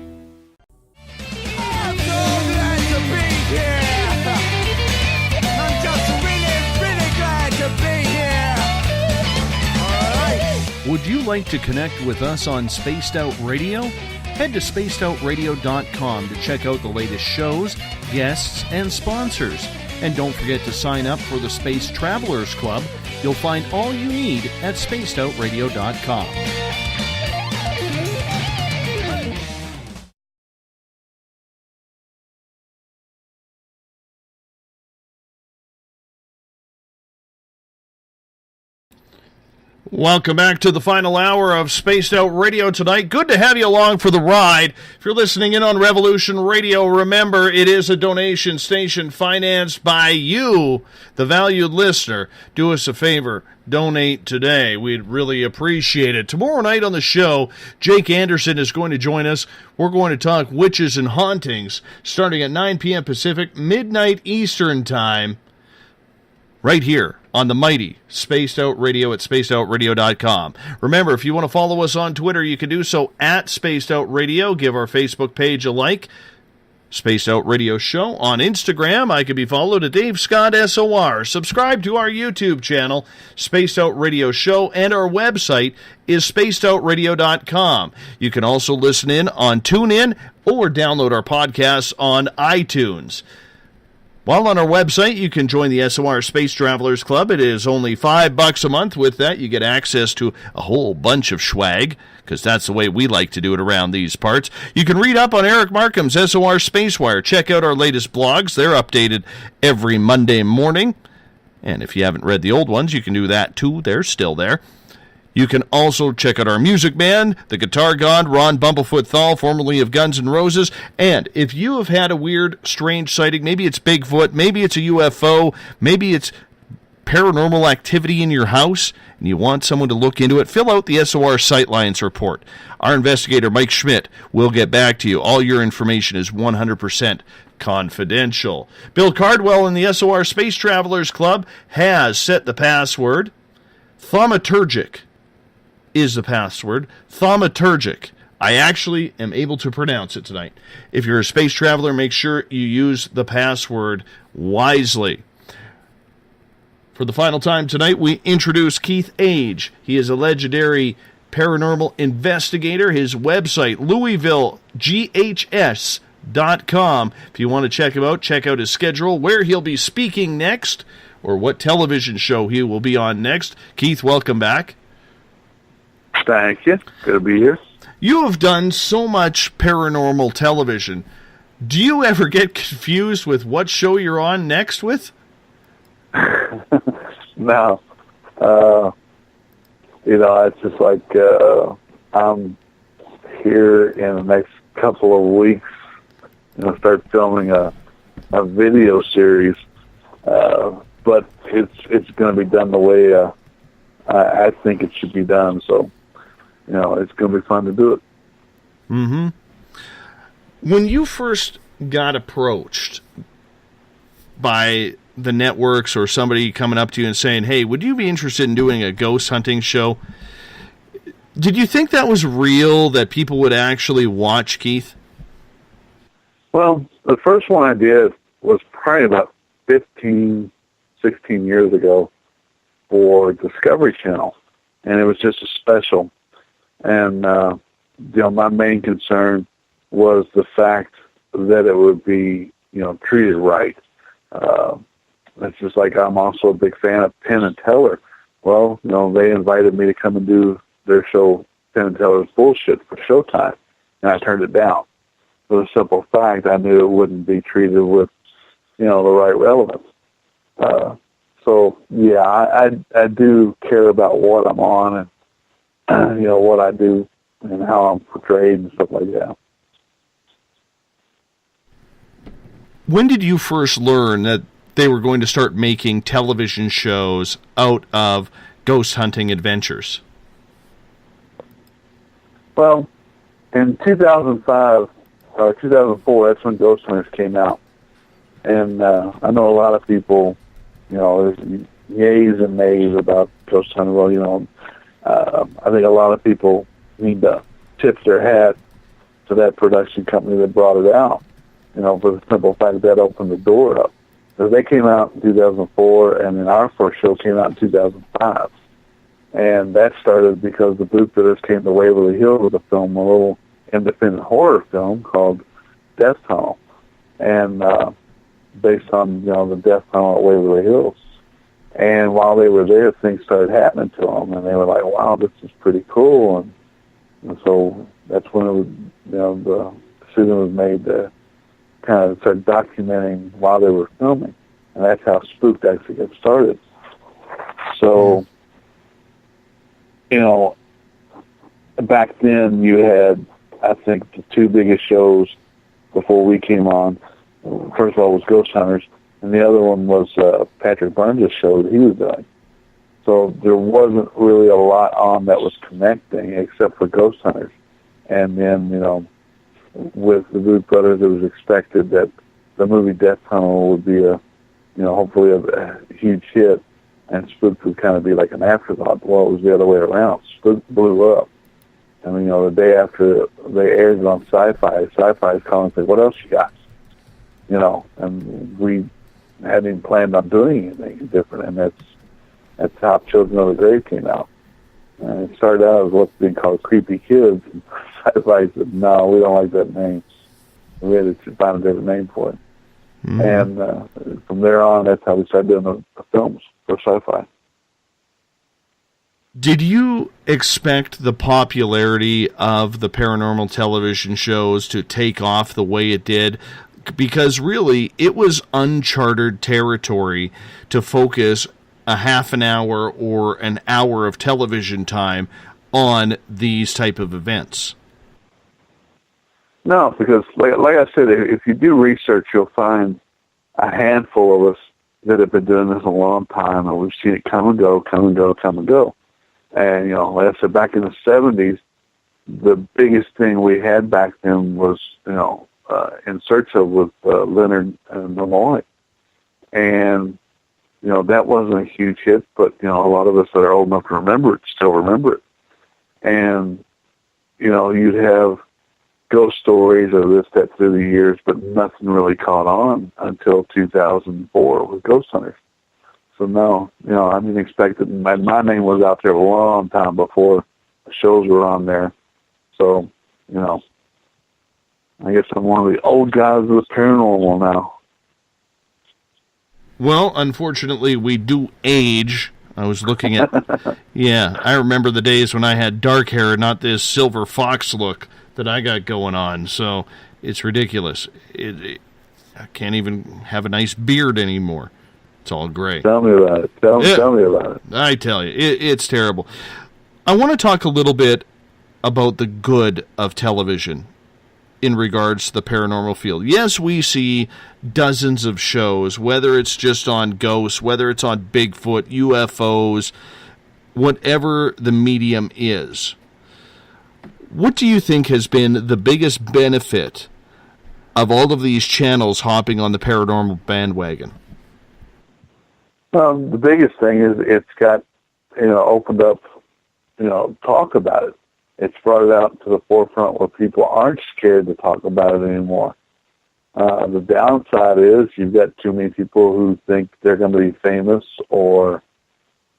Would you like to connect with us on Spaced Out Radio? Head to spacedoutradio.com to check out the latest shows, guests, and sponsors. And don't forget to sign up for the Space Travelers Club. You'll find all you need at spacedoutradio.com. Welcome back to the final hour of Spaced Out Radio tonight. Good to have you along for the ride. If you're listening in on Revolution Radio, remember it is a donation station financed by you, the valued listener. Do us a favor, donate today. We'd really appreciate it. Tomorrow night on the show, Jake Anderson is going to join us. We're going to talk witches and hauntings starting at 9 p.m. Pacific, midnight Eastern time, right here on the mighty Spaced Out Radio at spacedoutradio.com. Remember, if you want to follow us on Twitter, you can do so at Spaced Out Radio. Give our Facebook page a like. Spaced Out Radio Show. On Instagram, I can be followed at Dave Scott SOR. Subscribe to our YouTube channel, Spaced Out Radio Show, and our website is spacedoutradio.com. You can also listen in on TuneIn or download our podcasts on iTunes. While on our website, you can join the SOR Space Travelers Club. It is only $5 a month. With that, you get access to a whole bunch of swag, because that's the way we like to do it around these parts. You can read up on Eric Markham's SOR Spacewire. Check out our latest blogs. They're updated every Monday morning. And if you haven't read the old ones, you can do that too. They're still there. You can also check out our music band, the guitar god, Ron "Bumblefoot" THAL, formerly of Guns N' Roses. And if you have had a weird, strange sighting, maybe it's Bigfoot, maybe it's a UFO, maybe it's paranormal activity in your house, and you want someone to look into it, fill out the SOR Sightlines report. Our investigator, Mike Schmidt, will get back to you. All your information is 100% confidential. Bill Cardwell in the SOR Space Travelers Club has set the password. Thaumaturgic is the password. Thaumaturgic. I actually am able to pronounce it tonight. If you're a space traveler, make sure you use the password wisely. For the final time tonight, we introduce Keith Age. He is a legendary paranormal investigator. His website, LouisvilleGHS.com. If you want to check him out, check out his schedule, where he'll be speaking next, or what television show he will be on next. Keith, welcome back. Thank you. Good to be here. You have done so much paranormal television. Do you ever get confused with what show you're on next with? No. It's just like I'm here in the next couple of weeks, start filming a video series, but it's going to be done the way I think it should be done. So, it's going to be fun to do it. Mm-hmm. When you first got approached by the networks or somebody coming up to you and saying, hey, would you be interested in doing a ghost hunting show? Did you think that was real, that people would actually watch, Keith? Well, the first one I did was probably about 15, 16 years ago for Discovery Channel, and it was just a special. And, my main concern was the fact that it would be, treated right. It's just like I'm also a big fan of Penn and Teller. Well, they invited me to come and do their show, Penn and Teller's Bullshit, for Showtime, and I turned it down. For the simple fact, I knew it wouldn't be treated with, the right relevance. So, yeah, I do care about what I'm on and, what I do and how I'm portrayed and stuff like that. When did you first learn that they were going to start making television shows out of ghost hunting adventures? Well, in 2005 or 2004, that's when Ghost Hunters came out. And I know a lot of people, there's yays and nays about Ghost Hunter. Well, I think a lot of people need to tip their hat to that production company that brought it out, for the simple fact that opened the door up. Because they came out in 2004, and then our first show came out in 2005. And that started because the Bootfitters came to Waverly Hills with a film, a little independent horror film called Death Tunnel, and based on, the Death Tunnel at Waverly Hills. And while they were there, things started happening to them, and they were like, wow, this is pretty cool. And so that's when it was, the decision was made to kind of start documenting while they were filming. And that's how Spooked actually got started. So, back then you had, I think, the two biggest shows before we came on. First of all was Ghost Hunters, and the other one was Patrick Burns' show that he was doing. So there wasn't really a lot on that was connecting except for Ghost Hunters. And then, with the Boot Brothers, it was expected that the movie Death Tunnel would be hopefully a huge hit, and Spooked would kind of be like an afterthought. Well, it was the other way around. Spooked blew up. And, the day after they aired it on Sci-Fi is calling and saying, what else you got? And we hadn't even planned on doing anything different, and that's how Children of the Grave came out. And it started out as what's being called Creepy Kids, and Sci-Fi said, no, we don't like that name. We had to find a different name for it. And from there on, that's how we started doing the films for sci-fi. Did you expect the popularity of the paranormal television shows to take off the way it did? Because really, it was uncharted territory to focus a half an hour or an hour of television time on these type of events. No, because like I said, if you do research, you'll find a handful of us that have been doing this a long time, and we've seen it come and go, come and go, come and go. And, you know, like I said, back in the 70s, the biggest thing we had back then was, you know, In Search of with Leonard Nimoy. And, you know, that wasn't a huge hit, but, you know, a lot of us that are old enough to remember it still remember it. And, you know, you'd have ghost stories or this, that through the years, but nothing really caught on until 2004 with Ghost Hunters. So no, you know, I didn't expect it. My name was out there a long time before the shows were on there. So, you know, I guess I'm one of the old guys of the paranormal now. Well, unfortunately, we do age. I was looking at, yeah, I remember the days when I had dark hair, not this silver fox look that I got going on. So it's ridiculous. I can't even have a nice beard anymore. It's all gray. Tell me about it. Tell me about it. I tell you, it's terrible. I want to talk a little bit about the good of television in regards to the paranormal field. Yes, we see dozens of shows, whether it's just on ghosts, whether it's on Bigfoot, UFOs, whatever the medium is. What do you think has been the biggest benefit of all of these channels hopping on the paranormal bandwagon? The biggest thing is it's got, you know, opened up, you know, talk about it. It's brought it out to the forefront where people aren't scared to talk about it anymore. The downside is you've got too many people who think they're going to be famous or,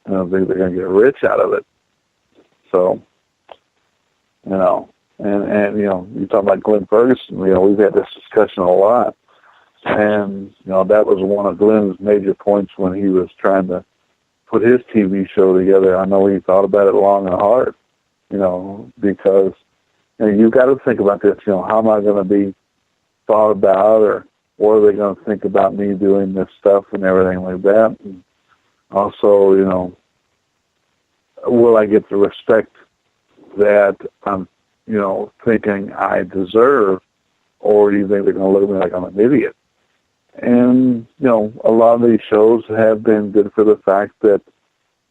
you know, think they're going to get rich out of it. So, you know, and you know, you talk about Glenn Ferguson, you know, we've had this discussion a lot. And, you know, that was one of Glenn's major points when he was trying to put his TV show together. I know he thought about it long and hard, you know, because, you know, you've got to think about this, you know, how am I going to be thought about, or what are they going to think about me doing this stuff and everything like that? And also, you know, will I get the respect that I'm, you know, thinking I deserve, or do you think they're going to look at me like I'm an idiot? And, you know, a lot of these shows have been good for the fact that,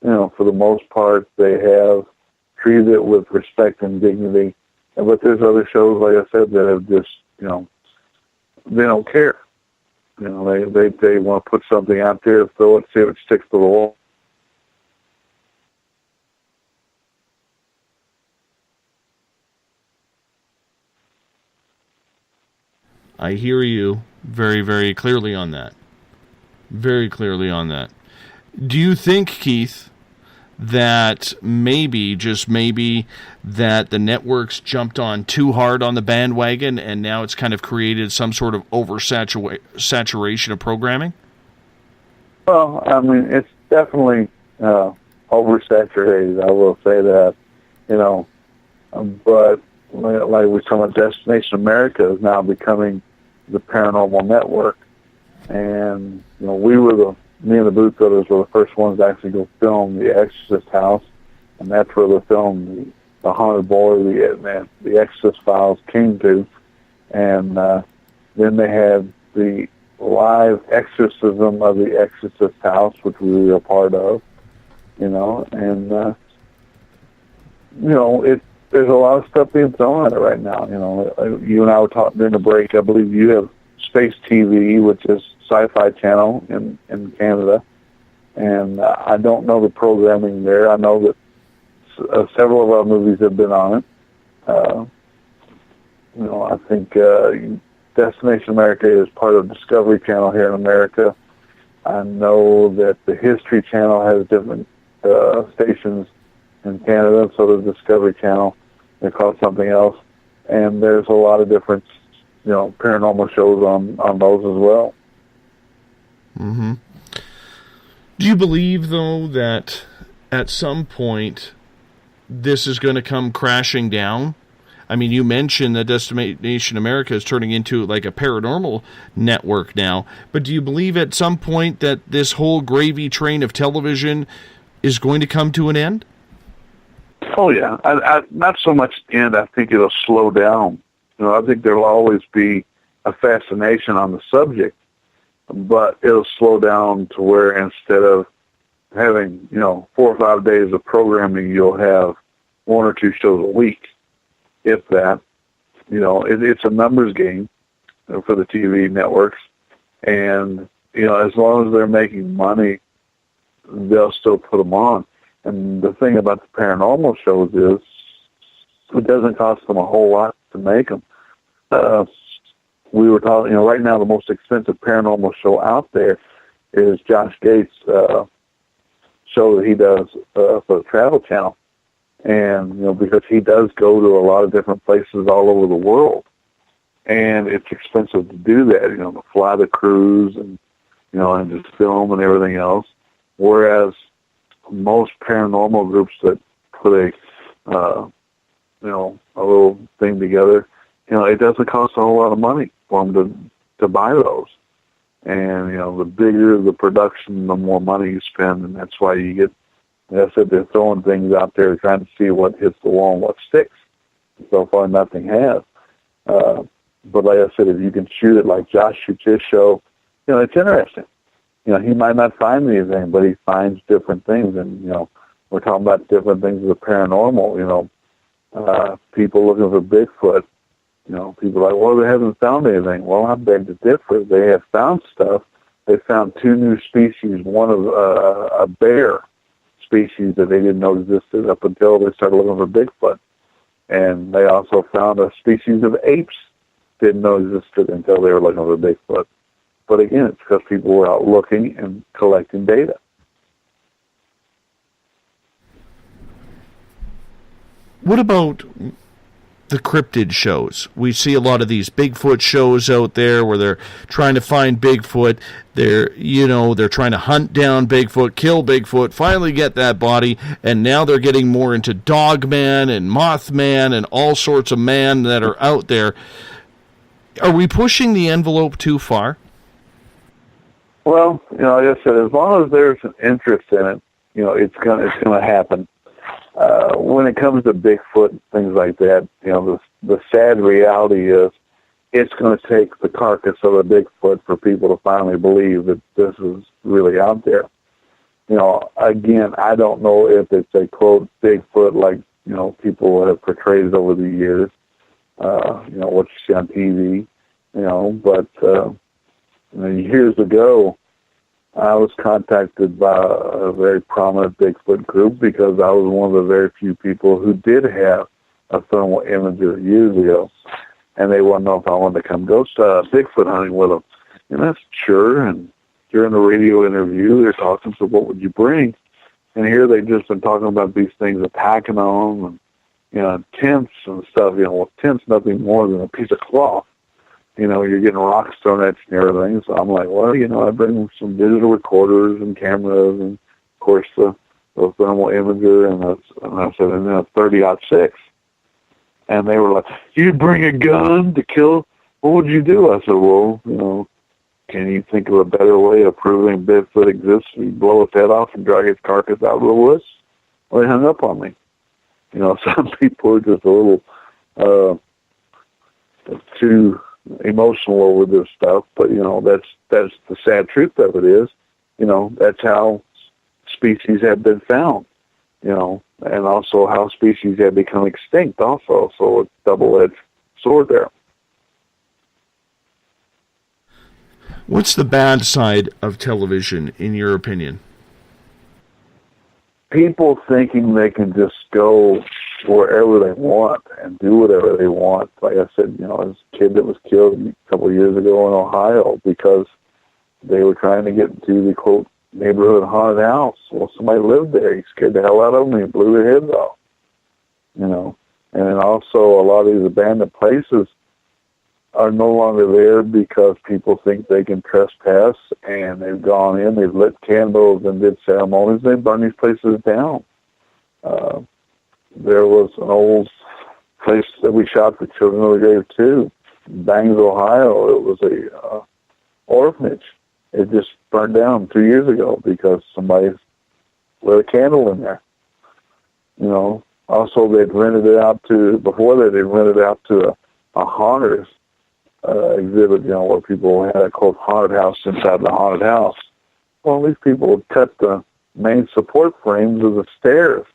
you know, for the most part, they have treated it with respect and dignity. But there's other shows, like I said, that have just, you know, they don't care. You know, they want to put something out there, throw it, see if it sticks to the wall. I hear you very, very clearly on that. Very clearly on that. Do you think, Keith, that maybe, just maybe, that the networks jumped on too hard on the bandwagon and now it's kind of created some sort of oversaturation of programming? Well, I mean, it's definitely oversaturated, I will say that, you know, but like we're talking about, Destination America is now becoming the Paranormal Network. And, you know, me and the Booth Brothers were the first ones to actually go film The Exorcist house, and that's where the film The Haunted Boy, the Exorcist Files came to. And then they had the live exorcism of The Exorcist house, which we were a part of, you know, and, you know, there's a lot of stuff being thrown at it right now. You know, you and I were talking during the break. I believe you have Space TV, which is Sci-Fi Channel in Canada, and I don't know the programming there. I know that several of our movies have been on it. You know, I think Destination America is part of Discovery Channel here in America. I know that the History Channel has different stations in Canada, so does Discovery Channel. They're called something else. And there's a lot of different, you know, paranormal shows on those as well. Mm-hmm. Do you believe, though, that at some point this is going to come crashing down? I mean, you mentioned that Destination America is turning into like a paranormal network now, but do you believe at some point that this whole gravy train of television is going to come to an end? Oh, yeah. I not so much end. I think it'll slow down. I think there'll always be a fascination on the subject, but it'll slow down to where instead of having, 4 or 5 days of programming, you'll have 1 or 2 shows a week, if that. It's a numbers game for the TV networks, and, as long as they're making money, they'll still put them on. And the thing about the paranormal shows is it doesn't cost them a whole lot to make them. We were talking, right now the most expensive paranormal show out there is Josh Gates' show that he does for the Travel Channel. And, because he does go to a lot of different places all over the world. And it's expensive to do that, to fly the cruise and, and just film and everything else. Whereas most paranormal groups that put a little thing together, it doesn't cost a whole lot of money for them to buy those. And, the bigger the production, the more money you spend, and that's why you get, like I said, they're throwing things out there trying to see what hits the wall and what sticks. So far, nothing has. But like I said, if you can shoot it like Josh shoots his show, it's interesting. He might not find anything, but he finds different things. And, we're talking about different things of the paranormal, people looking for Bigfoot. People are like, well, they haven't found anything. Well, I beg to differ. They have found stuff. They found 2 new species, one of a bear species that they didn't know existed up until they started looking for Bigfoot. And they also found a species of apes didn't know existed until they were looking for Bigfoot. But again, it's because people were out looking and collecting data. What about the cryptid shows? We see a lot of these Bigfoot shows out there where they're trying to find Bigfoot. They're trying to hunt down Bigfoot, kill Bigfoot, finally get that body, and now they're getting more into Dogman and Mothman and all sorts of man that are out there. Are we pushing the envelope too far? Well, like I said, as long as there's an interest in it, it's gonna happen. When it comes to Bigfoot and things like that, the sad reality is it's going to take the carcass of a Bigfoot for people to finally believe that this is really out there. Again, I don't know if it's a, quote, Bigfoot like, people have portrayed it over the years, what you see on TV, but years ago, I was contacted by a very prominent Bigfoot group because I was one of the very few people who did have a thermal imager years ago, and they wanted to know if I wanted to come ghost Bigfoot hunting with them. And that's sure, and during the radio interview, they're talking, so what would you bring? And here they've just been talking about these things attacking on them, and tents and stuff. Well, tents nothing more than a piece of cloth. You're getting rocks thrown at you and everything. So I'm like, well, I bring some digital recorders and cameras and, of course, the thermal imager and I said, and then a 30-06. And they were like, you bring a gun to kill? What would you do? I said, well, can you think of a better way of proving Bigfoot exists? You blow its head off and drag its carcass out of the woods? Well, they hung up on me. Some people are just a little too emotional over this stuff, but that's the sad truth of it is, that's how species have been found, and also how species have become extinct also, so it's a double-edged sword there. What's the bad side of television, in your opinion? People thinking they can just go wherever they want and do whatever they want. Like I said, as a kid that was killed a couple of years ago in Ohio because they were trying to get into the, quote, neighborhood haunted house. Well, somebody lived there. He scared the hell out of them and blew their heads off. And then also a lot of these abandoned places, are no longer there because people think they can trespass, and they've gone in, they've lit candles and did ceremonies, they burn these places down. There was an old place that we shot for children of the grave too, Bangs, Ohio. It was a orphanage. It just burned down 2 years ago because somebody lit a candle in there. You know, also they'd rented it out to, before that they'd rented it out to a haunters exhibit, you know, where people had a quote haunted house inside the haunted house. Well, these people would cut the main support frames of the stairs.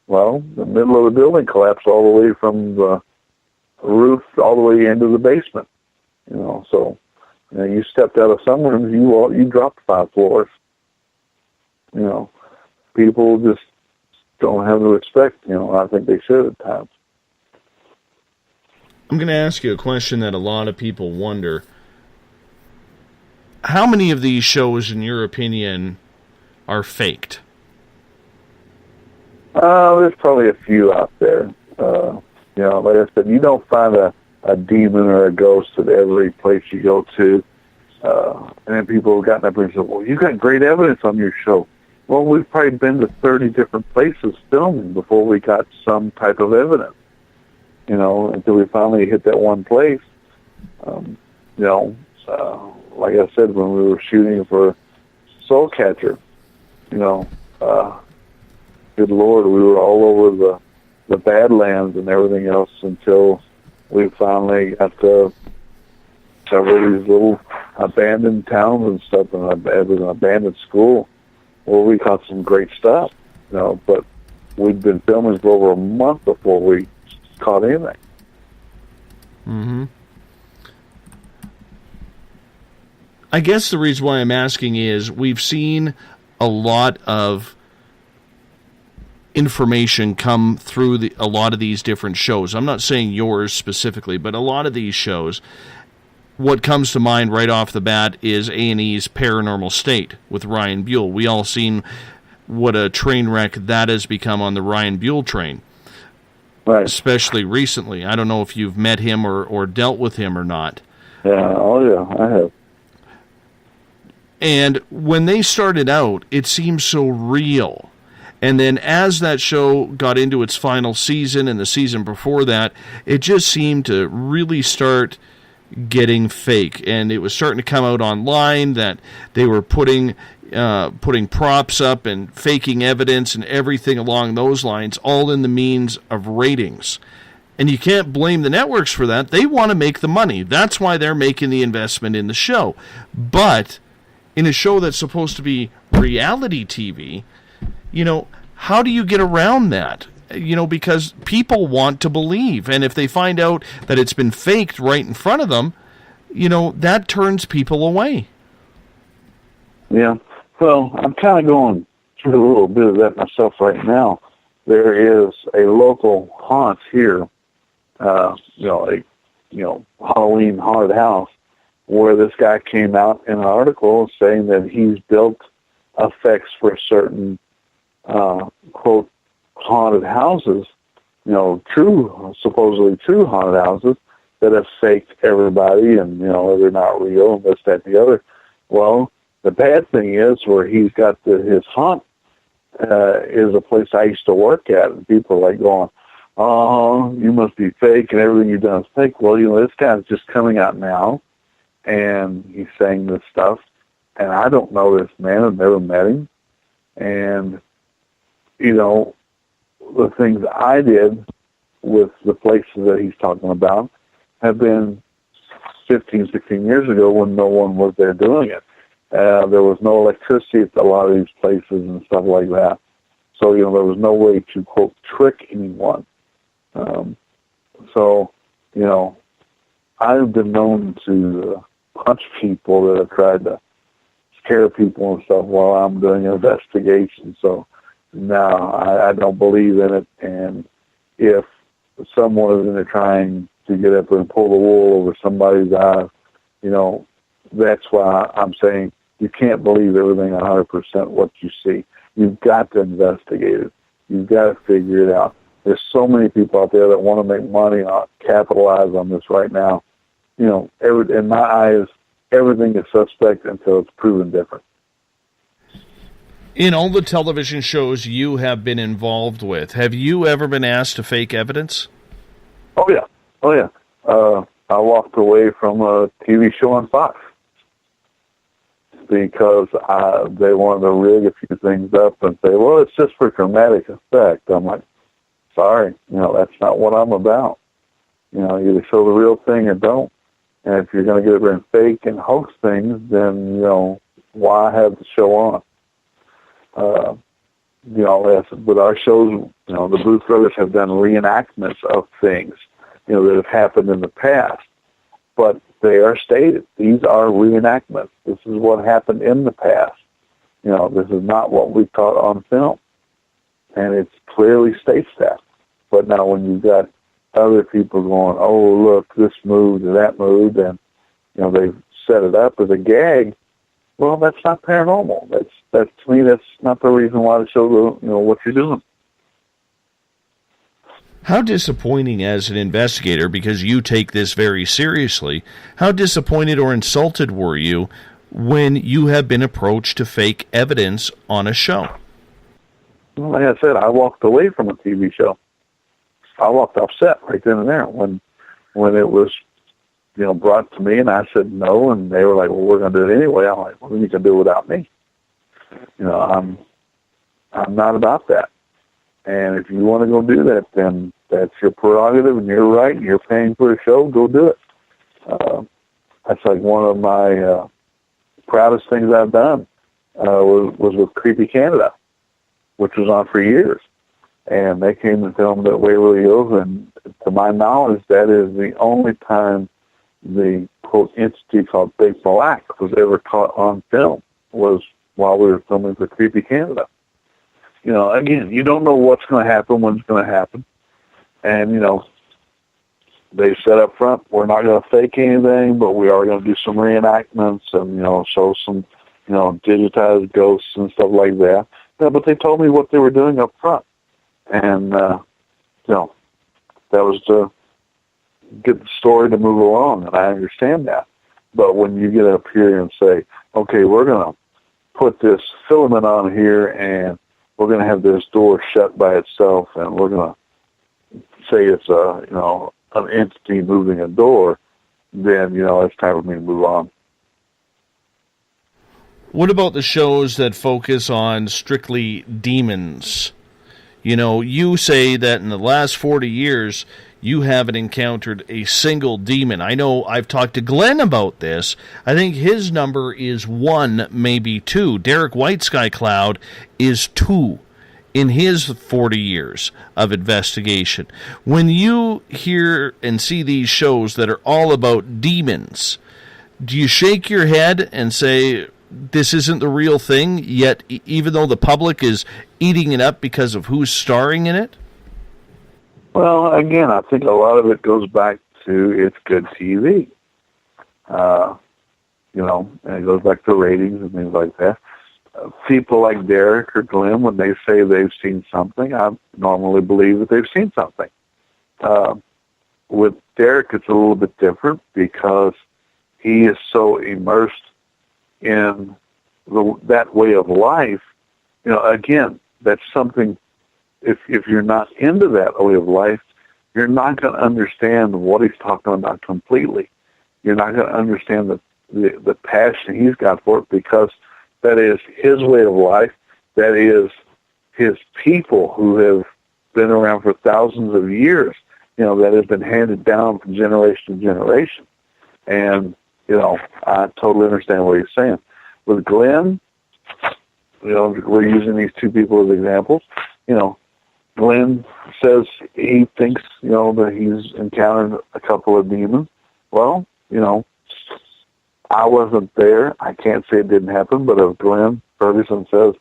Well, the middle of the building collapsed all the way from the roof all the way into the basement. You know, so you know, you stepped out of some rooms, you dropped 5 floors. You know, people just don't have the respect. You know, I think they should at times. I'm going to ask you a question that a lot of people wonder. How many of these shows, in your opinion, are faked? There's probably a few out there. You know, like I said, you don't find a demon or a ghost at every place you go to. And then people have gotten up and said, well, you got great evidence on your show. Well, we've probably been to 30 different places filming before we got some type of evidence. You know, until we finally hit that one place. You know, like I said, when we were shooting for Soul Catcher, you know, good Lord, we were all over the Badlands and everything else until we finally got to several of these little abandoned towns and stuff, and it was an abandoned school where we caught some great stuff, you know, but we'd been filming for over a month before we caught anything. Mm-hmm. I guess the reason why I'm asking is we've seen a lot of information come through a lot of these different shows. I'm not saying yours specifically, but a lot of these shows. What comes to mind right off the bat is A&E's Paranormal State with Ryan Buell. We all seen what a train wreck that has become on the Ryan Buell train. Right. Especially recently. I don't know if you've met him or dealt with him or not. Yeah, oh yeah, I have. And when they started out, it seemed so real. And then as that show got into its final season and the season before that, it just seemed to really start getting fake. And it was starting to come out online that they were putting props up and faking evidence and everything along those lines, all in the means of ratings. And you can't blame the networks for that. They want to make the money. That's why they're making the investment in the show. But in a show that's supposed to be reality TV, you know, how do you get around that? You know, because people want to believe. And if they find out that it's been faked right in front of them, you know, that turns people away. Yeah. Well, I'm kind of going through a little bit of that myself right now. There is a local haunt here, Halloween haunted house, where this guy came out in an article saying that he's built effects for certain, quote, haunted houses, you know, supposedly true haunted houses that have faked everybody and, you know, they're not real and this, that, and the other. Well, the bad thing is where he's got his haunt is a place I used to work at, and people are like going, oh, you must be fake and everything you've done is fake. Well, you know, this guy's just coming out now, and he's saying this stuff, and I don't know this man. I've never met him. And, you know, the things I did with the places that he's talking about have been 15, 16 years ago when no one was there doing it. There was no electricity at a lot of these places and stuff like that. So, you know, there was no way to, quote, trick anyone. So, you know, I've been known to punch people that have tried to scare people and stuff while I'm doing an investigation. So, no, I don't believe in it. And if someone is in there trying to get up and pull the wool over somebody's eyes, you know, that's why I'm saying you can't believe everything 100% what you see. You've got to investigate it. You've got to figure it out. There's so many people out there that want to make money on capitalize on this right now. in my eyes, everything is suspect until it's proven different. In all the television shows you have been involved with, have you ever been asked to fake evidence? Oh yeah. I walked away from a TV show on Fox because they wanted to rig a few things up and say, well, it's just for dramatic effect. I'm like, sorry, that's not what I'm about. Either show the real thing or don't. And if you're going to get up there and fake and hoax things, then, why have the show on? With our shows, the Blues Brothers have done reenactments of things, that have happened in the past. But they are stated. These are reenactments. This is what happened in the past. This is not what we caught on film. And it clearly states that. But now when you've got other people going, oh, look, this moved or that moved, and, they've set it up as a gag, well, that's not paranormal. To me, that's not the reason why to show what you're doing. How disappointing as an investigator, because you take this very seriously, how disappointed or insulted were you when you have been approached to fake evidence on a show? Well, like I said, I walked away from a TV show. I walked upset right then and there when it was, brought to me, and I said no, and they were like, well, we're going to do it anyway. I'm like, well, you can do it without me. I'm not about that. And if you want to go do that, then that's your prerogative, and you're right, and you're paying for a show, go do it. That's like one of my proudest things I've done was with Creepy Canada, which was on for years. And they came and filmed at Waverly Hills, and to my knowledge, that is the only time the, quote, entity called Big Black was ever caught on film, was while we were filming for Creepy Canada. Again, you don't know what's going to happen, when it's going to happen. And, they said up front, we're not going to fake anything, but we are going to do some reenactments and, show some, digitized ghosts and stuff like that. Yeah, but they told me what they were doing up front. And, that was to get the story to move along, and I understand that. But when you get up here and say, okay, we're going to put this filament on here, and we're going to have this door shut by itself, and we're going to say it's an entity moving a door, then, it's time for me to move on. What about the shows that focus on strictly demons? You say that in the last 40 years, you haven't encountered a single demon. I know I've talked to Glenn about this. I think his number is 1, maybe 2. Derek White Sky Cloud is 2 in his 40 years of investigation. When you hear and see these shows that are all about demons, do you shake your head and say, this isn't the real thing, yet even though the public is eating it up because of who's starring in it? Well, again, I think a lot of it goes back to it's good TV. And it goes back to ratings and things like that. People like Derek or Glenn, when they say they've seen something, I normally believe that they've seen something. With Derek, it's a little bit different because he is so immersed in that way of life. Again, that's something, if you're not into that way of life, you're not going to understand what he's talking about completely. You're not going to understand the passion he's got for it, because that is his way of life. That is his people who have been around for thousands of years, that has been handed down from generation to generation. And, I totally understand what he's saying. With Glenn, we're using these two people as examples. Glenn says he thinks, that he's encountered a couple of demons. Well, I wasn't there. I can't say it didn't happen, but if Glenn Ferguson says,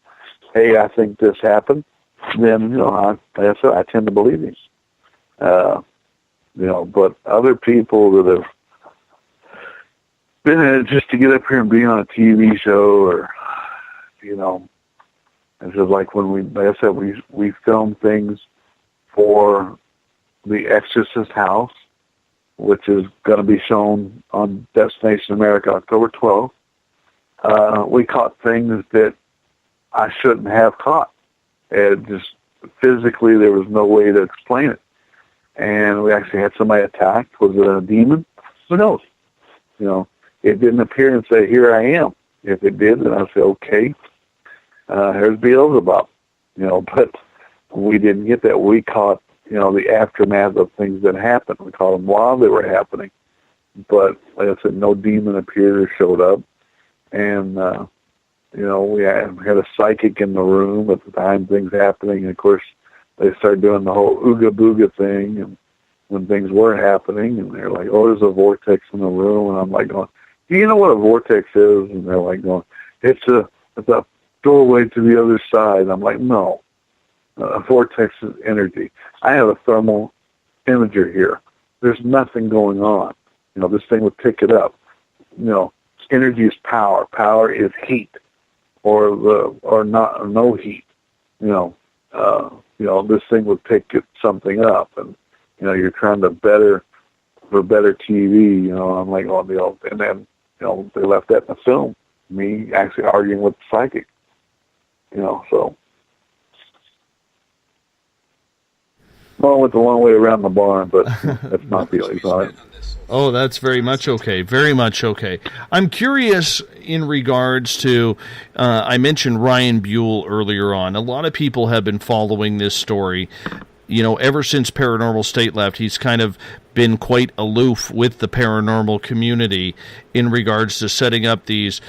hey, I think this happened, then, like I said, I tend to believe him. But other people that have been in it just to get up here and be on a TV show, or, it's just like when like I said, we film things for the Exorcist house, which is going to be shown on Destination America October 12th. We caught things that I shouldn't have caught. It just physically, there was no way to explain it. And we actually had somebody attacked. Was it a demon? Who knows? You know, it didn't appear and say, "Here I am." If it did, then I'd say, "Okay, here's Beelzebub." You know, but we didn't get that. We caught, you know, the aftermath of things that happened. We caught them while they were happening. But like I said, no demon appeared or showed up. And, you know, we had a psychic in the room at the time things happening. And, of course, they started doing the whole ooga booga thing and when things were happening. And they're like, "Oh, there's a vortex in the room." And I'm like going, "Do you know what a vortex is?" And they're like going, it's a doorway to the other side. I'm like, "No. A vortex is energy. I have a thermal imager here. There's nothing going on. You know, this thing would pick it up. You know, energy is power. Power is heat, or no heat. You know, this thing would pick something up, and you know, you're trying to better TV. You know, I'm like, oh, you know, and then you know, they left that in the film. Me actually arguing with the psychic. You know, so. Well, I went the long way around the barn, but that's my feelings on it. Oh, that's very much okay. Very much okay. I'm curious in regards to, I mentioned Ryan Buell earlier on. A lot of people have been following this story. You know, ever since Paranormal State left, he's kind of been quite aloof with the paranormal community in regards to setting up these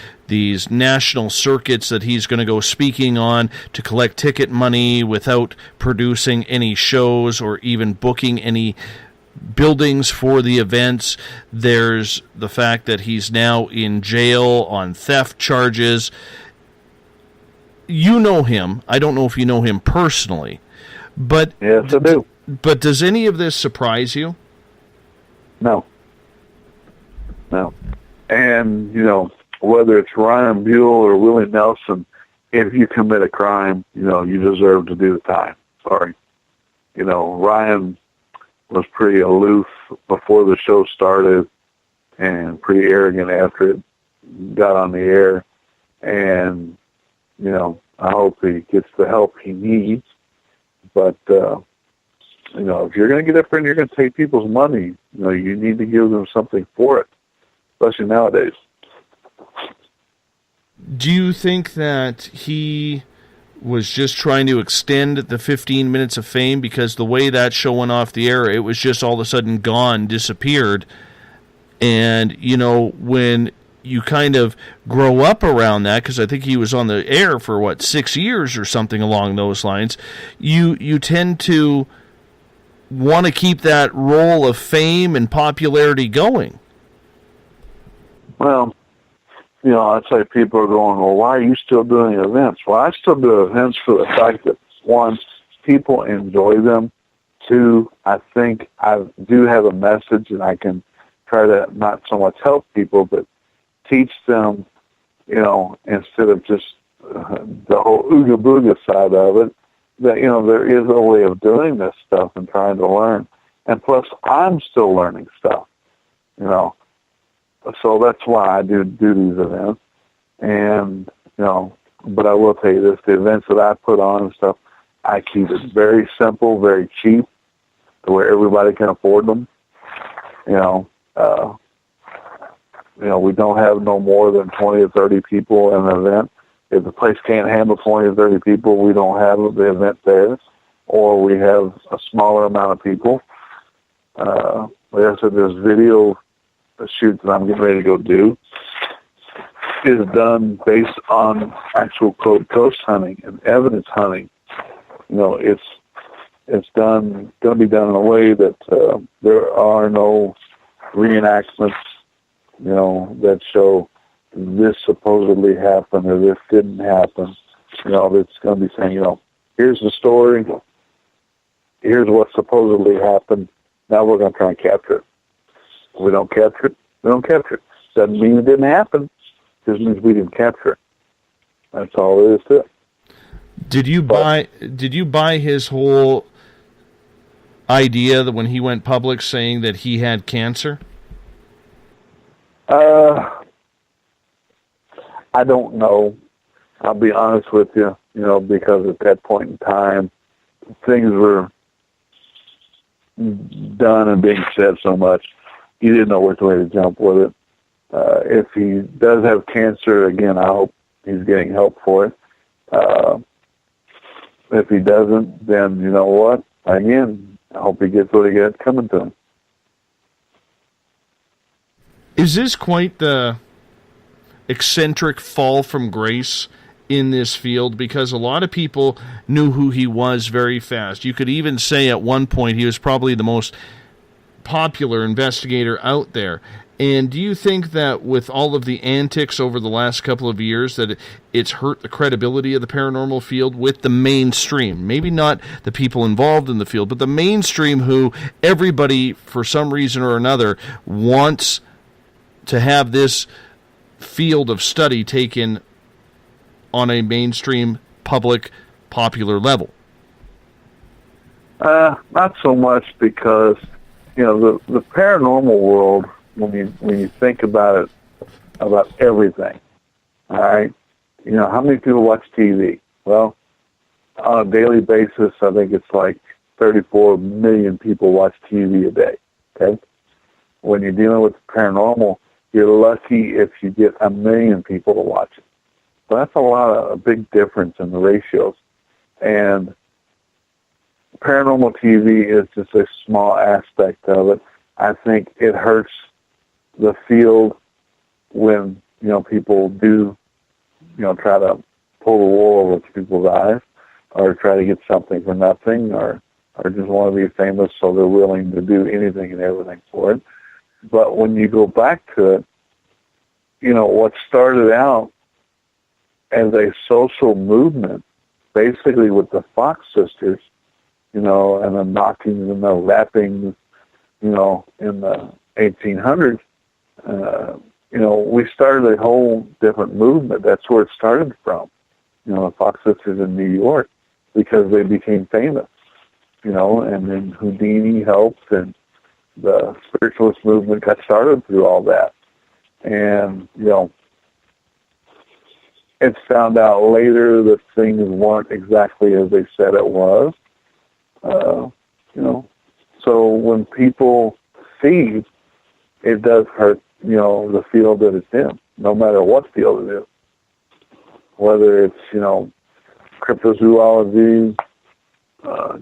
national circuits that he's going to go speaking on to collect ticket money without producing any shows or even booking any buildings for the events. There's the fact that he's now in jail on theft charges. You know him. I don't know if you know him personally, but yes, I do. But does any of this surprise you? No. And, you know, whether it's Ryan Buell or Willie Nelson, if you commit a crime, you know, you deserve to do the time. Sorry. You know, Ryan was pretty aloof before the show started and pretty arrogant after it got on the air. And, you know, I hope he gets the help he needs. But, you know, if you're going to get up there and you're going to take people's money, you know, you need to give them something for it, especially nowadays. Do you think that he was just trying to extend the 15 minutes of fame? Because the way that show went off the air, it was just all of a sudden gone, disappeared. And, you know, when you kind of grow up around that, because I think he was on the air for, 6 years or something along those lines, you tend to want to keep that role of fame and popularity going. Well, you know, I'd say people are going, well, why are you still doing events? Well, I still do events for the fact that, one, people enjoy them. Two, I think I do have a message, and I can try to not so much help people, but teach them, you know, instead of just the whole ooga booga side of it, that, you know, there is a way of doing this stuff and trying to learn. And plus, I'm still learning stuff, you know. So that's why I do these events. And, you know, but I will tell you this, the events that I put on and stuff, I keep it very simple, very cheap, to where everybody can afford them. You know, we don't have no more than 20 or 30 people in an event. If the place can't handle 20 or 30 people, we don't have the event there, or we have a smaller amount of people. Like I said, this video shoot that I'm getting ready to go do is done based on actual ghost hunting and evidence hunting. You know, it's going to be done in a way that there are no reenactments, you know, that show this supposedly happened or this didn't happen. You know, it's going to be saying, you know, here's the story, here's what supposedly happened, now we're going to try and capture it. If we don't capture it, we don't capture it. Doesn't mean it didn't happen, just means we didn't capture it. That's all there is to it. Did you buy his whole idea that when he went public saying that he had cancer? I don't know. I'll be honest with you, because at that point in time, things were done and being said so much, you didn't know which way to jump with it. If he does have cancer, again, I hope he's getting help for it. If he doesn't, then you know what? Again, I hope he gets what he gets coming to him. Is this quite the eccentric fall from grace in this field? Because a lot of people knew who he was very fast. You could even say at one point he was probably the most popular investigator out there. And do you think that with all of the antics over the last couple of years that it's hurt the credibility of the paranormal field with the mainstream? Maybe not the people involved in the field, but the mainstream, who everybody, for some reason or another, wants to have this field of study taken on a mainstream, public, popular level? Not so much, because the paranormal world, when you think about it, about everything, all right, how many people watch TV? Well, on a daily basis, I think it's like 34 million people watch TV a day. Okay, when you're dealing with paranormal, you're lucky if you get 1 million people to watch it. So that's a big difference in the ratios. And paranormal TV is just a small aspect of it. I think it hurts the field when, people do, try to pull the wool over people's eyes, or try to get something for nothing, or just want to be famous, so they're willing to do anything and everything for it. But when you go back to it, what started out as a social movement, basically with the Fox sisters, and the knockings and the rappings, in the 1800s, we started a whole different movement. That's where it started from, the Fox sisters in New York, because they became famous, and then Houdini helped, and the spiritualist movement got started through all that. And, it's found out later that things weren't exactly as they said it was. So when people see, it does hurt, the field that it's in, no matter what field it is. Whether it's, cryptozoology,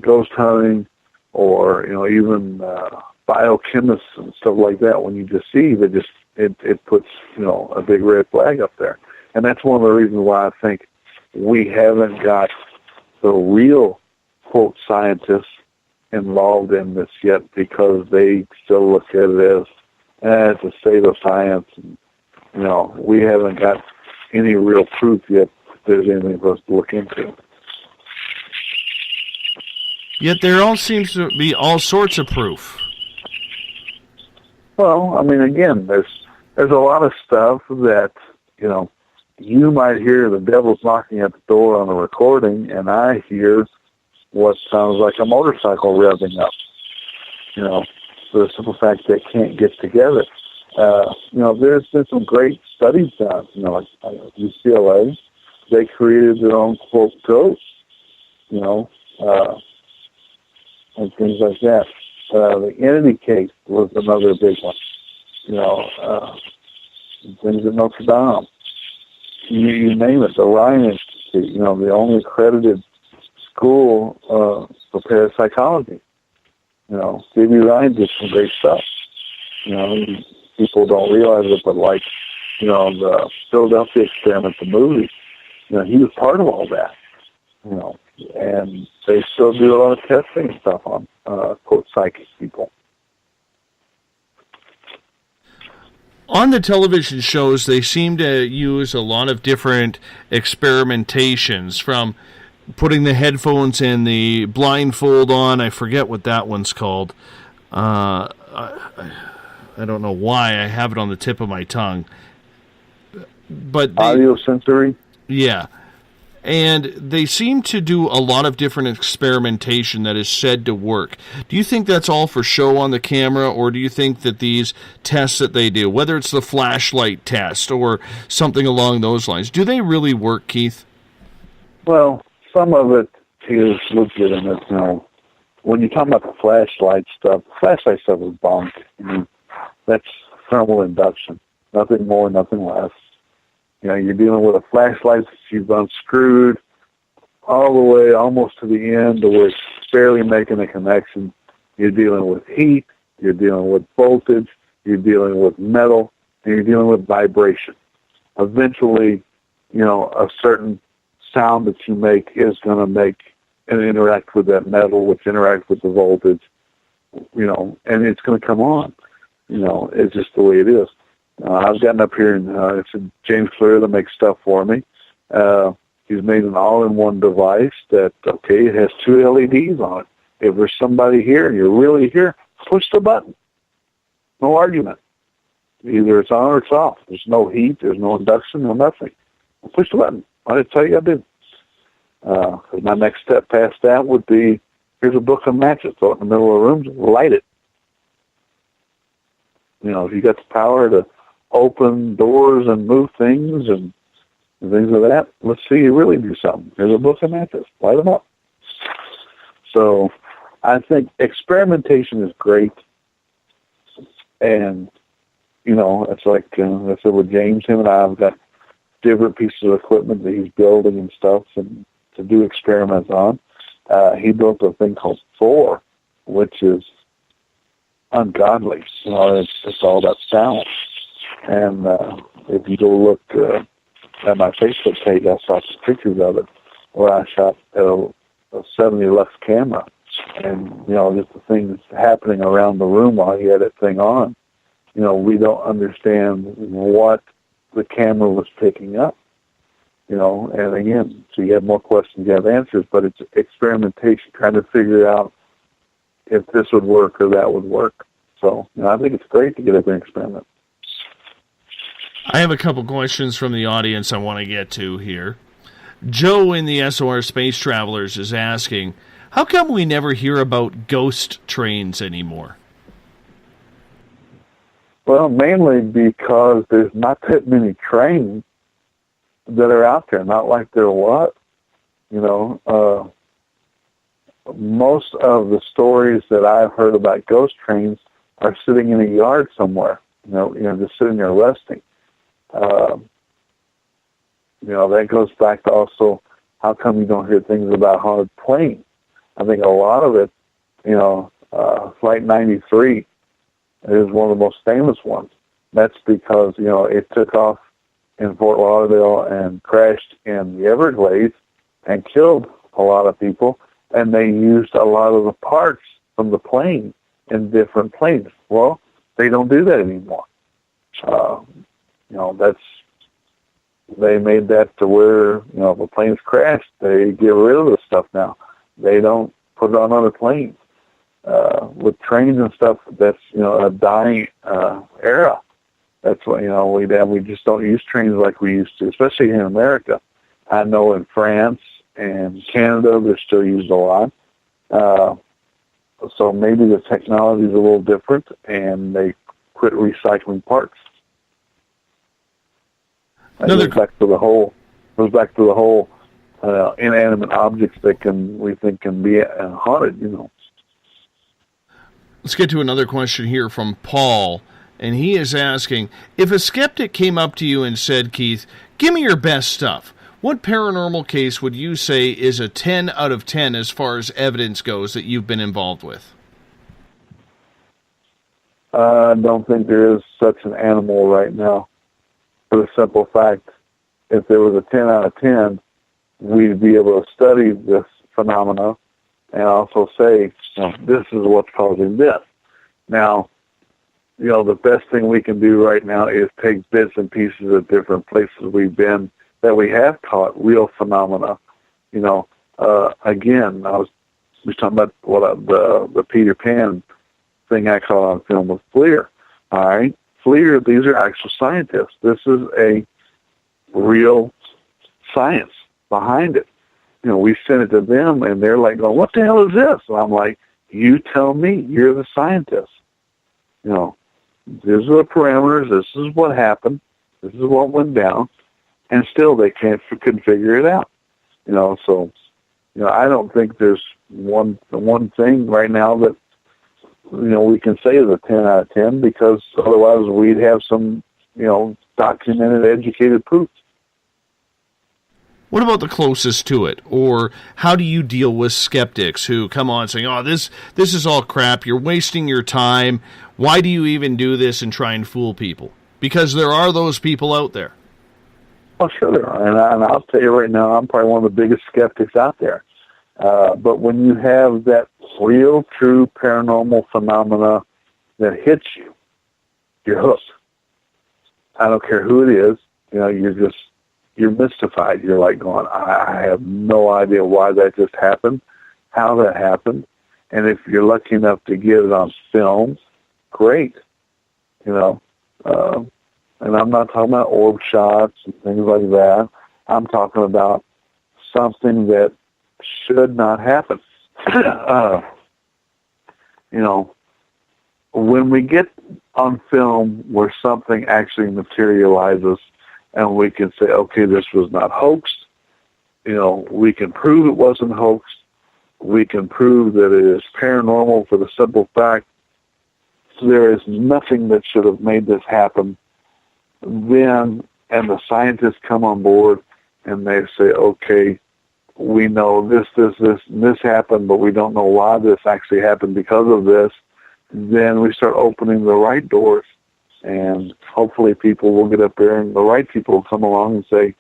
ghost hunting, or, even biochemists and stuff like that. When you just see, it puts, a big red flag up there. And that's one of the reasons why I think we haven't got the real, quote, scientists involved in this yet, because they still look at it as it's a pseudoscience. And, we haven't got any real proof yet that there's anything for us to look into. Yet there all seems to be all sorts of proof. Well, I mean, again, there's a lot of stuff that, you might hear the devil's knocking at the door on a recording, and I hear what sounds like a motorcycle revving up. For the simple fact they can't get together. There's been some great studies done. Like UCLA, they created their own, quote, ghosts, and things like that. The Entity case was another big one. Things at Notre Dame. You name it. The Ryan Institute, the only accredited school for parapsychology. Stevie Ryan did some great stuff. People don't realize it, but like, the Philadelphia Experiment, the movie, he was part of all that. And they still do a lot of testing and stuff on, quote, psychic people. On the television shows, they seem to use a lot of different experimentations, from putting the headphones and the blindfold on. I forget what that one's called. I don't know why I have it on the tip of my tongue. But audio sensory? Yeah. and they seem to do a lot of different experimentation that is said to work. Do you think that's all for show on the camera, or do you think that these tests that they do, whether it's the flashlight test or something along those lines, do they really work, Keith? Well, some of it is legitimate. You know, when you're talking about the flashlight stuff is bunk. I mean, that's thermal induction. Nothing more, nothing less. You know, you're dealing with a flashlight that you've unscrewed all the way almost to the end to where it's barely making a connection. You're dealing with heat, you're dealing with voltage, you're dealing with metal, and you're dealing with vibration. Eventually, you know, a certain sound that you make is going to make and interact with that metal, which interacts with the voltage, you know, and it's going to come on. You know, it's just the way it is. I've gotten up here and it's James Clear that makes stuff for me. He's made an all-in-one device that, okay, it has 2 LEDs on it. If there's somebody here and you're really here, push the button. No argument. Either it's on or it's off. There's no heat, there's no induction, no nothing. Push the button. I tell you I did. My next step past that would be, here's a book of matches, throw it in the middle of the room, light it. You know, if you got the power to open doors and move things and things like that, let's see you really do something. Here's a book of matches. Light them up. So I think experimentation is great. And, you know, it's like I said with James, him and I have got different pieces of equipment that he's building and stuff and to do experiments on. He built a thing called Thor, which is ungodly. You know, it's all about sound. And if you go look at my Facebook page, I saw some pictures of it where I shot a 70 Lux camera. And, you know, just the things happening around the room while he had that thing on. You know, we don't understand what the camera was picking up. You know, and again, so you have more questions, you have answers, but it's experimentation, trying to figure out if this would work or that would work. So, you know, I think it's great to get up and experiment. I have a couple questions from the audience I want to get to here. Joe in the SOR Space Travelers is asking, how come we never hear about ghost trains anymore? Well, mainly because there's not that many trains that are out there, not like there was. You know, most of the stories that I've heard about ghost trains are sitting in a yard somewhere, you know, just sitting there resting. You know, that goes back to also how come you don't hear things about haunted planes. I think a lot of it, you know, Flight 93 is one of the most famous ones. That's because, you know, it took off in Fort Lauderdale and crashed in the Everglades and killed a lot of people, and they used a lot of the parts from the plane in different planes. Well, they don't do that anymore. You know, they made that to where, you know, if a plane's crashed, they get rid of the stuff now. They don't put it on other planes. With trains and stuff, that's, you know, a dying era. That's what, you know, we just don't use trains like we used to, especially in America. I know in France and Canada, they're still used a lot. So maybe the technology is a little different, and they quit recycling parts. It goes back to the whole inanimate objects that we think can be haunted, you know. Let's get to another question here from Paul, and he is asking, if a skeptic came up to you and said, Keith, give me your best stuff, what paranormal case would you say is a 10 out of 10 as far as evidence goes that you've been involved with? I don't think there is such an animal right now. For the simple fact, if there was a 10 out of 10, we'd be able to study this phenomena and also say, you know, this is what's causing this. Now, you know, the best thing we can do right now is take bits and pieces of different places we've been that we have caught real phenomena. You know, again, we was talking about the Peter Pan thing I caught on film with FLIR. All right, FLIR, these are actual scientists. This is a real science. behind it. We sent it to them, and they're like, going, what the hell is this? And I'm like, you tell me. You're the scientist. These are the parameters. This is what happened. This is what went down. And still they couldn't figure it out. So I don't think there's one thing right now that, we can say is a 10 out of 10, because otherwise we'd have some, documented, educated proof. What about the closest to it? Or how do you deal with skeptics who come on saying, oh, this is all crap, you're wasting your time, why do you even do this and try and fool people? Because there are those people out there. Well, sure there are. And I'll tell you right now, I'm probably one of the biggest skeptics out there. But when you have that real, true paranormal phenomena that hits you, you're hooked. I don't care who it is. You're mystified. You're like going, I have no idea why that just happened, how that happened. And if you're lucky enough to get it on film, great. And I'm not talking about orb shots and things like that. I'm talking about something that should not happen. When we get on film where something actually materializes and we can say, okay, this was not hoaxed, we can prove it wasn't hoaxed, we can prove that it is paranormal for the simple fact there is nothing that should have made this happen, then, and the scientists come on board and they say, okay, we know this, and this happened, but we don't know why this actually happened because of this, then we start opening the right doors, and hopefully people will get up there and the right people will come along and say,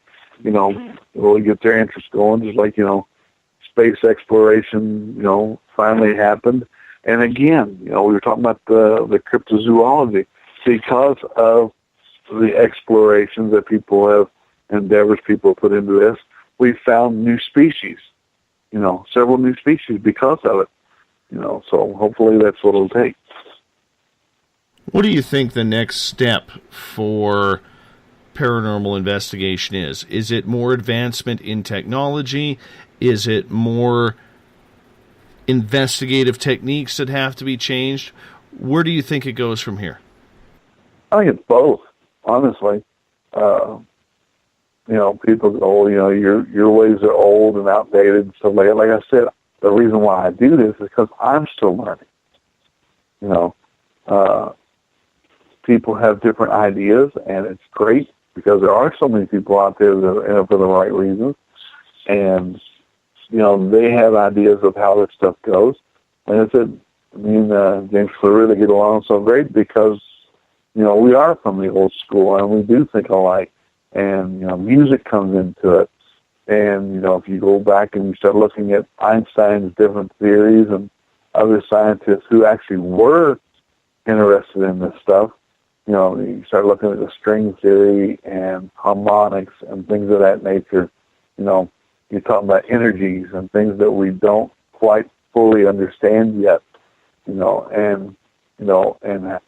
will get their interest going, just like, space exploration, finally happened. And again, we were talking about the cryptozoology. Because of the explorations that people have, endeavors people put into this, we found new species, several new species because of it. So hopefully that's what it'll take. What do you think the next step for paranormal investigation is? Is it more advancement in technology? Is it more investigative techniques that have to be changed? Where do you think it goes from here? I think it's both, honestly. People go, your ways are old and outdated. So like I said, the reason why I do this is because I'm still learning. People have different ideas, and it's great because there are so many people out there that are in it for the right reasons. And, they have ideas of how this stuff goes. And it's me and James Cleary get along so great because, we are from the old school and we do think alike. And, music comes into it. And, if you go back and you start looking at Einstein's different theories and other scientists who actually were interested in this stuff, you start looking at the string theory and harmonics and things of that nature. You're talking about energies and things that we don't quite fully understand yet, and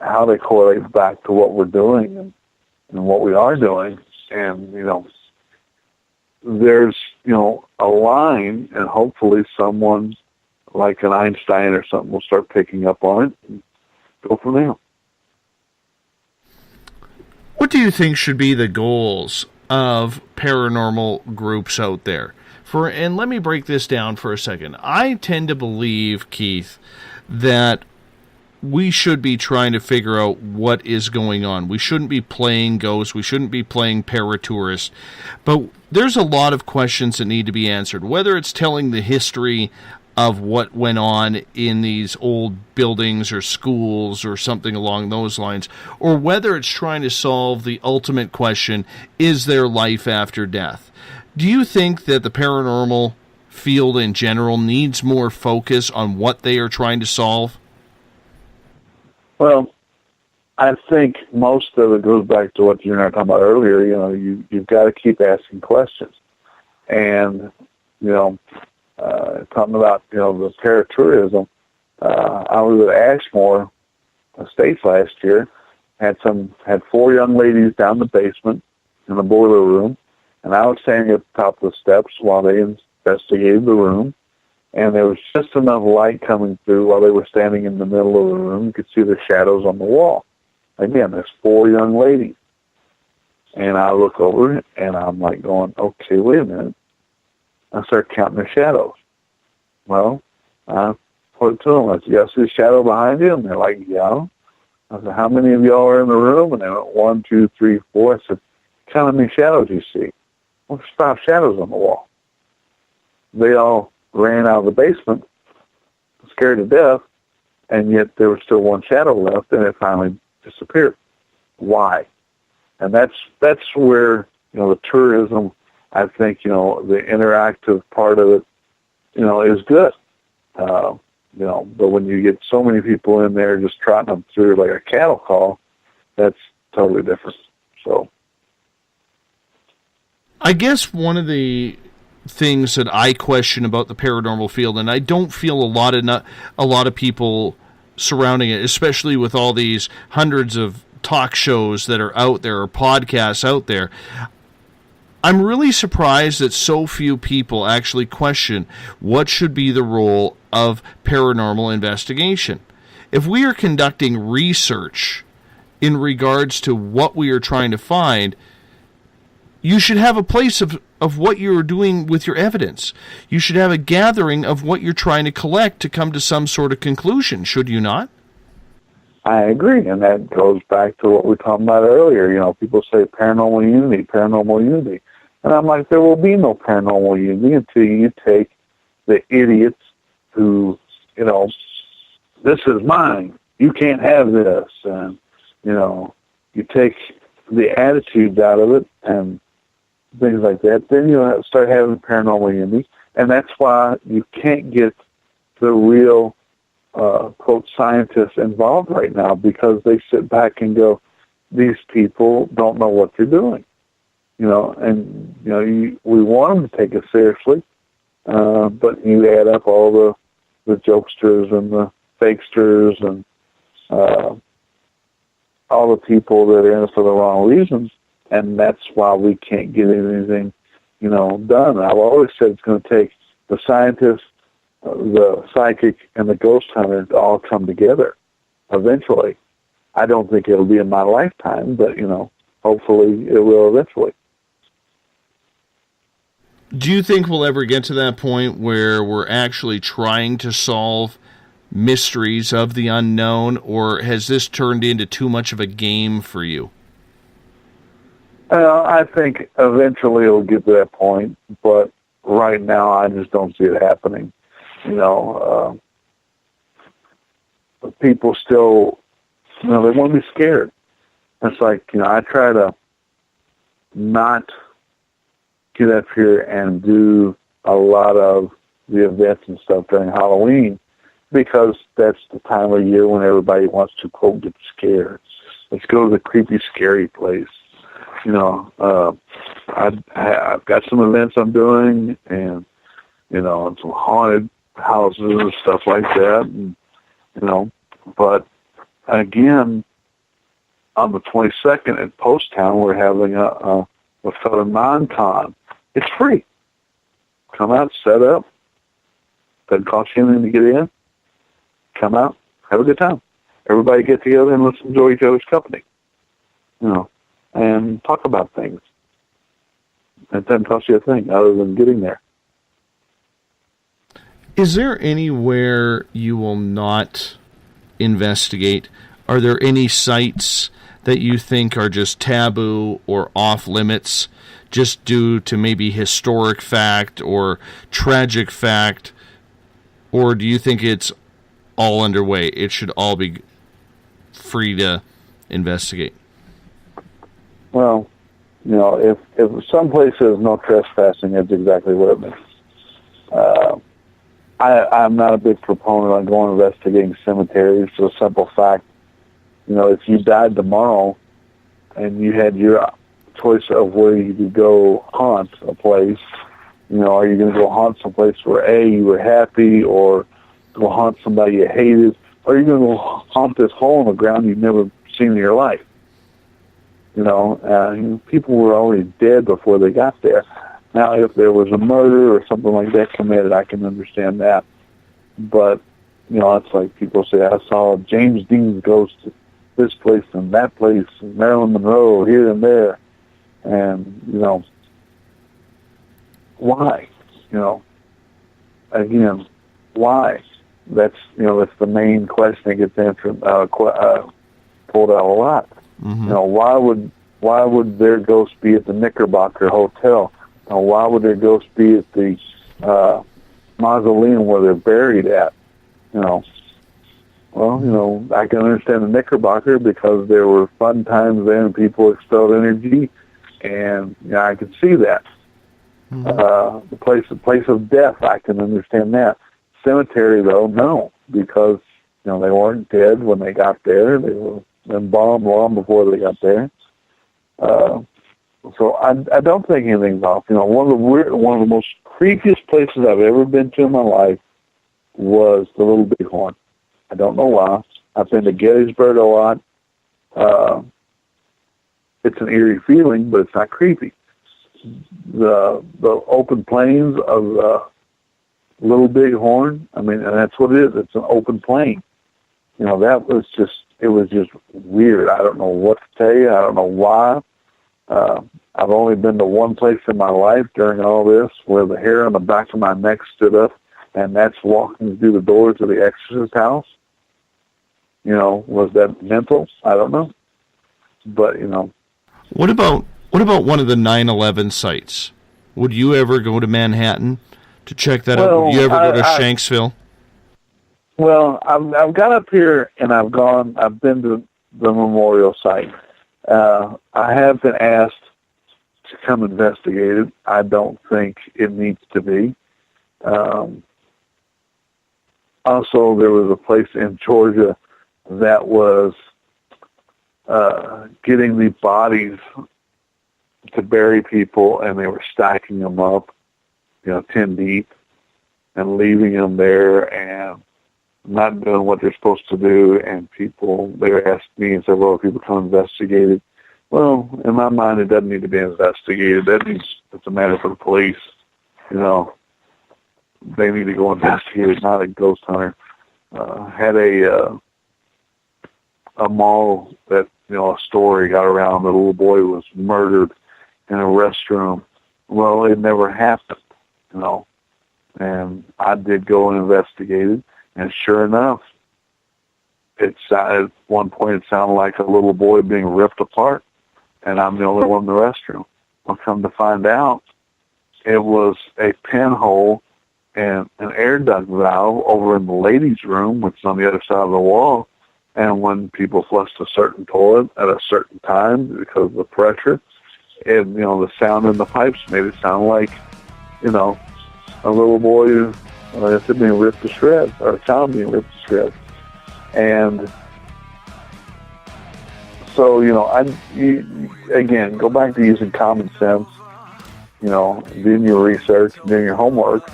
how they correlate back to what we're doing and what we are doing. And, there's, a line, and hopefully someone like an Einstein or something will start picking up on it and go from there. What do you think should be the goals of paranormal groups out there? And let me break this down for a second. I tend to believe, Keith, that we should be trying to figure out what is going on. We shouldn't be playing ghosts. We shouldn't be playing paratourists. But there's a lot of questions that need to be answered, whether it's telling the history of what went on in these old buildings or schools or something along those lines, or whether it's trying to solve the ultimate question, is there life after death? Do you think that the paranormal field in general needs more focus on what they are trying to solve? Well, I think most of it goes back to what you and I were talking about earlier. You've got to keep asking questions. And, talking about, the paratourism, I was at Ashmore Estates last year, had 4 young ladies down the basement in the boiler room, And I was standing at the top of the steps while they investigated the room, and there was just enough light coming through while they were standing in the middle of the room. You could see the shadows on the wall. Again, there's 4 young ladies. And I look over, and I'm like going, okay, wait a minute. I start counting the shadows. Well, I put it to them. I said, you see a shadow behind you? And they're like, yeah. I said, how many of y'all are in the room? And they went, 1, 2, 3, 4. I said, how many shadows do you see? Well, there's 5 shadows on the wall. They all ran out of the basement, scared to death, and yet there was still 1 shadow left, and it finally disappeared. Why? And that's where, the tourism, I think, the interactive part of it, is good. But when you get so many people in there just trotting them through like a cattle call, that's totally different. So, I guess one of the things that I question about the paranormal field, and I don't feel a lot of people surrounding it, especially with all these hundreds of talk shows that are out there or podcasts out there. I'm really surprised that so few people actually question what should be the role of paranormal investigation. If we are conducting research in regards to what we are trying to find, you should have a place of what you're doing with your evidence. You should have a gathering of what you're trying to collect to come to some sort of conclusion, should you not? I agree, and that goes back to what we talked about earlier. People say paranormal unity. And I'm like, there will be no paranormal unity until you take the idiots who, this is mine, you can't have this, and, you take the attitudes out of it and things like that, then you'll start having paranormal unity, and that's why you can't get the real quote scientists involved right now, because they sit back and go, these people don't know what they're doing, we want them to take it seriously, but you add up all the jokesters and the fakesters and all the people that are in it for the wrong reasons, and that's why we can't get anything, done. I've always said it's going to take the scientists, the psychic, and the ghost hunter to all come together eventually. I don't think it'll be in my lifetime, but, hopefully it will eventually. Do you think we'll ever get to that point where we're actually trying to solve mysteries of the unknown, or has this turned into too much of a game for you? I think eventually it'll get to that point, but right now I just don't see it happening. People still, they want to be scared. It's like, I try to not get up here and do a lot of the events and stuff during Halloween, because that's the time of year when everybody wants to, quote, get scared. Let's go to the creepy, scary place. I've got some events I'm doing, and, some haunted houses and stuff like that, and, but again, on the 22nd at Post Town, we're having a non-con. It's free. Come out, set up. Doesn't cost you anything to get in. Come out, have a good time. Everybody get together and let's enjoy each other's company. And talk about things. It doesn't cost you a thing other than getting there. Is there anywhere you will not investigate? Are there any sites that you think are just taboo or off limits just due to maybe historic fact or tragic fact? Or do you think it's all underway? It should all be free to investigate? Well, if some place says no trespassing, that's exactly what it means. I'm not a big proponent on going investigating cemeteries for the simple fact, if you died tomorrow and you had your choice of where you could go haunt a place, are you going to go haunt someplace where A, you were happy, or go haunt somebody you hated, or are you going to go haunt this hole in the ground you've never seen in your life? People were already dead before they got there. Now, if there was a murder or something like that committed, I can understand that. But, it's like people say, I saw James Dean's ghost at this place and that place, and Marilyn Monroe here and there. And, why? Again, why? That's the main question that gets answered, pulled out a lot. Mm-hmm. Why would their ghost be at the Knickerbocker Hotel? Why would their ghost be at the mausoleum where they're buried at? Well, I can understand the Knickerbocker because there were fun times there and people expelled energy, and I can see that. Mm-hmm. The place of death, I can understand that. Cemetery, though, no, because they weren't dead when they got there. They were embalmed long before they got there. So I don't think anything's off. One of the most creepiest places I've ever been to in my life was the Little Bighorn. I don't know why. I've been to Gettysburg a lot. It's an eerie feeling, but it's not creepy. The open plains of the Little Bighorn, and that's what it is. It's an open plain. That was it was just weird. I don't know what to tell you. I don't know why. I've only been to one place in my life during all this where the hair on the back of my neck stood up, and that's walking through the doors of the exorcist house. Was that mental? I don't know. But, What about one of the 9/11 sites? Would you ever go to Manhattan to check that out? Would you ever go to Shanksville? Well, I've got up here and I've been to the memorial site. I have been asked to come investigate it. I don't think it needs to be. Also, there was a place in Georgia that was getting the bodies to bury people, and they were stacking them up, 10 deep, and leaving them there and not doing what they're supposed to do. And they asked me and said, well, if people come investigate it. Well, in my mind, it doesn't need to be investigated. It's a matter for the police. They need to go investigate it, not a ghost hunter. Had a mall that, a story got around that a little boy was murdered in a restroom. Well, it never happened, and I did go and investigate it, and sure enough, at one point it sounded like a little boy being ripped apart, and I'm the only one in the restroom. I'll come to find out it was a pinhole and an air duct valve over in the ladies' room, which is on the other side of the wall. And when people flushed a certain toilet at a certain time because of the pressure, and the sound in the pipes made it sound like, a little boy, being ripped to shreds, or a child being ripped to shreds. And so, again, go back to using common sense, doing your research, doing your homework.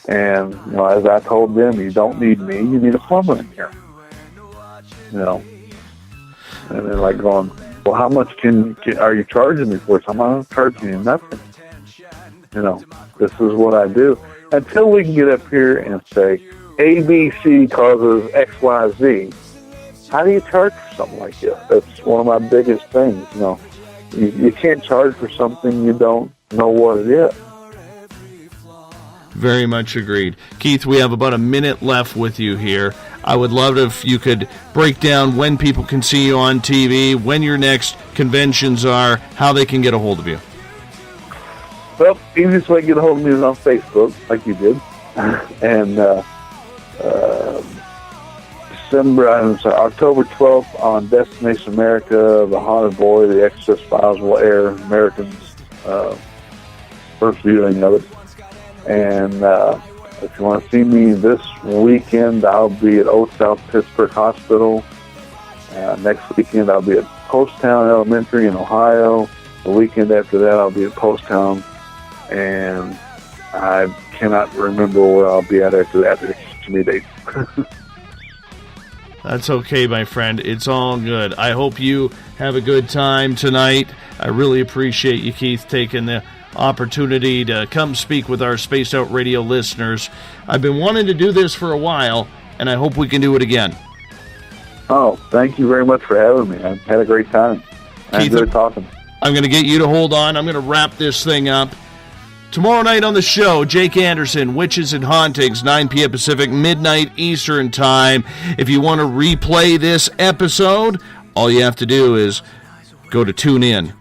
And, as I told them, you don't need me, you need a plumber in here. And they're like going, well, how much are you charging me for? So I'm not charging you nothing. This is what I do. Until we can get up here and say, ABC causes XYZ, how do you charge for something like this? That's one of my biggest things. You can't charge for something you don't know what it is. Very much agreed. Keith, we have about a minute left with you here. I would love it if you could break down when people can see you on TV, when your next conventions are, how they can get a hold of you. Well, easiest way to get a hold of me is on Facebook, like you did. And October 12th on Destination America, The Haunted Boy, The Exorcist Files will air Americans' first viewing of it. And if you want to see me this weekend, I'll be at Old South Pittsburgh Hospital. Next weekend, I'll be at Posttown Elementary in Ohio. The weekend after that, I'll be at Posttown. And I cannot remember where I'll be at after that. There's too many dates. That's okay, my friend. It's all good. I hope you have a good time tonight. I really appreciate you, Keith, taking the opportunity to come speak with our Spaced Out Radio listeners. I've been wanting to do this for a while, and I hope we can do it again. Oh, thank you very much for having me. I've had a great time. I enjoyed talking. I'm going to get you to hold on. I'm going to wrap this thing up. Tomorrow night on the show, Jake Anderson, Witches and Hauntings, 9 p.m. Pacific, midnight Eastern Time. If you want to replay this episode, all you have to do is go to TuneIn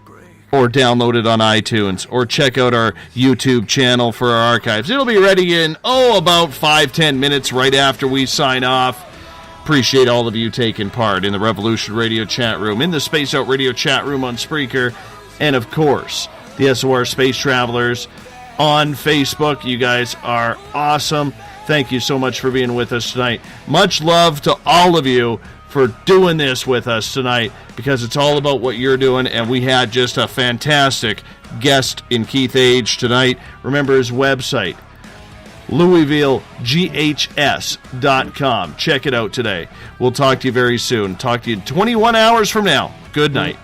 or download it on iTunes or check out our YouTube channel for our archives. It'll be ready in, about 5-10 minutes right after we sign off. Appreciate all of you taking part in the Revolution Radio chat room, in the Space Out Radio chat room on Spreaker, and of course, the SOR Space Travelers on Facebook. You guys are awesome. Thank you so much for being with us tonight. Much love to all of you for doing this with us tonight, because it's all about what you're doing, and we had just a fantastic guest in Keith Age tonight. Remember his website, LouisvilleGHS.com. Check it out today. We'll talk to you very soon. Talk to you 21 hours from now. Good night.